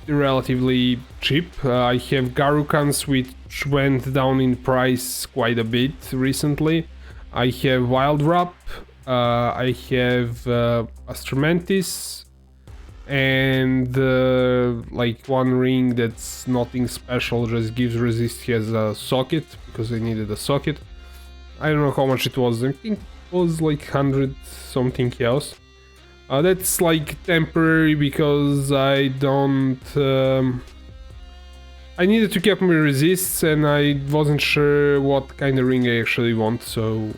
relatively cheap. I have Garukans, which went down in price quite a bit recently. I have Wild Wrap, I have Astromantis, and like one ring that's nothing special, just gives resist, has a socket, because I needed a socket. I don't know how much it was, I think it was like 100 something else. That's like temporary because I don't... I needed to keep my resists and I wasn't sure what kind of ring I actually want, so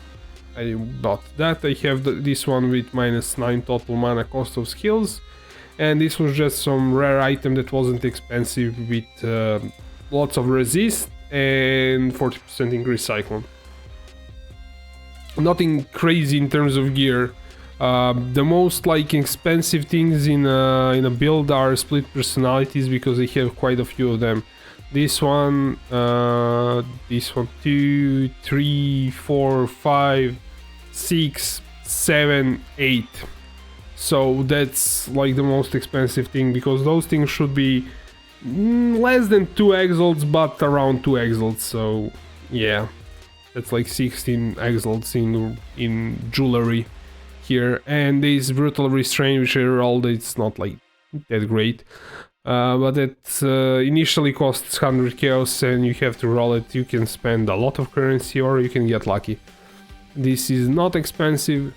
I bought that. I have this one with -9 total mana cost of skills, and this was just some rare item that wasn't expensive with lots of resist and 40% increase Cyclone. Nothing crazy in terms of gear. The most like expensive things in a build are split personalities, because I have quite a few of them. This one 2, 3, 4, 5, 6, 7, 8. So that's like the most expensive thing, because those things should be less than 2 exalts, but around 2 exalts. So yeah, that's like 16 exalts in jewelry here. And this brutal restraint, which I rolled, it's not like that great, but it initially costs 100 chaos and you have to roll it. You can spend a lot of currency or you can get lucky. This is not expensive.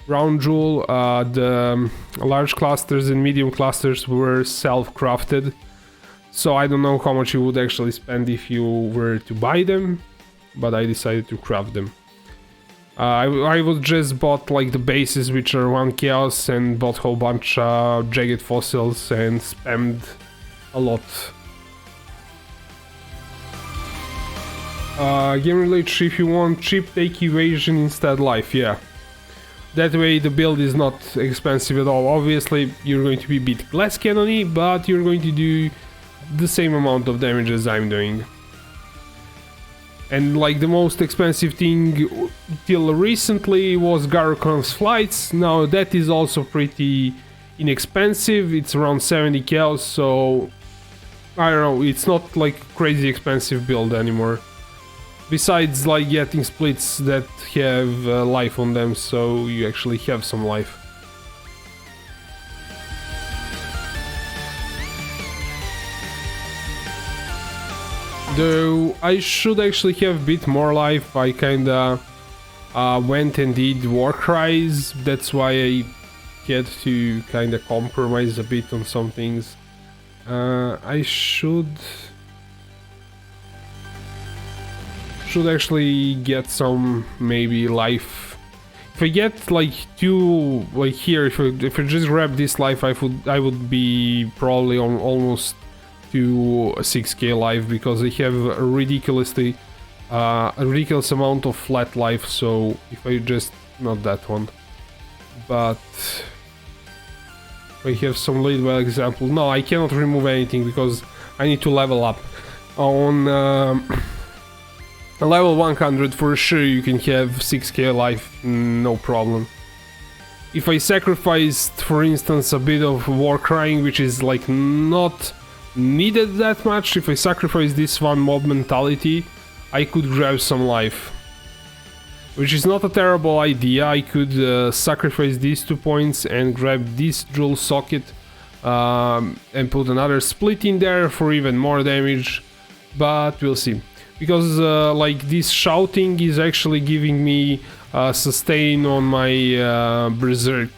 Round jewel, the large clusters and medium clusters were self-crafted, so I don't know how much you would actually spend if you were to buy them, but I decided to craft them. I would just bought like the bases, which are 1 chaos, and bought a whole bunch of jagged fossils and spammed a lot. Game related, if you want cheap, take evasion instead life, yeah. That way the build is not expensive at all. Obviously you're going to be a bit less cannony, but you're going to do the same amount of damage as I'm doing. And like the most expensive thing till recently was Garukan's flights. Now that is also pretty inexpensive. It's around 70 chaos, so I don't know, it's not like crazy expensive build anymore. Besides like getting splits that have life on them, so you actually have some life. Though I should actually have a bit more life, I kinda went and did war cries. That's why I had to kinda compromise a bit on some things. I should actually get some maybe life. If I get like 2 like here, if I just grab this life, I would be probably on almost to 6k life, because I have a ridiculous amount of flat life. So if I just, not that one, but I have some lead by example. No, I cannot remove anything because I need to level up. On Level 100 for sure you can have 6k life, no problem. If I sacrificed, for instance, a bit of war crying, which is like not needed that much, if I sacrifice this one mob mentality, I could grab some life. Which is not a terrible idea. I could sacrifice these 2 points and grab this jewel socket and put another split in there for even more damage, but we'll see. Because like this shouting is actually giving me sustain on my Berserk,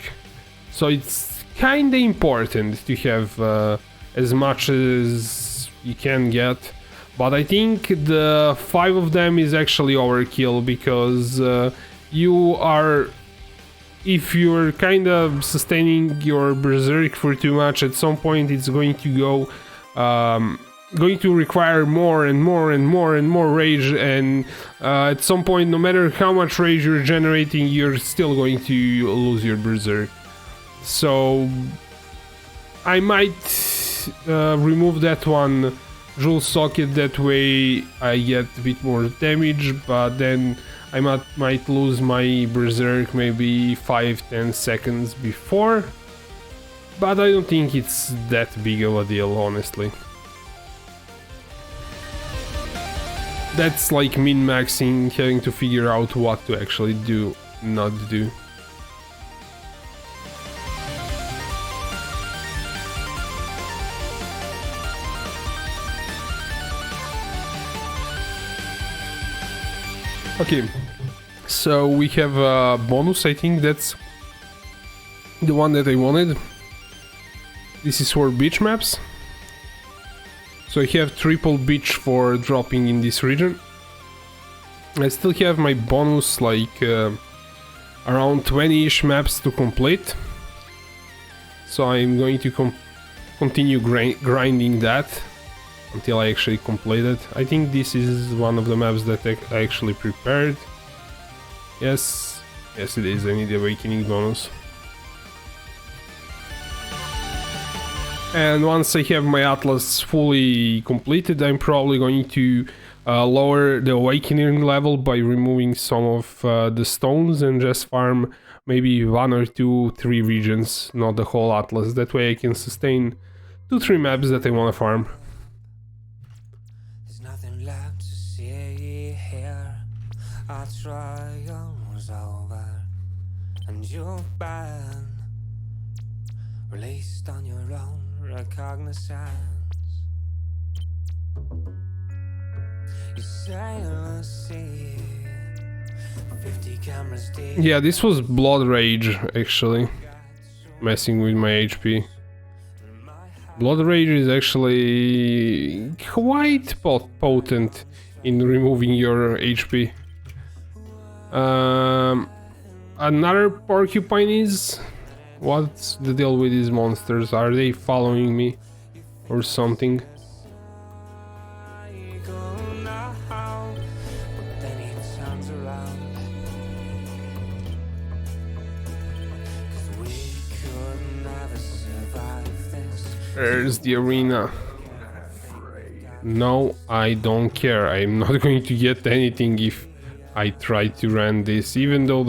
so it's kinda important to have as much as you can get. But I think the 5 of them is actually overkill, because if you're kind of sustaining your Berserk for too much, at some point it's going to going to require more and more and more and more rage, and at some point, no matter how much rage you're generating, you're still going to lose your Berserk. So I might remove that one jewel socket, that way I get a bit more damage, but then I might lose my Berserk maybe 5-10 seconds before, but I don't think it's that big of a deal, honestly. That's like min-maxing, having to figure out what to actually do, not do. Okay, so we have a bonus, I think that's the one that I wanted. This is for beach maps. So I have triple beach for dropping in this region. I still have my bonus, like around 20-ish maps to complete. So I'm going to continue grinding that until I actually complete it. I think this is one of the maps that I actually prepared. Yes, it is. I need the awakening bonus. And once I have my atlas fully completed, I'm probably going to lower the awakening level by removing some of the stones and just farm maybe 1 or 2, 3 regions, not the whole atlas. That way I can sustain 2-3 maps that I want to farm. There's nothing left to see here. Our trial was over, and you're banned, released on your own recognizance. You sail the sea, 50 cameras deep. Yeah, this was Blood Rage, actually, messing with my HP. Blood Rage is actually quite potent in removing your HP. Another porcupine is... What's the deal with these monsters? Are they following me or something? There's the arena. No, I don't care. I'm not going to get anything if I try to run this, even though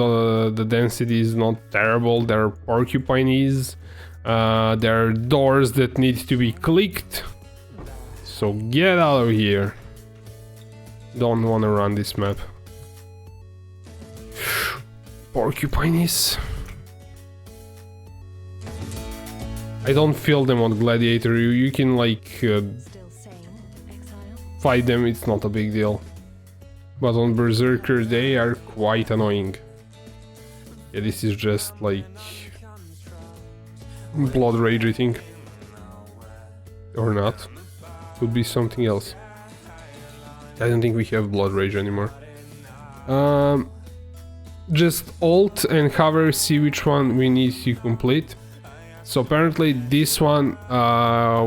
the density is not terrible. There are porcupines, there are doors that need to be clicked, so get out of here. Don't want to run this map. Porcupines. I don't feel them on Gladiator. You can like fight them, it's not a big deal. But on Berserker they are quite annoying. Yeah, this is just like Blood Rage, I think. Or not. Could be something else. I don't think we have Blood Rage anymore. Just Alt and hover, see which one we need to complete. So apparently this one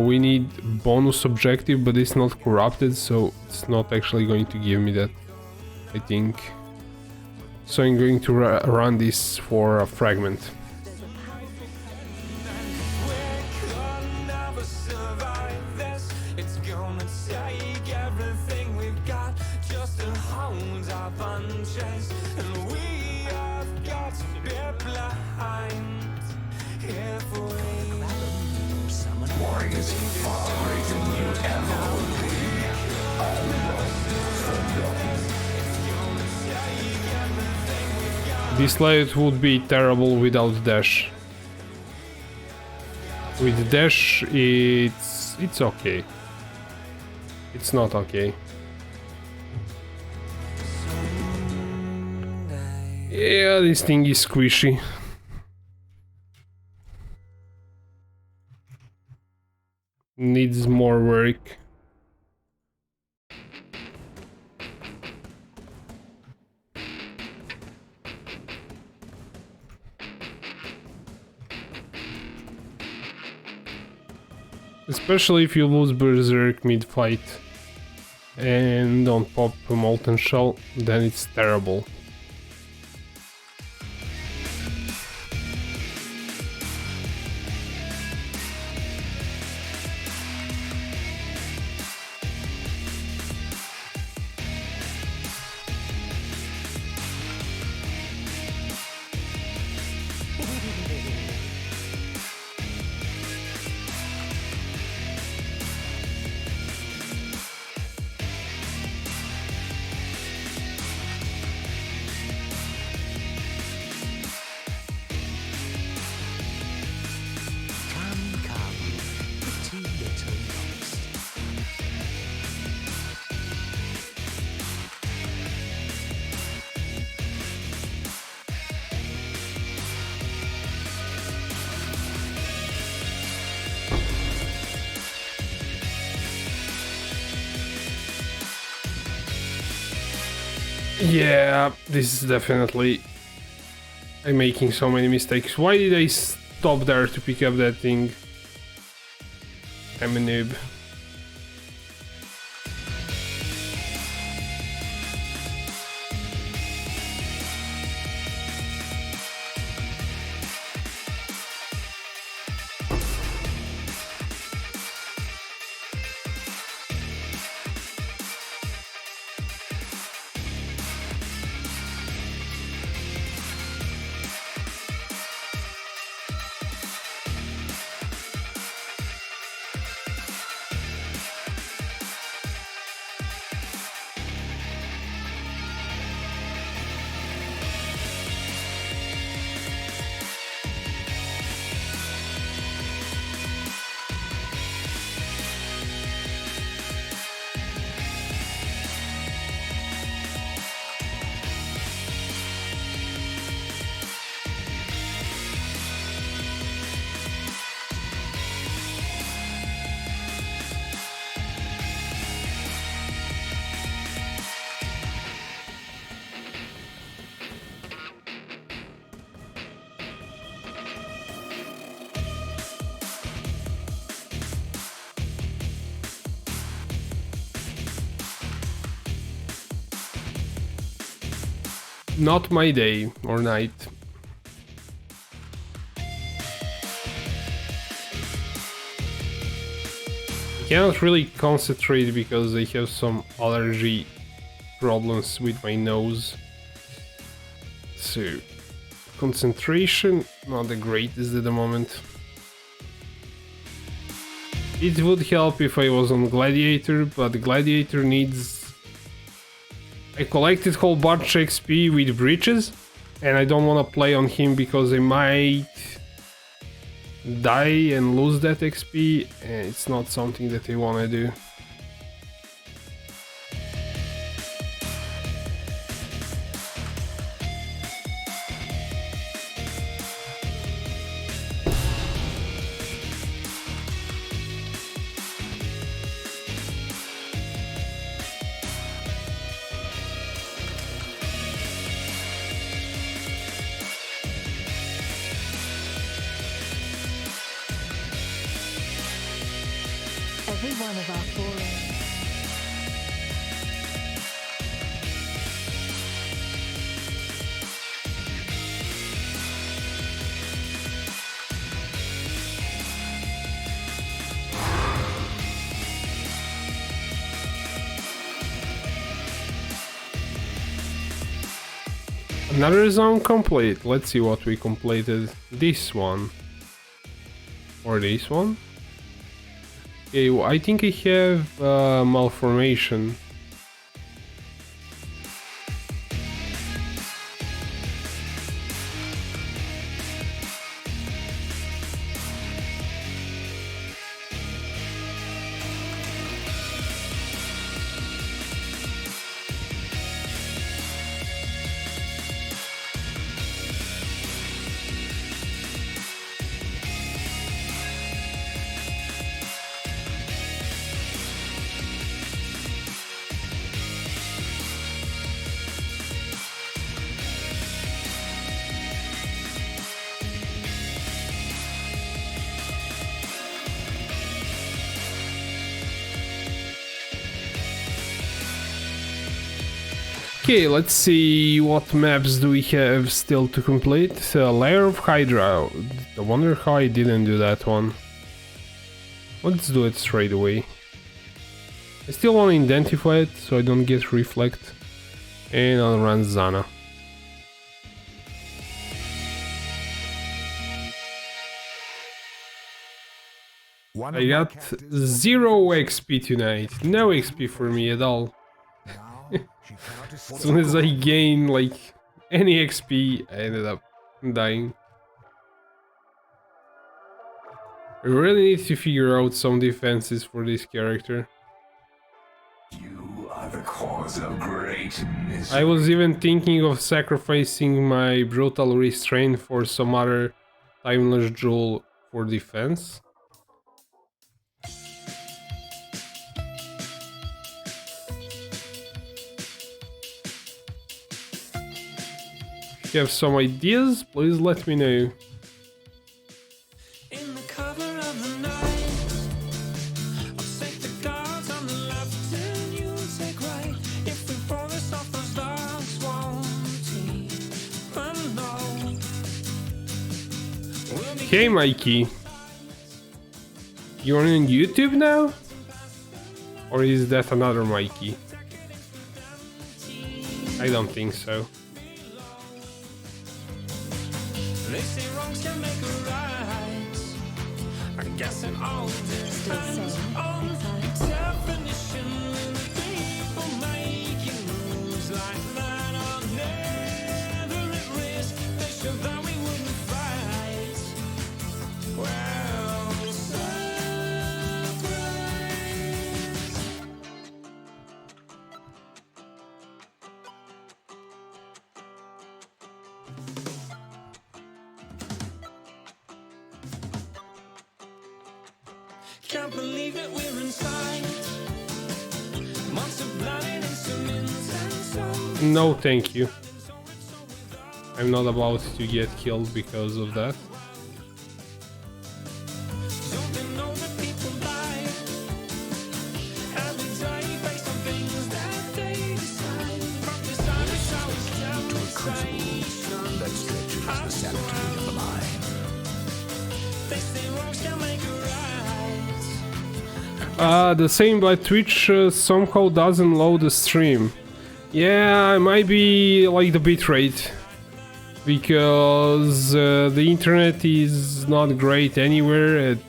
we need bonus objective, but it's not corrupted, so it's not actually going to give me that, I think. So I'm going to run this for a fragment. This layout would be terrible without dash. With dash, it's okay. It's not okay. Yeah, this thing is squishy. Needs more work. Especially if you lose Berserk mid-fight and don't pop a Molten Shell, then it's terrible. Come, come, pretty little ghost. Yeah, this is definitely... I'm making so many mistakes. Why did I stop there to pick up that thing? I'm a noob. Not my day or night. I cannot really concentrate because I have some allergy problems with my nose. So, concentration not the greatest at the moment. It would help if I was on Gladiator, but the Gladiator needs... I collected whole bunch XP with breaches, and I don't want to play on him because I might die and lose that XP, and it's not something that I want to do. Every one of our fallen. Another zone complete. Let's see what we completed. This one. Or this one. Okay, well, I think I have malformation. Okay, let's see what maps do we have still to complete. Lair of Hydra. I wonder how I didn't do that one. Let's do it straight away. I still want to identify it so I don't get reflect. And I'll run Zana. I got 0 XP tonight. No XP for me at all. As soon as I gain like any XP, I ended up dying. I really need to figure out some defenses for this character. You are the cause of great misery. I was even thinking of sacrificing my brutal restraint for some other timeless jewel for defense. If you have some ideas, please let me know. In the cover of the night, I'll take the guards on the left and you take right. If we pull this off, those dogs won't even know. We'll be Hey Mikey, you're on YouTube now? Or is that another Mikey? I don't think so. They say wrongs can make a right. I guess it all Still depends same, on exile. definition. When people make you lose like that, I'll never at risk. They showed that we wouldn't fight. Well, surprise. Can't believe it, we're inside. Months of blood and instruments and so. No, thank you. I'm not about to get killed because of that. Don't they know that people die? Every day based on things that they decide. From design to showers down to station. That stretches the sanctity of the mind. They say wrongs can make a right. The same by Twitch somehow doesn't load the stream. Yeah, it might be like the bitrate. Because the internet is not great anywhere at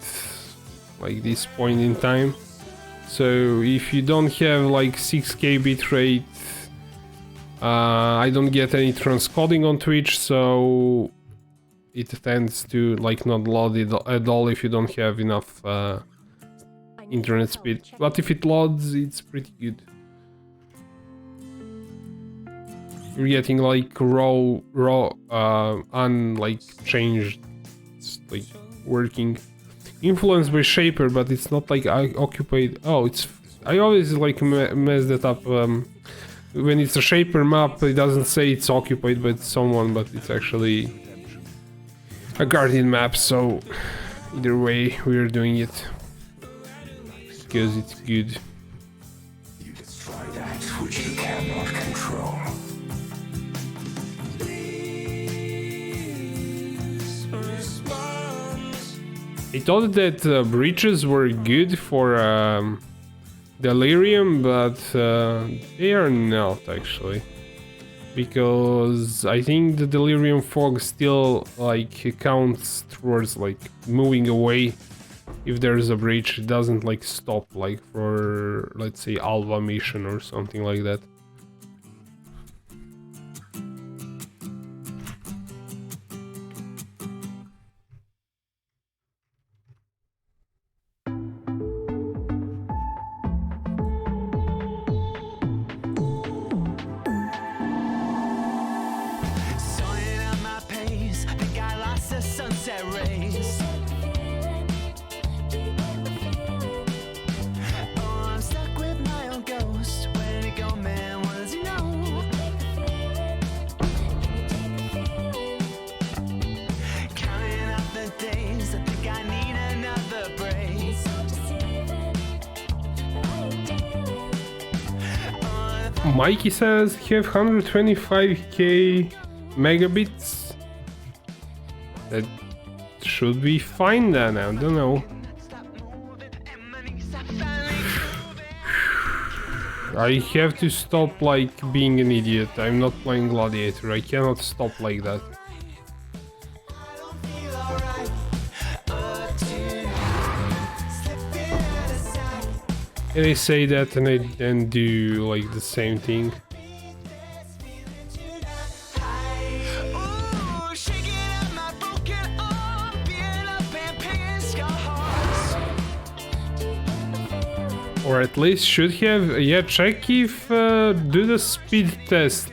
like this point in time. So if you don't have like 6K bitrate, I don't get any transcoding on Twitch, so it tends to like not load it at all if you don't have enough internet speed. But if it loads, it's pretty good. You're getting like raw, unlike changed, like working, influenced by Shaper, but it's not like I occupied. Oh, it's I always like mess that up. When it's a Shaper map, it doesn't say it's occupied by someone, but it's actually a Guardian map. So either way, we're doing it because it's good. You destroy that which you cannot control. Response. I thought that breaches were good for Delirium, but they are not actually. Because I think the Delirium fog still like counts towards like moving away. If there's a breach, it doesn't like stop like for, let's say, Alva mission or something like that. Sorting out my pace, think I lost the sunset rays. Oh, I'm stuck with my own ghost. Where did it go, man? Mikey says have 125k megabits. That should be fine then, I don't know. I have to stop like being an idiot. I'm not playing Gladiator. I cannot stop like that. And I say that and I then do like the same thing. Or at least should have, yeah, check if, do the speed test.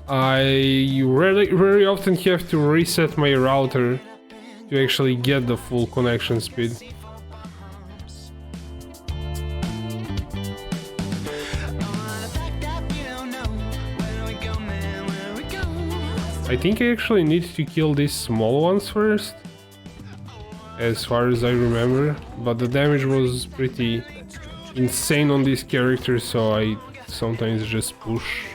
I very often have to reset my router to actually get the full connection speed. I think I actually need to kill these small ones first, as far as I remember, but the damage was pretty insane on these characters, so I sometimes just push.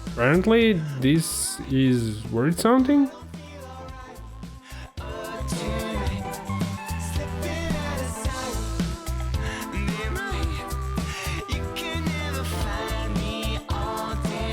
Apparently this is worth something?